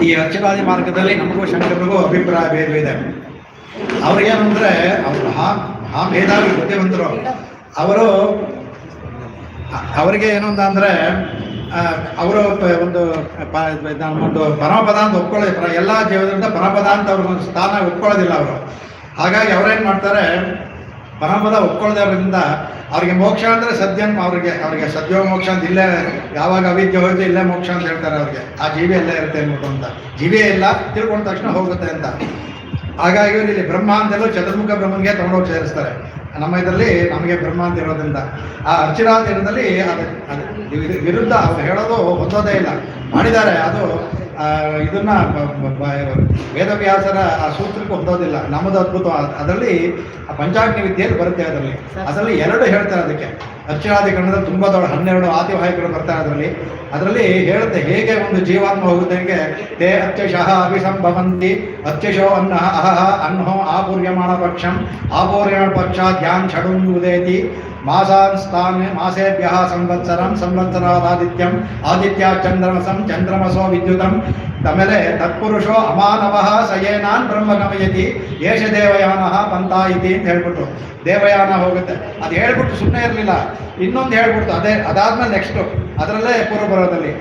ಈ ಅರ್ಚನಾದಿ ಮಾರ್ಗದಲ್ಲಿ ನಮಗೂ ಶಂಕರರಿಗೂ ಅಭಿಪ್ರಾಯ ಭೇದವಿದೆ. ಅವ್ರಿಗೇನಂದ್ರೆ ಅವರು ಆ ಭೇದಾವಿ ಬುದ್ಧಿವಂತರು. ಅವರಿಗೆ ಏನು ಅಂದರೆ ಅವರು ಒಂದು ಪರಮಪದ ಅಂತ ಒಪ್ಕೊಳ್ಳೋದು, ಎಲ್ಲ ಜೀವನದಿಂದ ಪರಮಪದ ಅಂತ ಅವ್ರಿಗೊಂದು ಸ್ಥಾನ ಒಪ್ಕೊಳ್ಳೋದಿಲ್ಲ ಅವರು. ಹಾಗಾಗಿ ಅವ್ರೇನು ಮಾಡ್ತಾರೆ, ಪರಮಪದ ಒಪ್ಕೊಳ್ಳೋದ್ರಿಂದ ಅವ್ರಿಗೆ ಮೋಕ್ಷ ಅಂದರೆ ಸದ್ಯಂ, ಅವ್ರಿಗೆ ಸದ್ಯೋ ಮೋಕ್ಷ ಅಂತ ಇಲ್ಲೇ ಯಾವಾಗ ಅವಿದ್ಯೆ ಹೋಯ್ತು ಇಲ್ಲೇ ಮೋಕ್ಷ ಅಂತ ಹೇಳ್ತಾರೆ ಅವ್ರಿಗೆ. ಆ ಜೀವಿ ಎಲ್ಲೇ ಇರುತ್ತೆ ಅಂದ್ಬಿಟ್ಟು ಅಂತ, ಜೀವಿಯೇ ಇಲ್ಲ ತಿಳ್ಕೊಂಡ ತಕ್ಷಣ ಹೋಗುತ್ತೆ ಅಂತ. ಹಾಗಾಗಿ ಇವರು ಇಲ್ಲಿ ಬ್ರಹ್ಮ ಅಂತೆಲ್ಲೂ ಚತುರ್ಮುಖ ಬ್ರಹ್ಮನಿಗೆ ತಗೊಂಡೋಗಿ ಸೇರಿಸ್ತಾರೆ. ನಮ್ಮ ಇದರಲ್ಲಿ ನಮಗೆ ಬ್ರಹ್ಮ ಅಂತ ಇರೋದ್ರಿಂದ ಆ ಅರ್ಚನಾದಿನದಲ್ಲಿ ಅದು ವಿರುದ್ಧ ಅವ್ರು ಹೇಳೋದು ಹೊಂದೋದೇ ಇಲ್ಲ, ಮಾಡಿದ್ದಾರೆ. ಅದು ಇದನ್ನ ವೇದವ್ಯಾಸರ ಆ ಸೂತ್ರಕ್ಕೆ ಹೊಂದೋದಿಲ್ಲ. ನಮ್ಮದು ಅದ್ಭುತ. ಅದರಲ್ಲಿ ಪಂಚಾಗ್ನಿ ವಿದ್ಯೆಯಲ್ಲಿ ಬರುತ್ತೆ. ಅದರಲ್ಲಿ 2 ಹೇಳ್ತಾರೆ. ಅದಕ್ಕೆ ಅರ್ಚನಾಧಿಕರಣದಲ್ಲಿ ತುಂಬ ದೊಡ್ಡ 12 ಆತಿವಾಹಿಕರು ಬರ್ತಾರೆ. ಅದರಲ್ಲಿ ಹೇಳುತ್ತೆ ಹೇಗೆ ಒಂದು ಜೀವಾತ್ಮ ಹೋಗುತ್ತೆ. ಹೇಗೆ ತೇ ಅತ್ಯಶಃ ಅಭಿಸಂಭವಂತಿ ಅತ್ಯಶೋ ಅನ್ನೋ ಆಪೂರ್ಯಮಾಣ ಪಕ್ಷ ಧ್ಯಾನ್ ಷಡುಂ ಉದೇತಿ ಮಾಸೇಭ್ಯ ಸಂವತ್ಸರಾದಿತ್ಯಂ ಆದಿತ್ಯ ಚಂದ್ರಮಸೋ ವಿದ್ಯುತಂ. ಆಮೇಲೆ ತತ್ಪುರುಷೋ ಅಮಾನವಃ ಸಯೇನಾನ್ ಬ್ರಹ್ಮ ಗಮಯತಿ ಏಷ ದೇವಯಾನ ಪಂಥ ಇತಿ ಅಂತ ಹೇಳ್ಬಿಟ್ಟು ದೇವಯಾನ ಹೋಗುತ್ತೆ. ಅದು ಹೇಳ್ಬಿಟ್ಟು ಸುಮ್ಮನೆ ಇರಲಿಲ್ಲ, ಇನ್ನೊಂದು ಹೇಳ್ಬಿಡ್ತು. ಅದಾದ್ಮೇಲೆ ನೆಕ್ಸ್ಟು ಅದರಲ್ಲೇ ಪೂರ್ವಪರ್ವದಲ್ಲಿ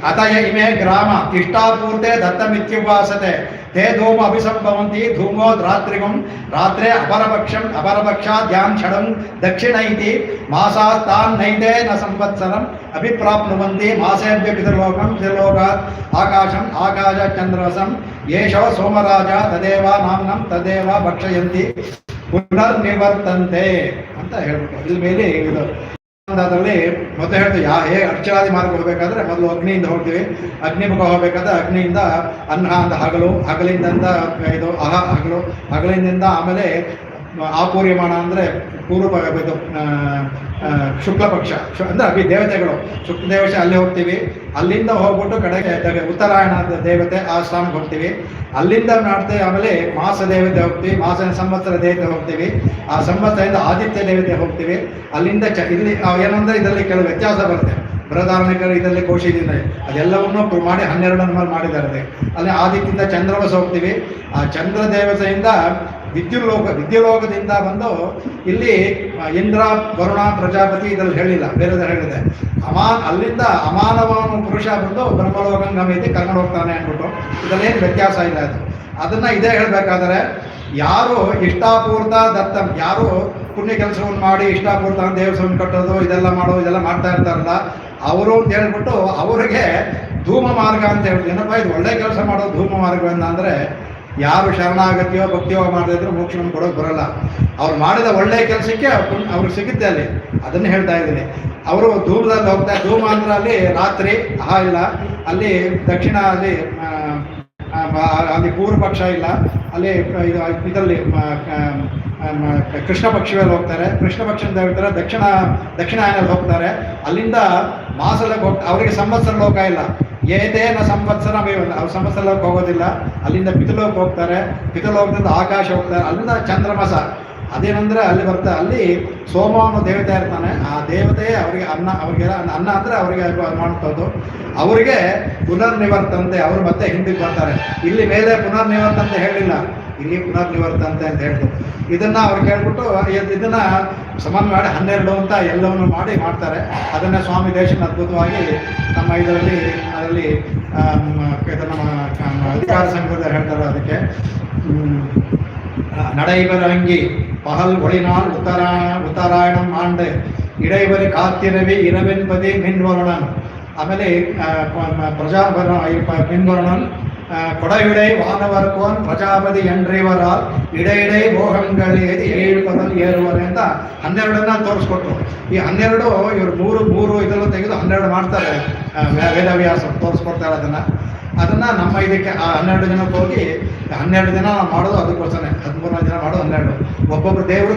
ಅತಯ ಇಮೇ ಗ್ರಾಮ ಇಷ್ಟಾಪೂರ್ತೆ ದತ್ತಮಿತ್ಯುಪಾಸತೆ ತೇ ಧೂಮ ಅಭಿಸಂಭವಂತಿ ಧೂಮೋ ರಾತ್ರೆ ಅಪರಪಕ್ಷ ಧ್ಯಾನ್ ಷಡಂ ದಕ್ಷಿಣ ಇತಿ ಮಾಸಾಸ್ತಾನ್ ನೈತೆ ನ ಸಂವತ್ಸರಂ ಅಭಿಪ್ರಾಪ್ನುವಂತಿ ಮಾಸೇಭ್ಯ ಪಿತೃಲೋಕಾತ್ ಆಕಾಶ ಚಂದ್ರವಸಂ ಯೇಷೋ ಸೋಮರಾಜ ತದೇವ ನಾಮ್ನಂ ತದೇವ ಭಕ್ಷಯಂತಿ ಪುನರ್ನಿವರ್ತಂತೆ ಅಂತ ಹೇಳ್ಬಿಟ್ಟು ಇಲ್ಲಿ ಮೇಲೆ ಇದು ಅದರಲ್ಲಿ ಮೊದಲು ಹೇಳ್ತೀವಿ. ಹೇಗೆ ಅರ್ಚನಾದಿ ಮಾರ್ಗ ಹೋಗ್ಬೇಕಾದ್ರೆ ಮೊದಲು ಅಗ್ನಿಯಿಂದ ಹೋಗ್ತೀವಿ. ಅಗ್ನಿಮುಖ ಹೋಗ್ಬೇಕಾದ್ರೆ ಅಗ್ನಿಯಿಂದ ಅನ್ನ ಅಂತ ಹಗಲಿಂದ ಇದು ಹಗಲಿಂದ ಆಮೇಲೆ ಆಪೂರ್ಯಮಾನ ಅಂದರೆ ಪೂರ್ವ ಇದು ಶುಕ್ಲ ಪಕ್ಷ ಅಂದರೆ ದೇವತೆಗಳು ಶುಕ್ಲ ದೇವತೆ ಅಲ್ಲಿ ಹೋಗ್ತೀವಿ. ಅಲ್ಲಿಂದ ಹೋಗ್ಬಿಟ್ಟು ಕಡೆಗೆ ಉತ್ತರಾಯಣ ದೇವತೆ ಆ ಸ್ಥಾನಕ್ಕೆ ಹೋಗ್ತೀವಿ. ಅಲ್ಲಿಂದ ಮಾಡ್ತೇವೆ. ಆಮೇಲೆ ಮಾಸ ದೇವತೆ ಹೋಗ್ತೀವಿ, ಸಂವತ್ಸರ ದೇವತೆ ಹೋಗ್ತೀವಿ. ಆ ಸಂವತ್ಸರದಿಂದ ಆದಿತ್ಯ ದೇವತೆ ಹೋಗ್ತೀವಿ. ಅಲ್ಲಿಂದ ಇಲ್ಲಿ ಏನಂದ್ರೆ ಇದರಲ್ಲಿ ಕೆಲವು ವ್ಯತ್ಯಾಸ ಬರುತ್ತೆ. ಬೃಹದಾರಣ್ಯಕರ ಇದರಲ್ಲಿ ಕೋಶಿದೆ ಅದೆಲ್ಲವನ್ನೂ ಮಾಡಿ 12 ಹನುಮಾನ್ ಮಾಡಿದ್ದಾರೆ. ಅಲ್ಲಿ ಆದಿತ್ಯದಿಂದ ಚಂದ್ರವಸ ಹೋಗ್ತೀವಿ. ಆ ಚಂದ್ರ ದೇವತೆಯಿಂದ ವಿದ್ಯುಲೋಕದಿಂದ ಬಂದು ಇಲ್ಲಿ ಇಂದ್ರ ವರುಣ ಪ್ರಜಾಪತಿ ಇದರಲ್ಲಿ ಹೇಳಿಲ್ಲ, ಬೇರೆದ ಹೇಳಿದೆ. ಅಲ್ಲಿಂದ ಅಮಾನವನು ಪುರುಷ ಬಂದು ಬ್ರಹ್ಮಲೋಕಂಗಮೈತಿ ಕರ್ಕೊಂಡು ಹೋಗ್ತಾನೆ ಅಂದ್ಬಿಟ್ಟು ಇದರಲ್ಲೇನು ವ್ಯತ್ಯಾಸ ಇಲ್ಲ. ಅದನ್ನು ಇದೇ ಹೇಳಬೇಕಾದ್ರೆ ಯಾರು ಇಷ್ಟಾಪೂರ್ತ ದತ್ತಂ, ಯಾರು ಪುಣ್ಯ ಕೆಲಸವನ್ನು ಮಾಡಿ ಇಷ್ಟಾಪೂರ್ತ ದೇವಸ್ಥಾನ ಕಟ್ಟೋದು ಇದೆಲ್ಲ ಮಾಡೋದು ಇದೆಲ್ಲ ಮಾಡ್ತಾ ಇರ್ತಾರಲ್ಲ ಅವರು ಅಂತ ಹೇಳ್ಬಿಟ್ಟು ಅವರಿಗೆ ಧೂಮ ಮಾರ್ಗ ಅಂತ ಹೇಳ್ತೀವಿ. ಏನಪ್ಪ ಇದು ಒಳ್ಳೆ ಕೆಲಸ ಮಾಡೋದು ಧೂಮ ಮಾರ್ಗವನ್ನು ಅಂದರೆ ಯಾರು ಶರಣಾಗತಿಯೋ ಭಕ್ತಿಯೋ ಮಾಡದಿದ್ರು ಮೋಕ್ಷವನ್ನು ಕೊಡೋಕೆ ಬರೋಲ್ಲ. ಅವ್ರು ಮಾಡಿದ ಒಳ್ಳೆಯ ಕೆಲಸಕ್ಕೆ ಅವ್ರಿಗೆ ಸಿಗುತ್ತೆ ಅಲ್ಲಿ. ಅದನ್ನು ಹೇಳ್ತಾ ಇದ್ದೀನಿ. ಅವರು ಧೂಮದಲ್ಲಿ ಹೋಗ್ತಾರೆ. ಧೂಮ ಅಂದ್ರೆ ಅಲ್ಲಿ ರಾತ್ರಿ ಇಲ್ಲ, ಅಲ್ಲಿ ದಕ್ಷಿಣ ಅಲ್ಲಿ ಪೂರ್ವ ಪಕ್ಷ ಇಲ್ಲ, ಅಲ್ಲಿ ಇದರಲ್ಲಿ ಕೃಷ್ಣ ಪಕ್ಷದಲ್ಲಿ ಹೋಗ್ತಾರೆ. ಕೃಷ್ಣ ಪಕ್ಷದಿಂದ ಹೋಗ್ತಾರೆ, ದಕ್ಷಿಣಾಯನಲ್ಲಿ ಹೋಗ್ತಾರೆ. ಅಲ್ಲಿಂದ ಮಾಸಲಕ್ಕೆ ಹೋಗ್ತಾರೆ. ಅವರಿಗೆ ಸಂವತ್ಸರ ಲೋಕ ಇಲ್ಲ. ಏತೇನ ಸಂವತ್ಸರ ಅವ್ರು ಸಂವತ್ಸರ ಲೋಕ ಹೋಗೋದಿಲ್ಲ. ಅಲ್ಲಿಂದ ಪಿತೃಲೋಕ ಹೋಗ್ತಾರೆ. ಪಿತೃಲೋಕದಿಂದ ಆಕಾಶ ಹೋಗ್ತಾರೆ. ಅಲ್ಲಿಂದ ಚಂದ್ರಮಾಸ ಅದೇನಂದ್ರೆ ಅಲ್ಲಿ ಬರ್ತಾರೆ. ಅಲ್ಲಿ ಸೋಮ ಅನ್ನೋ ದೇವತೆ ಇರ್ತಾನೆ. ಆ ದೇವತೆ ಅವರಿಗೆ ಅವ್ರಿಗೆ ಅನ್ನ ಅಂದರೆ ಅವರಿಗೆ ಮಾಡುತ್ತದ್ದು. ಅವರಿಗೆ ಪುನರ್ನಿವರ್ತಂತೆ, ಅವರು ಮತ್ತೆ ಹಿಂದಕ್ಕೆ ಬರ್ತಾರೆ. ಇಲ್ಲಿ ಮೇಲೆ ಪುನರ್ನಿವರ್ತಂತೆ ಹೇಳಿಲ್ಲ, ಇಲ್ಲಿ ಪುನರ್ನಿವರ್ತಂತೆ ಅಂತ ಹೇಳ್ತು. ಇದನ್ನು ಅವ್ರು ಕೇಳ್ಬಿಟ್ಟು ಇದನ್ನು ಸಮಾನ ಮಾಡಿ 12 ಅಂತ ಎಲ್ಲವನ್ನು ಮಾಡ್ತಾರೆ. ಅದನ್ನು ಸ್ವಾಮಿ ದೇಶನ ಅದ್ಭುತವಾಗಿ ನಮ್ಮ ಅದರಲ್ಲಿ ನಮ್ಮ ಅಧಿಕಾರ ಸಂಘದಲ್ಲಿ ಹೇಳ್ತಾರೆ. ಅದಕ್ಕೆ நடைபெற அங்கி பகல் ஒளிநாள் உத்தராயணம் ஆண்டு இடைவெளி காத்திரவி இரவென்பதி மின்வருணன். ಆಮೇಲೆ ಪ್ರಜಾಭರ ಮಿನ್ವರ್ಣನ್ ಕೊಡೆಯುಡೈ ವಾನವರ್ಕೋನ್ ಪ್ರಜಾಪತಿ ಎಂಡ್ರಿವರಾಲ್ ಇಡೈಡೈ ಭೋಗಂಗಳೇದಿ 7 ಪದಲ್ ಏರುವರೆ ಅಂತ 12 ತೋರಿಸ್ಕೊಟ್ರು. ಈ 12 ಇವರು ಮೂರು ಇದೆಲ್ಲ ತೆಗೆದು 12 ಮಾಡ್ತಾರೆ. ವೇದವ್ಯಾಸ ತೋರಿಸ್ಕೊಡ್ತಾರೆ. ಅದನ್ನು ನಮ್ಮ ಇದಕ್ಕೆ ಆ 12 ಜನಕ್ಕೆ ಹೋಗಿ 12 ದಿನ ನಾವು ಮಾಡೋದು ಅದಕ್ಕೋಸ್ಕರ 13 ದಿನ ಮಾಡೋದು 12. ಒಬ್ಬೊಬ್ಬರು ದೇವರು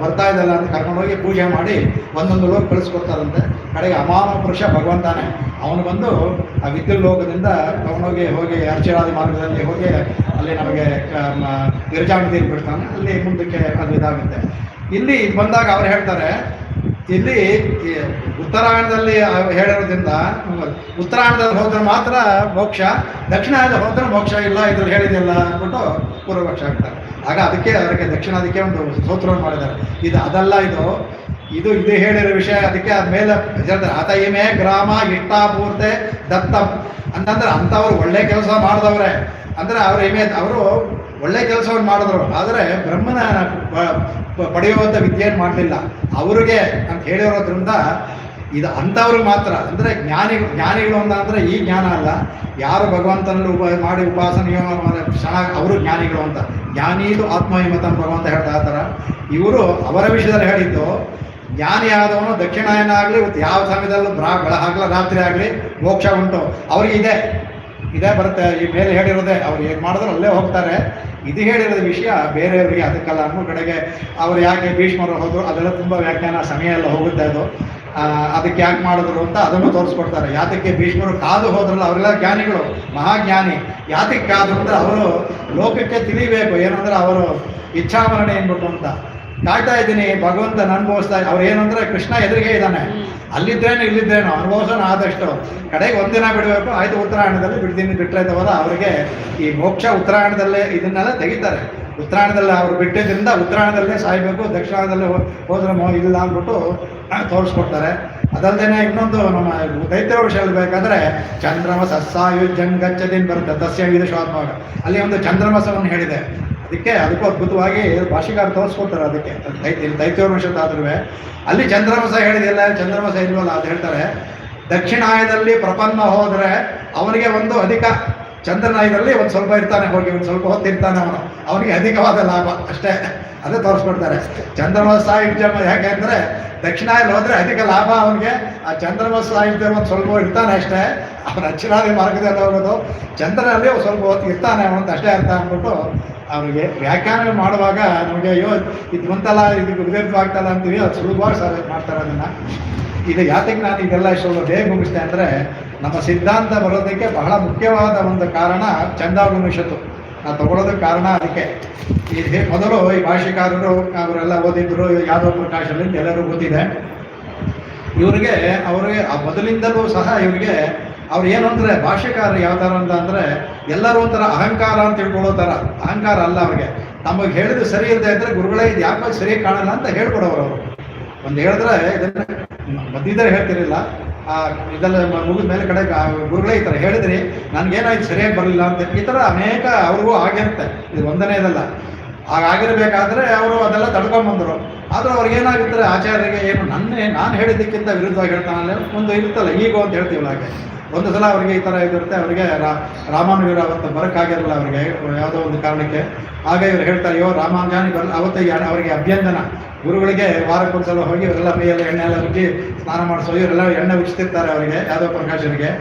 ಬರ್ತಾ ಇದ್ದಲ್ಲ ಅಂತ ಕರ್ಕೊಂಡೋಗಿ ಪೂಜೆ ಮಾಡಿ ಒಂದೊಂದು ಲೋಕ ಕಳಿಸ್ಕೊಡ್ತಾರಂತೆ. ಕಡೆಗೆ ಅಮಾನ ಪುರುಷ ಭಗವಂತಾನೆ ಅವನು ಬಂದು ಆ ವಿದ್ಯುತ್ ಲೋಕದಿಂದ ಹೋಗಿ ಅರ್ಚರಾದಿ ಮಾರ್ಗದಲ್ಲಿ ಹೋಗಿ ಅಲ್ಲಿ ನಮಗೆ ಗಿರಿಜಾಮತಿಯಲ್ಲಿ ಬಿಡ್ತಾನೆ. ಅಲ್ಲಿ ಮುಂದಕ್ಕೆ ಅದು ಇದಾಗುತ್ತೆ. ಇಲ್ಲಿ ಬಂದಾಗ ಅವ್ರು ಹೇಳ್ತಾರೆ, ಇಲ್ಲಿ ಉತ್ತರಾಯಣದಲ್ಲಿ ಹೇಳಿರೋದ್ರಿಂದ ಉತ್ತರಾಯಣದಲ್ಲಿ ಹೋದ್ರೆ ಮಾತ್ರ ಮೋಕ್ಷ, ದಕ್ಷಿಣಾಯಣದಲ್ಲಿ ಹೋದ್ರೆ ಮೋಕ್ಷ ಇಲ್ಲ ಇದ್ರಲ್ಲಿ ಹೇಳಿದೆಲ್ಲ ಅಂದ್ಬಿಟ್ಟು ಪೂರ್ವಪಕ್ಷ ಆಗ್ತಾರೆ. ಆಗ ಅದಕ್ಕೆ ದಕ್ಷಿಣಾದಿಕ್ಕೆ ಒಂದು ಸ್ತೋತ್ರವನ್ನು ಮಾಡಿದ್ದಾರೆ. ಅದಲ್ಲ ಇದು ಹೇಳಿರೋ ವಿಷಯ. ಅದಕ್ಕೆ ಆದ್ಮೇಲೆ ಹೇಳ್ತಾರೆ, ಆತ ಇಮೆ ಗ್ರಾಮ ಇಷ್ಟಾಪೂರ್ತೆ ದತ್ತಂ ಅಂತಂದ್ರೆ ಅಂಥವ್ರು ಒಳ್ಳೆ ಕೆಲಸ ಮಾಡಿದವ್ರೆ. ಅಂದರೆ ಅವರು ಒಳ್ಳೆ ಕೆಲಸವನ್ನು ಮಾಡಿದ್ರು. ಆದರೆ ಬ್ರಹ್ಮನ ಪಡೆಯುವಂಥ ವಿದ್ಯೆಯನ್ನು ಮಾಡಲಿಲ್ಲ ಅವ್ರಿಗೆ ಅಂತ ಹೇಳಿರೋದ್ರಿಂದ ಇದು ಅಂಥವ್ರಿಗೆ ಮಾತ್ರ. ಅಂದರೆ ಜ್ಞಾನಿಗಳು ಅಂದರೆ ಈ ಜ್ಞಾನ ಅಲ್ಲ, ಯಾರು ಭಗವಂತನಲ್ಲಿ ಮಾಡಿ ಉಪಾಸನೆಯೋ ಚೆನ್ನಾಗಿ ಅವರು ಜ್ಞಾನಿಗಳು ಅಂತ. ಜ್ಞಾನೀದು ಆತ್ಮಹಿಮತ ಭಗವಂತ ಹೇಳ್ತಾ ಇರ್ತಾರೆ. ಇವರು ಅವರ ವಿಷಯದಲ್ಲಿ ಹೇಳಿದ್ದು, ಜ್ಞಾನಿ ಆದವನು ದಕ್ಷಿಣಾಯನ ಆಗಲಿ ಯಾವ ಸಮಯದಲ್ಲೂ ಬೆಳಗಾಗಲಿ ರಾತ್ರಿ ಆಗಲಿ ಮೋಕ್ಷ ಉಂಟು ಅವ್ರಿಗೆ ಇದೇ ಬರುತ್ತೆ. ಈ ಮೇಲೆ ಹೇಳಿರೋದೇ ಅವ್ರು ಏನು ಮಾಡಿದ್ರು ಅಲ್ಲೇ ಹೋಗ್ತಾರೆ. ಇದು ಹೇಳಿರೋದು ವಿಷಯ ಬೇರೆಯವರಿಗೆ ಅದಕ್ಕಲ್ಲ ಅನ್ನೋ ಕಡೆಗೆ ಅವ್ರು ಯಾಕೆ ಭೀಷ್ಮರು ಹೋದ್ರು ಅದೆಲ್ಲ ತುಂಬ ವ್ಯಾಖ್ಯಾನ ಸಮಯ ಎಲ್ಲ ಹೋಗುತ್ತೆ. ಅದಕ್ಕೆ ಯಾಕೆ ಮಾಡಿದ್ರು ಅಂತ ಅದನ್ನು ತೋರಿಸ್ಕೊಡ್ತಾರೆ. ಯಾತಕ್ಕೆ ಭೀಷ್ಮರು ಕಾದು ಹೋದ್ರಲ್ಲ ಅವರೆಲ್ಲ ಜ್ಞಾನಿಗಳು, ಮಹಾಜ್ಞಾನಿ. ಯಾತಕ್ಕೆ ಕಾದು ಅಂದರೆ ಅವರು ಲೋಕಕ್ಕೆ ತಿಳಿಬೇಕು ಏನಂದ್ರೆ ಅವರು ಇಚ್ಛಾಮರಣೆ ಏನ್ಬಿಟ್ಟು ಅಂತ ಕಾಯ್ತಾ ಇದ್ದೀನಿ ಭಗವಂತನ ಅನುಭವಿಸ್ತಾ. ಅವ್ರು ಏನಂದ್ರೆ ಕೃಷ್ಣ ಎದುರಿಗೆ ಇದ್ದಾನೆ, ಇಲ್ಲಿದ್ದೇನೋ ಅನುಭವಿಸೋಣ ಆದಷ್ಟು. ಕಡೆಗೆ ಒಂದಿನ ಬಿಡಬೇಕು, ಆಯ್ತು ಉತ್ತರಾಯಣದಲ್ಲಿ ಬಿಟ್ಟರೆ ಅವರಿಗೆ ಈ ಮೋಕ್ಷ ಉತ್ತರಾಯಣದಲ್ಲೇ ಇದನ್ನೆಲ್ಲ ತೆಗಿತಾರೆ. ಉತ್ತರಾಯಣದಲ್ಲಿ ಅವ್ರು ಬಿಟ್ಟಿದ್ದರಿಂದ ಉತ್ತರಾಯಣದಲ್ಲೇ ಸಾಯ್ಬೇಕು, ದಕ್ಷಿಣಾಯಣದಲ್ಲಿ ಹೋದ್ರೆ ಇಲ್ಲ ಅಂದ್ಬಿಟ್ಟು ತೋರಿಸ್ಕೊಡ್ತಾರೆ. ಅದಲ್ಲದೆ ಇನ್ನೊಂದು ನಮ್ಮ ದೈತ್ಯ ವಿಷಯ ಹೇಳ್ಬೇಕಾದ್ರೆ ಚಂದ್ರಮಸ ಸಾಯುಜ್ಜಂಗಚ್ಚದಿನ್ ಬರುತ್ತೆ ತಸ್ಯ ವಿದುಷಾತ್ಮಕ. ಅಲ್ಲಿ ಒಂದು ಚಂದ್ರಮಸವನ್ನು ಹೇಳಿದೆ. ಅದಕ್ಕೂ ಅದ್ಭುತವಾಗಿ ಭಾಷೆಗಾರ ತೋರಿಸ್ಕೊಡ್ತಾರೆ. ಅದಕ್ಕೆ ದೈತ್ಯೋರ್ವಶದ ಆದ್ರೂ ಅಲ್ಲಿ ಚಂದ್ರಮಸ ಹೇಳಿದೆಲ್ಲ, ಚಂದ್ರಮಸ ಇಲ್ವಲ್ಲ ಅದು ಹೇಳ್ತಾರೆ. ದಕ್ಷಿಣಾಯದಲ್ಲಿ ಪ್ರಪನ್ನ ಹೋದರೆ ಅವನಿಗೆ ಒಂದು ಅಧಿಕ, ಚಂದ್ರನಾಯದಲ್ಲಿ ಒಂದು ಸ್ವಲ್ಪ ಇರ್ತಾನೆ, ಹೋಗಿ ಒಂದು ಸ್ವಲ್ಪ ಹೊತ್ತಿರ್ತಾನೆ ಅವನಿಗೆ ಅಧಿಕವಾದ ಲಾಭ ಅಷ್ಟೇ. ಅದೇ ತೋರಿಸ್ಕೊಡ್ತಾರೆ. ಚಂದ್ರಮಸ ಸಾಹಿತ್ಯ ಯಾಕೆ ಅಂದರೆ ದಕ್ಷಿಣಾಯಲ್ಲಿ ಹೋದರೆ ಅಧಿಕ ಲಾಭ ಅವನಿಗೆ. ಆ ಚಂದ್ರಮಸ ಸಾಹಿತ್ಯ ಒಂದು ಸ್ವಲ್ಪ ಇರ್ತಾನೆ ಅಷ್ಟೇ. ಅವನ ಅಚ್ಚರಾದಿ ಮಾರ್ಗದಲ್ಲಿ ಹೋಗೋದು, ಚಂದ್ರನಲ್ಲಿ ಸ್ವಲ್ಪ ಹೊತ್ತು ಇರ್ತಾನೆ ಅವನಂತ ಅಷ್ಟೇ ಅರ್ಥ ಅಂದ್ಬಿಟ್ಟು ಅವರಿಗೆ ವ್ಯಾಖ್ಯಾನ ಮಾಡುವಾಗ ನಮಗೆ ಇದು ಬಂತಲ್ಲ, ಇದಕ್ಕೆ ವಿರುದ್ಧವಾಗ್ತಲ್ಲ ಅಂತೀವಿ. ಅದು ಸುಲಭವಾಗಿ ಮಾಡ್ತಾರೆ ಅದನ್ನು. ಇದು ಯಾತಕ್ಕೆ ನಾನು ಇದೆಲ್ಲ ಇಷ್ಟು ಬೇಗ ಮುಗಿಸ್ತೆ ಅಂದರೆ ನಮ್ಮ ಸಿದ್ಧಾಂತ ಬರೋದಕ್ಕೆ ಬಹಳ ಮುಖ್ಯವಾದ ಒಂದು ಕಾರಣ ಛಂದೋಪನಿಷತ್ತು ನಾವು ತಗೊಳ್ಳೋದಕ್ಕೆ ಕಾರಣ. ಅದಕ್ಕೆ ಮೊದಲು ಈ ಭಾಷೆಕಾರರು ಅವರೆಲ್ಲ ಓದಿದ್ರು, ಯಾದವ ಪ್ರಕಾಶಲ್ಲಿ ಎಲ್ಲರೂ ಗೊತ್ತಿದೆ. ಇವರಿಗೆ ಆ ಮೊದಲಿಂದಲೂ ಸಹ ಇವರಿಗೆ ಅವ್ರು ಏನು ಅಂದರೆ ಭಾಷೆಕಾರ ಯಾವ ಥರ ಅಂತ ಅಂದರೆ ಎಲ್ಲರೂ ಒಂಥರ ಅಹಂಕಾರ ಅಂತ ತಿಳ್ಕೊಳ್ಳೋ ಥರ. ಅಹಂಕಾರ ಅಲ್ಲ ಅವ್ರಿಗೆ. ನಮಗೆ ಹೇಳಿದ್ರು ಸರಿ ಇಲ್ಲದೆ ಅಂದರೆ ಗುರುಗಳೇ ಇದು ಯಾಕೆ ಸರಿಯಾಗಿ ಕಾಣಲ್ಲ ಅಂತ ಹೇಳ್ಕೊಡೋರು ಅವರು. ಒಂದು ಹೇಳಿದ್ರೆ ಇದನ್ನು ಮಧ್ಯದಲ್ಲಿ ಹೇಳ್ತಿರಲಿಲ್ಲ, ಇದೆಲ್ಲ ಮುಗಿದ ಮೇಲೆ ಕಡೆ ಗುರುಗಳೇ ಈ ಥರ ಹೇಳಿದ್ರಿ ನನಗೇನಾಯ್ತು ಸರಿಯಾಗಿ ಬರಲಿಲ್ಲ ಅಂತ. ಈ ಥರ ಅನೇಕ ಅವ್ರಿಗೂ ಆಗಿರುತ್ತೆ. ಇದು ಒಂದನೇದಲ್ಲ. ಹಾಗಾಗಿರ್ಬೇಕಾದ್ರೆ ಅವರು ಅದೆಲ್ಲ ತಡ್ಕೊಂಬಂದರು. ಆದರೂ ಅವ್ರಿಗೇನಾಗುತ್ತೆ ಆಚಾರ್ಯರಿಗೆ ಏನು ನಾನು ಹೇಳಿದ್ದಕ್ಕಿಂತ ವಿರುದ್ಧವಾಗಿ ಹೇಳ್ತಾನಲ್ಲ ಒಂದು ಇರುತ್ತಲ್ಲ ಈಗೋ ಅಂತ ಹೇಳ್ತೀವಲ್ಲ ಹಾಗೆ. ಒಂದು ಸಲ ಅವರಿಗೆ ಈ ಥರ ಇದಿರುತ್ತೆ. ಅವರಿಗೆ ರಾಮಾನುಜರು ಅವತ್ತು ಬರೋಕ್ಕಾಗಿರಲ್ಲ ಅವರಿಗೆ ಯಾವುದೋ ಒಂದು ಕಾರಣಕ್ಕೆ. ಆಗ ಇವರು ಹೇಳ್ತಾರೆ ಅಯ್ಯೋ ರಾಮಾನುಜಾನಿ ಬರಲ್ಲ. ಅವತ್ತು ಅವರಿಗೆ ಅಭ್ಯಂಜನ. ಗುರುಗಳಿಗೆ ವಾರಕ್ಕೊಂದ್ಸಲ ಹೋಗಿ ಇವರೆಲ್ಲ ಮೈಯಲ್ಲಿ ಎಣ್ಣೆ ಎಲ್ಲ ಉಜ್ಜಿ ಸ್ನಾನ ಮಾಡಿಸೋ ಇವರೆಲ್ಲ ಎಣ್ಣೆ ಉಜ್ತಿರ್ತಾರೆ ಅವರಿಗೆ. ಯಾವುದೋ ಪ್ರಕಾಶನಿಗೆ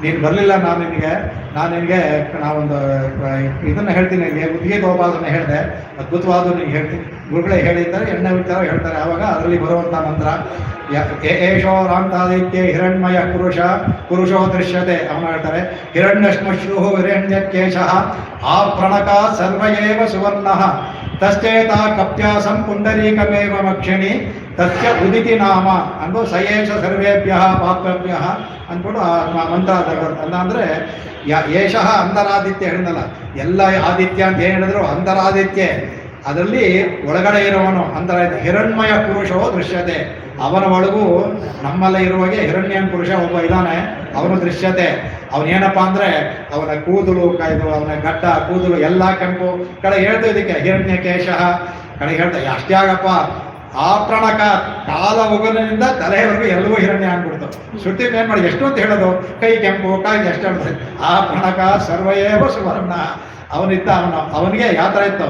ನೀನು ಬರಲಿಲ್ಲ, ನಾನು ನಿನಗೆ ನಾವೊಂದು ಇದನ್ನು ಹೇಳ್ತೀನಿ, ನಿನಗೆ ಉದ್ಗೀತೋಪಾಸನೆ ಹೇಳಿದೆ, ಅದ್ಭುತವಾದ ನಿನಗೆ ಹೇಳ್ತೀನಿ. ಗುರುಗಳೇ ಹೇಳಿದ್ದಾರೆ, ಎಣ್ಣೆ ಉಚ್ಚಾರ ಹೇಳ್ತಾರೆ. ಆವಾಗ ಅದರಲ್ಲಿ ಬರುವಂಥ ಮಂತ್ರ ಏಷೋ ರಾಂತಾದಿತ್ಯ ಹಿರಣ್ಮಯ ಪುರುಷೋ ದೃಶ್ಯತೆ. ಅವನು ಹೇಳ್ತಾರೆ ಹಿರಣ್ಯಶ್ಮಶ್ರು ಹಿರಣ್ಯಕೇಶಃ ಆ ಪ್ರಣಕ ಸರ್ವಯೇವ ಸುವರ್ಣಃ ತಶ್ಚೇತ ಕಪ್ಯಾಸಂ ಪುಂಡರೀಕಮೇವ ಮಕ್ಷಿಣಿ ತಸ್ಯ ಉದಿತಿ ನಾಮ ಅಂದು ಸಯೇಷ ಸರ್ವೇಭ್ಯ ಪಾಪಭ್ಯ ಅಂದ್ಬಿಟ್ಟು ಆ ಮಂತ್ರ ಅಂದರೆ ಏಷಃ ಅಂತರಾದಿತ್ಯ ಹೇಳಿದಲ್ಲ. ಎಲ್ಲ ಆದಿತ್ಯ ಅಂತ ಏನು ಹೇಳಿದ್ರು ಅಂತರಾದಿತ್ಯ. ಅದರಲ್ಲಿ ಒಳಗಡೆ ಇರುವವನು ಅಂತರಾದಿತ್ಯ. ಹಿರಣ್ಮಯ ಪುರುಷೋ ದೃಶ್ಯತೆ. ಅವನ ಒಳಗೂ ನಮ್ಮಲ್ಲೇ ಇರುವಾಗೆ ಹಿರಣ್ಯನ್ ಪುರುಷ ಒಬ್ಬ ಇದ್ದಾನೆ, ಅವನು ದೃಶ್ಯತೆ. ಅವನೇನಪ್ಪ ಅಂದರೆ ಅವನ ಕೂದಲು ಇದು ಅವನ ಗಡ್ಡ ಕೂದಲು ಎಲ್ಲ ಕೆಂಪು. ಕಡೆ ಹೇಳ್ತಾ ಇದಕ್ಕೆ ಹಿರಣ್ಯಕೇಶ ಕಡೆ ಹೇಳ್ತಾ ಅಷ್ಟೇ ಆಗಪ್ಪ ಆ ಪ್ರಣಕ ಕಾಲ ಉಗುಲಿನಿಂದ ತಲೆಯವರೆಗೂ ಎಲ್ಲವೂ ಹಿರಣ್ಯ ಅಂದ್ಬಿಡ್ತು. ಶ್ರುತಿ ಏನು ಮಾಡಿ ಎಷ್ಟು ಅಂತ ಹೇಳೋದು, ಕೈ ಕೆಂಪು ಕಾಯಿ ಎಷ್ಟು ಹೇಳ್ತಾರೆ. ಆ ಪ್ರಣಕ ಸರ್ವಯೇವ ಸುವರ್ಣ. ಅವನಿದ್ದ ಅವನಿಗೆ ಯಾವ ಥರ ಇತ್ತು,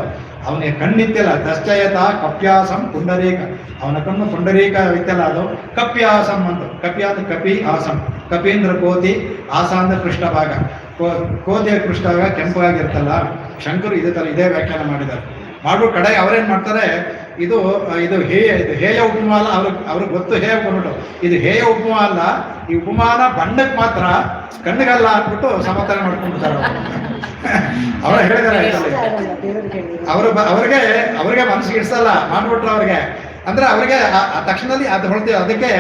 ಅವನಿಗೆ ಕಣ್ಣಿತ್ತಿಲ್ಲ. ದಶ್ಚಯತ ಕಪ್ಯಾಸಂ ಪುಂಡರೀಕ. ಅವನ ಕಣ್ಣು ಪುಂಡರೀಕ ಇತ್ತಲ್ಲ, ಅದು ಕಪ್ಯಾಸಂ ಅಂತ. ಕಪಿ ಅಂದ್ರೆ ಕಪಿ ಆಸಂ. ಕಪಿ ಅಂದ್ರೆ ಕೋತಿ, ಆಸ ಅಂದ್ರೆ ಕೃಷ್ಣಭಾಗ. ಕೋತಿಯ ಕೃಷ್ಣಭಾಗ ಕೆಂಪಾಗಿರ್ತಲ್ಲ. ಶಂಕರು ಇದೇ ವ್ಯಾಖ್ಯಾನ ಮಾಡಿದ್ದಾರೆ. ಮಾಡ್ಬಿಟ್ಟು ಕಡೆ ಅವ್ರೇನು ಮಾಡ್ತಾರೆ, ಇದು ಹೇಯ ಉಪಮ ಅಲ್ಲ. ಅವ್ರಿಗೆ ಗೊತ್ತು ಹೇಯ ಬಂದ್ಬಿಟ್ಟು ಇದು ಹೇಯ ಉಪಮ ಅಲ್ಲ, ಈ ಉಪಮಾನ ಬಣ್ಣಕ್ಕೆ ಮಾತ್ರ, ಕಣ್ಣಿಗಲ್ಲ ಅಂದ್ಬಿಟ್ಟು ಸಮರ್ಥನೆ ಮಾಡ್ಕೊಂಡ್ಬಿಡ್ತಾರೆ. ಅವರ ಹೇಳಿದಾರೆ ಅವ್ರಿಗೆ ಮನಸ್ಸಿಗೆ ಇಡ್ಸಲ್ಲ ಮಾಡ್ಬಿಟ್ರು ಅವ್ರಿಗೆ. ಅಂದ್ರೆ ಅವ್ರಿಗೆ ತಕ್ಷಣದಲ್ಲಿ ಅದು ಹೊಳ್ತೀವಿ. ಅದಕ್ಕೆ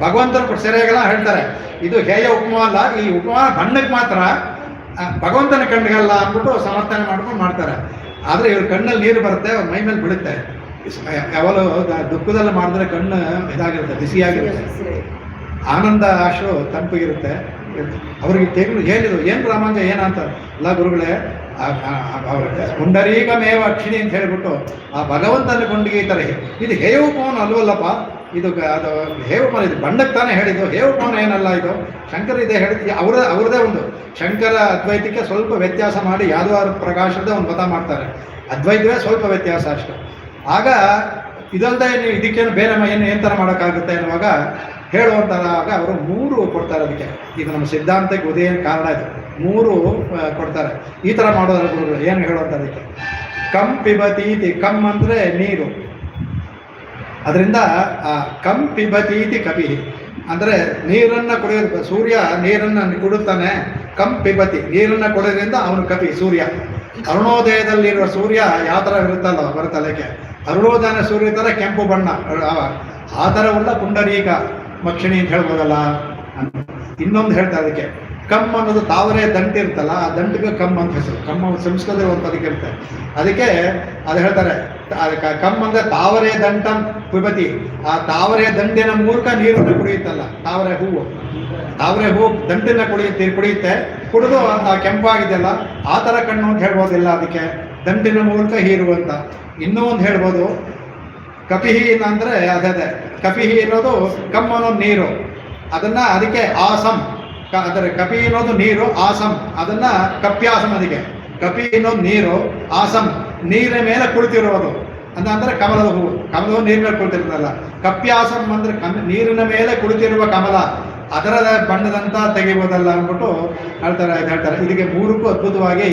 ಭಗವಂತನ ಸರಿಯಾಗಲ್ಲ ಹೇಳ್ತಾರೆ ಇದು ಹೇಯ ಉಪಮ ಅಲ್ಲ, ಈ ಉಪಮಾನ ಬಣ್ಣಕ್ಕೆ ಮಾತ್ರ, ಭಗವಂತನ ಕಣ್ಣಿಗಲ್ಲ ಅಂದ್ಬಿಟ್ಟು ಸಮರ್ಥನೆ ಮಾಡ್ಕೊಂಡು ಮಾಡ್ತಾರೆ. ಆದರೆ ಇವ್ರ ಕಣ್ಣಲ್ಲಿ ನೀರು ಬರುತ್ತೆ, ಅವ್ರ ಮೈ ಮೇಲೆ ಬೀಳುತ್ತೆ. ಯಾವಾಗಲೂ ದುಃಖದಲ್ಲಿ ಮಾಡಿದ್ರೆ ಕಣ್ಣು ಇದಾಗಿರುತ್ತೆ, ಬಿಸಿಯಾಗಿರುತ್ತೆ. ಆನಂದ ಅಷ್ಟು ತಂಪಿಗಿರುತ್ತೆ. ಅವ್ರಿಗೆ ತೆಗೆದು ಹೇಳಿದ್ರು ಏನು ರಾಮಾಂಜ ಏನಂತ ಎಲ್ಲ ಗುರುಗಳೇ ಪುಂಡರೀಕಮೇವ ಅಕ್ಷಿಣಿ ಅಂತ ಹೇಳ್ಬಿಟ್ಟು ಆ ಭಗವಂತನ ಕೊಂಡಿಗೆ ಈ ಥರ ಇದು ಹೇಯೋಪವನ ಅಲ್ವಲ್ಲಪ್ಪ, ಇದು ಅದು ಹೇವಪವನ, ಇದು ಬಣ್ಣಕ್ಕೆ ತಾನೇ ಹೇಳಿದ್ದು. ಹೇವಪವನ ಏನಲ್ಲ ಇದು. ಶಂಕರ ಇದೇ ಹೇಳಿದ್ದು ಅವ್ರದೇ ಒಂದು ಶಂಕರ ಅದ್ವೈತಕ್ಕೆ ಸ್ವಲ್ಪ ವ್ಯತ್ಯಾಸ ಮಾಡಿ ಯಾದವಾರ ಪ್ರಕಾಶದ ಒಂದು ಮತ ಮಾಡ್ತಾರೆ. ಅದ್ವೈತವೇ ಸ್ವಲ್ಪ ವ್ಯತ್ಯಾಸ ಅಷ್ಟು. ಆಗ ಇದಲ್ಲದೆ ನೀವು ಇದಕ್ಕೇನು ಬೇರೆ ಏನು ಥರ ಮಾಡೋಕ್ಕಾಗುತ್ತೆ ಅನ್ನುವಾಗ ಹೇಳುವಂತಾಗ ಅವರು 3 ಕೊಡ್ತಾರೆ ಅದಕ್ಕೆ. ಇದು ನಮ್ಮ ಸಿದ್ಧಾಂತಕ್ಕೆ ಉದಯ ಕಾರಣ ಇದು. 3 ಕೊಡ್ತಾರೆ. ಈ ಥರ ಮಾಡೋದ್ರ ಗುರುಗಳು ಏನು ಹೇಳುವಂತ ಅದಕ್ಕೆ. ಕಂ ಪಿಬತೀತಿ. ಕಂ ಅಂದರೆ ನೀರು. ಅದರಿಂದ ಕಂ ಪಿಬತೀತಿ ಕಪಿ ಅಂದರೆ ನೀರನ್ನು ಕುಡಿಯೋದು. ಸೂರ್ಯ ನೀರನ್ನು ಕುಡುತ್ತಾನೆ. ಕಂ ಪಿಬತಿ ನೀರನ್ನು ಕುಡಿಯೋದ್ರಿಂದ ಅವನು ಕಪಿ ಸೂರ್ಯ. ಅರುಣೋದಯದಲ್ಲಿರುವ ಸೂರ್ಯ ಯಾವ ಥರ ಇರುತ್ತಲ್ಲ ಬರುತ್ತಲ್ಲಕ್ಕೆ, ಅರುಣೋದಯನ ಸೂರ್ಯ ಥರ ಕೆಂಪು ಬಣ್ಣ ಆ ಥರ ಉಳ್ಳ ಪುಂಡರೀಕ ಮಕ್ಷಿಣಿ ಅಂತ ಹೇಳ್ಬೋದಲ್ಲ. ಇನ್ನೊಂದು ಹೇಳ್ತಾರೆ ಅದಕ್ಕೆ. ಕಮ್ ಅನ್ನೋದು ತಾವರೆ ದಂಟು ಇರ್ತಲ್ಲ, ಆ ದಂಟಿಗೆ ಕಮ್ ಅಂತ ಹೆಸರು. ಕಮ್ಮ ಸಂಸ್ಕೃತದಲ್ಲಿ ಒಂದು ಪದಕ್ಕೆ ಇರುತ್ತೆ. ಅದಕ್ಕೆ ಅದು ಹೇಳ್ತಾರೆ ಕಮ್ ಅಂದರೆ ತಾವರೆ ದಂಟಂ ಪಿಬತಿ. ಆ ತಾವರೆ ದಂಟಿನ ಮೂಲಕ ನೀರನ್ನು ಕುಡಿಯುತ್ತಲ್ಲ. ತಾವರೆ ಹೂವು ದಂಟಿನ ಕುಡಿಯುತ್ತೆ. ಕುಡಿದು ಕೆಂಪಾಗಿದೆಯಲ್ಲ ಆ ಥರ ಕಣ್ಣು ಅಂತ ಹೇಳ್ಬೋದಿಲ್ಲ. ಅದಕ್ಕೆ ದಂಟಿನ ಮೂಲಕ ಹೀರುವಂತ. ಇನ್ನೂ ಒಂದು ಹೇಳ್ಬೋದು, ಕಪಿಹಿ ಅಂದರೆ ಅದೇ ಕಪಿಹಿ ಅನ್ನೋದು ಕಮ್ ಅನ್ನೋದು ನೀರು. ಅದಕ್ಕೆ ಆಸಂ ಅಂದರೆ ಕಪಿ ಅನ್ನೋದು ನೀರು, ಆಸಂ ಅದನ್ನ ಕಪ್ಯಾಸಂ. ಅದಕ್ಕೆ ಕಪಿ ಅನ್ನೋದು ನೀರು, ಆಸಂ ನೀರಿನ ಮೇಲೆ ಕುಳಿತಿರೋದು ಅಂದರೆ ಕಮಲದ ಹೂವು. ಕಮಲದ ನೀರಿನ ಮೇಲೆ ಕುಳಿತಿರೋದಲ್ಲ. ಕಪ್ಯಾಸಂ ಅಂದರೆ ನೀರಿನ ಮೇಲೆ ಕುಳಿತಿರುವ ಕಮಲ, ಅದರ ಬಣ್ಣದಂತ ತೆಗಿಬೋದಲ್ಲ ಅಂದ್ಬಿಟ್ಟು ಹೇಳ್ತಾರೆ. ಇದಕ್ಕೆ 3ಕ್ಕೂ ಅದ್ಭುತವಾಗಿ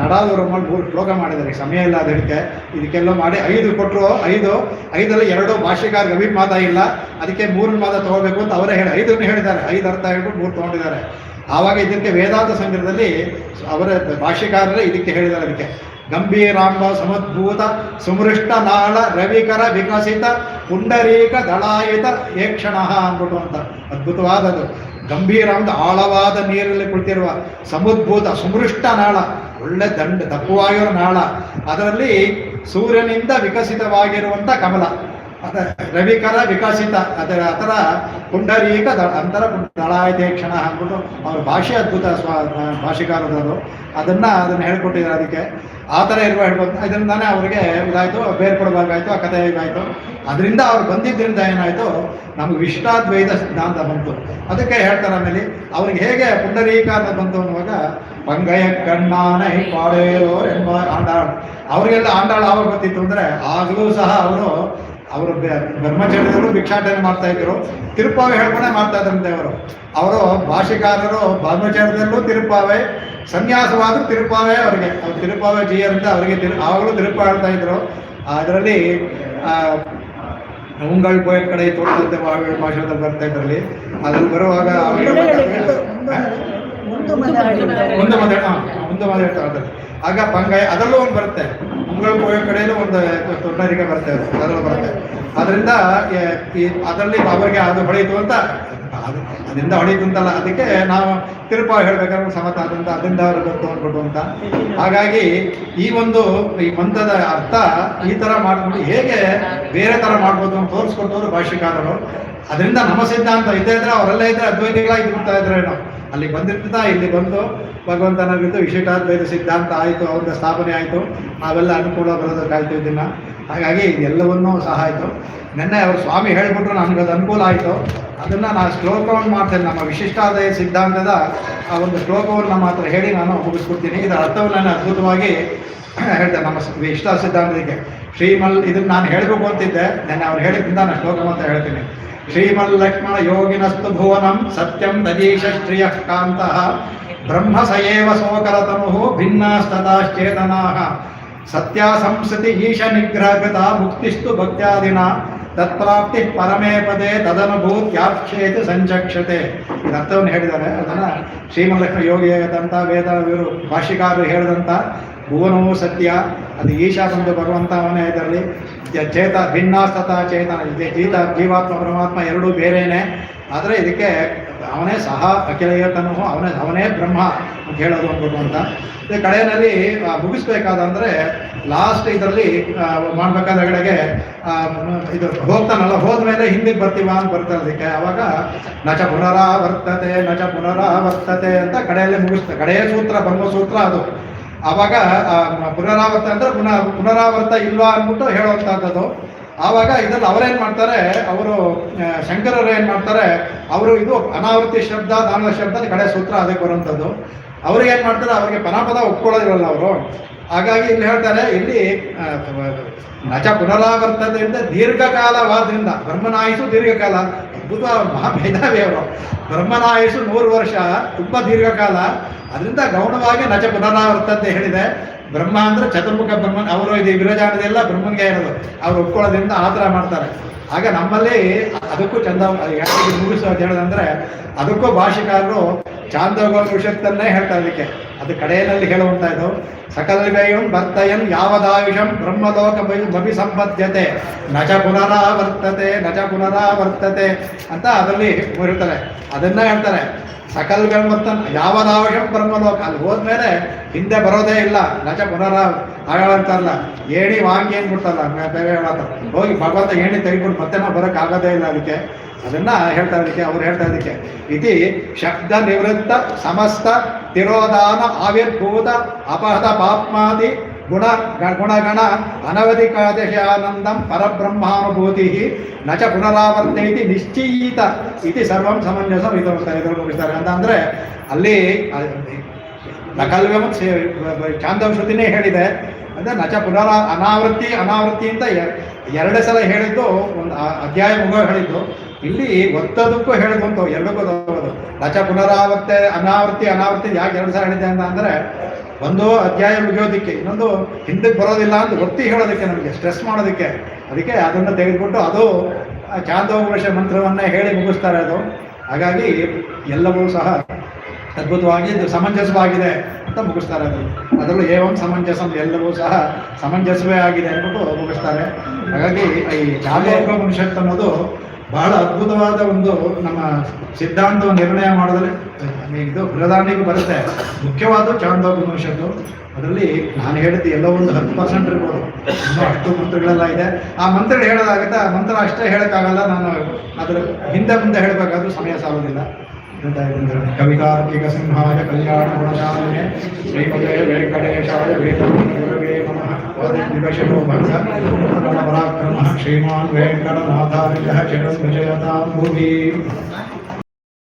ನಡಾದವರು 3 ಶ್ಲೋಕ ಮಾಡಿದ್ದಾರೆ. ಸಮಯ ಇಲ್ಲ ಅದಕ್ಕೆ. ಇದಕ್ಕೆಲ್ಲ ಮಾಡಿ 5 ಕೊಟ್ಟರು. 5ರಲ್ಲಿ 2 ಭಾಷೆಗಾರ ಅಭಿಮಾತ ಇಲ್ಲ. ಅದಕ್ಕೆ 3 ಮಾತ ತೊಗೋಬೇಕು ಅಂತ ಅವರೇ 5 ಹೇಳಿದ್ದಾರೆ. 5 ಅರ್ಥ ಹೇಳ್ಬಿಟ್ಟು 3 ತೊಗೊಂಡಿದ್ದಾರೆ. ಆವಾಗ ಇದಕ್ಕೆ ವೇದಾಂತ ಸಂಗ್ರಹದಲ್ಲಿ ಅವರ ಭಾಷೆಗಾರರೇ ಇದಕ್ಕೆ ಹೇಳಿದ್ದಾರೆ. ಅದಕ್ಕೆ ಗಂಭೀರಾಂಬ ಸಮದ್ಭೂತ ಸುಮೃಷ್ಟ ನಾಳ ರವಿಕರ ವಿಕಸಿತ ಪುಂಡರೀಕ ದಳಾಯಿತ ಏಕ್ಷಣ ಅಂದ್ಬಿಟ್ಟು ಅಂತ ಅದ್ಭುತವಾದದ್ದು. ಗಂಭೀರ ಅಂತ ಆಳವಾದ ನೀರಲ್ಲಿ ಕುಳಿತಿರುವ ಸಮುದ್ಭೂತ ಸುಮೃಷ್ಟ ನಾಳ, ಒಳ್ಳೆ ದಪ್ಪವಾಗಿರೋ ನಾಳ, ಅದರಲ್ಲಿ ಸೂರ್ಯನಿಂದ ವಿಕಸಿತವಾಗಿರುವಂಥ ಕಮಲ, ರವಿಕರ ವಿಕಸಿತ, ಅದರ ಪುಂಡರೀಕ ಅಂತರ ದಳಾಯಿತೆ ಕ್ಷಣ ಅಂದ್ಬಿಟ್ಟು ಅವ್ರ ಭಾಷೆ ಅದ್ಭುತ ಭಾಷೆಗಾರದವರು ಅದನ್ನು ಹೇಳ್ಕೊಟ್ಟಿದ್ದಾರೆ. ಅದಕ್ಕೆ ಆ ಥರ ಇರುವ ಹೇಳ್ಬೋದು. ಇದರಿಂದಾನೇ ಅವ್ರಿಗೆ ಇದಾಯಿತು, ಬೇರ್ಪಡಬೇಕಾಯಿತು, ಆ ಕಥೆ ಇದಾಯಿತು. ಅದರಿಂದ ಅವ್ರು ಬಂದಿದ್ದರಿಂದ ಏನಾಯಿತು, ನಮಗೆ ವಿಶಿಷ್ಟಾದ್ವೈತ ಸಿದ್ಧಾಂತ ಬಂತು. ಅದಕ್ಕೆ ಹೇಳ್ತಾರೆ ಆಮೇಲೆ ಅವ್ರಿಗೆ ಹೇಗೆ ಪುಂಡರೀಕ ಅಂತ ಬಂತು ಅನ್ನುವಾಗ, ಪಂಗಯ ಕಣ್ಣಾನೈ ಪಾಡೇರೋರ್ ಎಂಬ ಆಂಡಾಳ್. ಅವರಿಗೆಲ್ಲ ಆಂಡಾಳು ಆವಾಗ ಗೊತ್ತಿತ್ತು ಅಂದರೆ, ಆಗಲೂ ಸಹ ಅವರು ಬ್ರಹ್ಮಚರ್ಯದಲ್ಲೂ ಭಿಕ್ಷಾಟನೆ ಮಾಡ್ತಾ ಇದ್ರು, ತಿರುಪಾವೆ ಹೇಳ್ಕೊಂಡೆ ಮಾಡ್ತಾ ಇದ್ರಂತೆ ಅವರು ಭಾಷೆಕಾರರು. ಬ್ರಹ್ಮಚರ್ಯದಲ್ಲೂ ತಿರುಪಾವೆ, ಸನ್ಯಾಸವಾದರೂ ತಿರುಪಾವೆ ಅವರಿಗೆ. ಅವ್ರು ತಿರುಪಾವೆ ಜೀಯರಿಂದ ಅವರಿಗೆ ಆವಾಗಲೂ ತಿರುಪ ಹೇಳ್ತಾ ಇದ್ರು. ಅದರಲ್ಲಿ ಉಂಗಳ ಪೋಯ ಕಡೆ ತೋಟದಂತೆ ಭಾಷೆದಲ್ಲಿ ಬರ್ತಾ ಇದ್ರಲ್ಲಿ, ಅದ್ರಲ್ಲಿ ಬರುವಾಗ ಒಂದು ಮಾತಾಡ್ತಾರೆ. ಆಗ ಪಂಗಾಯ ಅದರಲ್ಲೂ ಒಂದು ಬರುತ್ತೆ, ಉಂಗಳ ಪೋಯ ಕಡೆಯಲ್ಲೂ ಒಂದು ತೊಂಡರಿಕೆ ಬರುತ್ತೆ, ಅದರಲ್ಲೂ ಬರುತ್ತೆ. ಅದರಿಂದ ಅದರಲ್ಲಿ ಅವರಿಗೆ ಅದು ಹೊಳೆಯಿತು ಅಂತ, ಅದರಿಂದ ಹೊಳೆಯಿತು ಅಂತಲ್ಲ, ಅದಕ್ಕೆ ನಾವು ತಿರುಪ ಹೇಳ್ಬೇಕಾದ್ರೆ ಸಮತ ಅದರಿಂದ ಅವ್ರು ಗೊತ್ತು ಅಂದ್ಬಿಟ್ಟು ಅಂತ. ಹಾಗಾಗಿ ಈ ಮಂತ್ರದ ಅರ್ಥ ಈ ಥರ ಮಾಡ್ಕೊಂಡು ಹೇಗೆ ಬೇರೆ ಥರ ಮಾಡ್ಬೋದು ಅಂತ ತೋರಿಸ್ಕೊಟ್ಟವರು ಭಾಷೆಕಾರರು. ಅದರಿಂದ ನಮ್ಮ ಸಿದ್ಧಾಂತ ಇದ್ದೇ ಇದ್ರೆ ಅವರೆಲ್ಲ ಇದ್ರೆ ಅದ್ವೈತಿಗಳಾಗಿ ಬಿಡ್ತಾ ಇದ್ರೇನೋ. ಅಲ್ಲಿ ಬಂದಿರ್ತಾ ಇಲ್ಲಿ ಬಂದು ಭಗವಂತನಿದ್ದು ವಿಶಿಷ್ಟಾದ್ವೈತ ಸಿದ್ಧಾಂತ ಆಯಿತು, ಅವ್ರ ಸ್ಥಾಪನೆ ಆಯಿತು, ನಾವೆಲ್ಲ ಅನುಕೂಲ ಬರೋದಕ್ಕಾಯ್ತು ಇದನ್ನು. ಹಾಗಾಗಿ ಇದೆಲ್ಲವನ್ನೂ ಸಹ ಆಯಿತು. ನಿನ್ನೆ ಅವರು ಸ್ವಾಮಿ ಹೇಳಿಬಿಟ್ರು, ನನಗದು ಅನುಕೂಲ ಆಯಿತು. ಅದನ್ನು ನಾನು ಶ್ಲೋಕವನ್ನು ಮಾಡ್ತೇನೆ, ನಮ್ಮ ವಿಶಿಷ್ಟಾದ್ವೈತ ಸಿದ್ಧಾಂತದ ಆ ಒಂದು ಶ್ಲೋಕವನ್ನು ಮಾತ್ರ ಹೇಳಿ ನಾನು ಮುಗಿಸ್ಕೊಡ್ತೀನಿ. ಇದರ ಅರ್ಥವನ್ನು ನಾನು ಅದ್ಭುತವಾಗಿ ಹೇಳ್ತೇನೆ. ನಮ್ಮ ವಿಶಿಷ್ಟ ಸಿದ್ಧಾಂತಕ್ಕೆ ಇದನ್ನು ನಾನು ಹೇಳಬೇಕು ಅಂತಿದ್ದೆ, ನೆನ್ನೆ ಅವ್ರು ಹೇಳಿದ್ರಿಂದ ನಾನು ಶ್ಲೋಕ ಅಂತ ಹೇಳ್ತೀನಿ. ಶ್ರೀಮಲ್ಲಕ್ಷ್ಮಣ ಯೋಗಿನಸ್ತು ಭುವನಂ ಸತ್ಯಂ ತದೀಶ ಶ್ರಿಯ ಕಾಂತಃ ಬ್ರಹ್ಮ ಸಯೇವ ಸೋಕರತನು ಭಿನ್ನಾಸ್ತತಾಶ್ಚೇತನಾಃ ಸತ್ಯ ಸಂಸ್ಕೃತಿ ಈಶ ನಿಗ್ರಹಗತ ಮುಕ್ತಿಸ್ತು ಭಕ್ತ್ಯಾದಿನ ತತ್ಪ್ರಾಪ್ತಿ ಪರಮೇ ಪದೇ ತದನುಭೂತ್ಯಾಕ್ಷೇತಿ ಸಂಚಕ್ಷತೆ. ಇದು ಅರ್ಥವನ್ನು ಹೇಳಿದ್ದಾರೆ. ಅದನ್ನು ಶ್ರೀಮಲ್ಲಕ್ಷ್ಮಣ ಯೋಗಿ ಹೇಳಿದಂಥ ವೇದ ಇವರು ಭಾಷಿಕಾರರು ಹೇಳಿದಂಥ ಭುವನವು ಸತ್ಯ, ಅದು ಈಶಾ ಬಂದು ಭಗವಂತ ಅವನೇ. ಇದರಲ್ಲಿ ಭಿನ್ನಾಸ್ತತ ಚೇತನ, ಜೀವಾತ್ಮ ಪರಮಾತ್ಮ ಎರಡೂ ಬೇರೆಯೇ. ಆದರೆ ಇದಕ್ಕೆ ಅವನೇ ಸಹ ಅಖಿಲಯತನು, ಅವನೇ ಬ್ರಹ್ಮ ಅಂತ ಹೇಳೋದು ಅಂದ್ಬಿಟ್ಟು ಅಂತ. ಇದು ಕಡೆಯಲ್ಲಿ ಮುಗಿಸ್ಬೇಕಾದಂದರೆ ಲಾಸ್ಟ್ ಇದರಲ್ಲಿ ಮಾಡಬೇಕಾದ ಕಡೆಗೆ ಇದು ಹೋಗ್ತಾನಲ್ಲ, ಹೋದ್ಮೇಲೆ ಹಿಂದಿಗೆ ಬರ್ತೀವ ಅಂತ ಬರ್ತಾರೆ. ಅದಕ್ಕೆ ಆವಾಗ ನಚ ಪುನರಾವರ್ತತೆ ಅಂತ ಕಡೆಯಲ್ಲೇ ಮುಗಿಸ್ತಾರೆ. ಕಡೆಯ ಸೂತ್ರ ಬ್ರಹ್ಮಸೂತ್ರ ಅದು. ಆವಾಗ ಪುನರಾವರ್ತ ಅಂದರೆ ಪುನರಾವರ್ತ ಇಲ್ವಾ ಅಂದ್ಬಿಟ್ಟು ಹೇಳುವಂಥದ್ದು. ಆವಾಗ ಇದರಲ್ಲಿ ಅವರೇನು ಮಾಡ್ತಾರೆ, ಶಂಕರರು ಏನು ಮಾಡ್ತಾರೆ, ಇದು ಅನಾವೃತ್ತಿ ಶಬ್ದ ದಾನದ ಶಬ್ದ ಕಡೆ ಸೂತ್ರ ಅದಕ್ಕೆ ಬರುವಂಥದ್ದು. ಅವ್ರಿಗೆ ಏನು ಮಾಡ್ತಾರೆ, ಅವರಿಗೆ ಪದ ಒಪ್ಕೊಳ್ಳೋದಿರಲ್ಲ ಅವರು. ಹಾಗಾಗಿ ಇಲ್ಲಿ ಹೇಳ್ತಾರೆ, ಇಲ್ಲಿ ನಚ ಪುನರಾವರ್ತತೆ ಅಂತ ದೀರ್ಘಕಾಲವಾದ್ರಿಂದ, ಬ್ರಹ್ಮನಾಯುಸು ದೀರ್ಘಕಾಲ, ಅದ್ಭುತ ಮಹಾಮೇಧಾವಿ ಅವರು. ಬ್ರಹ್ಮನಾಯುಸು 100 ವರ್ಷ, ತುಂಬ ದೀರ್ಘಕಾಲ. ಅದರಿಂದ ಗೌಣವಾಗಿ ನಚ ಪುನರಾವರ್ತತೆ ಹೇಳಿದೆ. ಬ್ರಹ್ಮ ಅಂದರೆ ಚತುರ್ಮುಖ ಬ್ರಹ್ಮನ್, ಅವರು ಇದು ವಿರಜಾನದೆಲ್ಲ ಬ್ರಹ್ಮನ್ಗೆ ಇರೋದು, ಅವ್ರು ಒಪ್ಕೊಳ್ಳೋದ್ರಿಂದ ಆ ಥರ ಮಾಡ್ತಾರೆ. ಆಗ ನಮ್ಮಲ್ಲಿ ಅದಕ್ಕೂ ಚಂದ ಮುಗಿಸು ಅಂತ ಹೇಳೋದಂದರೆ, ಅದಕ್ಕೂ ಭಾಷಿಕಾರರು ಚಾಂದೋಪನಿಷತ್ತನ್ನೇ ಹೇಳ್ತಾರೆ. ಅದಕ್ಕೆ ಅದು ಕಡೆಯಲ್ಲಿ ಹೇಳುವಂಥ ಇದು ಸಕಲಗೈಯಂ ಭರ್ತಯನ್ ಯಾವದಾಯುಷಂ ಬ್ರಹ್ಮಲೋಕ ಮಭಿ ಸಂಬದ್ಧತೆ ನಚ ಪುನರಾವರ್ತತೆ ಅಂತ ಅದರಲ್ಲಿ ಬರುತ್ತಾರೆ. ಅದನ್ನ ಹೇಳ್ತಾರೆ, ಸಕಲ್ಗಳು ಬರ್ತನ್ ಯಾವದಾವಶಂ ಬ್ರಹ್ಮಲೋಕ, ಅಲ್ಲಿ ಹೋದ್ಮೇಲೆ ಹಿಂದೆ ಬರೋದೇ ಇಲ್ಲ. ನಚ ಅಂತಾರಲ್ಲ, ಏಣಿ ವಾಂಗಿ ಅಂದ್ಬಿಡ್ತಲ್ಲ, ಬೇರೆ ಹೇಳತ್ತ ಹೋಗಿ ಭಗವಂತ ಏಣಿ ತೆಗಿಬಿಟ್ಟು ಮತ್ತೆ ನಾವು ಬರೋಕ್ಕಾಗೋದೇ ಇಲ್ಲ. ಅದಕ್ಕೆ ಅದನ್ನು ಹೇಳ್ತಾ ಇದಕ್ಕೆ ಅವ್ರು ಹೇಳ್ತಾ ಇದಕ್ಕೆ ಇತಿ ಶಬ್ದ ನಿವೃತ್ತ ಸಮಸ್ತ ತಿರೋಧಾನ ಆವಿರ್ಭೂತ ಅಪಹತ ಪಾಪ್ಮಾದಿ ಗುಣಗಣ ಅನವಧಿಕಾದೇಶಾನಂದಂ ಪರಬ್ರಹ್ಮಾನುಭೂತಿ ನಚ ಪುನರಾವರ್ತೈತಿ ನಿಶ್ಚಯಿತ ಇತಿ ಸರ್ವಂ ಸಮಂಜಸ ಇದನ್ನು ಮುಗಿಸ್ತಾರೆ ಅಂತ. ಅಂದರೆ ಅಲ್ಲಿ ನಕಲ್ಗಮ ಚಾಂದೋಶ್ರುತಿನೇ ಹೇಳಿದೆ. ಅಂದರೆ ನಚ ಅನಾವೃತ್ತಿ ಅಂತ 2 ಸಲ ಹೇಳಿದ್ದು, ಒಂದು ಅಧ್ಯಾಯ ಮುಗ ಹೇಳಿದ್ದು. ಇಲ್ಲಿ ಒತ್ತದಕ್ಕೂ ಹೇಳಿದಂತು, ಎರಡಕ್ಕೂ ತಗೋದು. ನಚ ಅನಾವೃತ್ತಿ ಯಾಕೆ 2 ಸಲ ಹೇಳಿದೆ ಅಂತ ಅಂದರೆ, ಒಂದು ಅಧ್ಯಾಯ ಮುಗಿಯೋದಕ್ಕೆ, ಇನ್ನೊಂದು ಹಿಂದಕ್ಕೆ ಬರೋದಿಲ್ಲ ಅಂತ ಒತ್ತಿ ಹೇಳೋದಕ್ಕೆ, ನಮಗೆ ಸ್ಟ್ರೆಸ್ ಮಾಡೋದಕ್ಕೆ. ಅದಕ್ಕೆ ಅದನ್ನು ತೆಗೆದುಬಿಟ್ಟು ಅದು ಚಾಂದೋಪನಿಷತ್ ಮಂತ್ರವನ್ನೇ ಹೇಳಿ ಮುಗಿಸ್ತಾರೆ ಅದು. ಹಾಗಾಗಿ ಎಲ್ಲವೂ ಸಹ ಅದ್ಭುತವಾಗಿ ಇದು ಸಮಂಜಸವಾಗಿದೆ ಅಂತ ಮುಗಿಸ್ತಾರೆ. ಅದರಲ್ಲೂ ಏವಂ ಸಮಂಜಸಂ, ಎಲ್ಲವೂ ಸಹ ಸಮಂಜಸವೇ ಆಗಿದೆ ಅಂದ್ಬಿಟ್ಟು ಮುಗಿಸ್ತಾರೆ. ಹಾಗಾಗಿ ಈ ಚಾಂದೋಗ್ಯೋಪನಿಷತ್ತು ಅನ್ನೋದು ಬಹಳ ಅದ್ಭುತವಾದ ಒಂದು ನಮ್ಮ ಸಿದ್ಧಾಂತವನ್ನು ನಿರ್ಣಯ ಮಾಡೋದ್ರಲ್ಲಿ ಇದು ಬೃಹದಾರಣ್ಯಕೂ ಬರುತ್ತೆ. ಮುಖ್ಯವಾದ ಚಾಂದೋಗ್ಯೋಪನಿಷತ್ತು. ಅದರಲ್ಲಿ ನಾನು ಹೇಳಿದ್ದು ಎಲ್ಲೋ ಒಂದು 10% ಇರ್ಬೋದು, ಇನ್ನೂ ಅಷ್ಟು ಮಂತ್ರಗಳೆಲ್ಲ ಇದೆ. ಆ ಮಂತ್ರಗಳು ಹೇಳೋದಾಗುತ್ತೆ, ಆ ಮಂತ್ರ ಅಷ್ಟೇ ಹೇಳೋಕ್ಕಾಗಲ್ಲ. ನಾನು ಅದರ ಹಿಂದೆ ಮುಂದೆ ಹೇಳಬೇಕಾದ್ರೂ ಸಮಯ ಸಾಲೋದಿಲ್ಲ. ಕವಿತಾರ್ಕಿಕ ಸಿಂಹಾಯ ಕಲ್ಯಾಣ ಗುಣಶಾಲಿನೇ ಶ್ರೀಮತೆ ವೆಂಕಟೇಶಾಯ ವೇದವೇ ನಮಃ. ದಿವಶೋ ಭಕ್ತ ಪರಾಕ್ರಮ ಶ್ರೀಮಾನ್ ವೆಂಕಟನಾಥಾರ್ಯ ಚಿರಂ ವಿಜಯತಾಂ ಭುವಿ.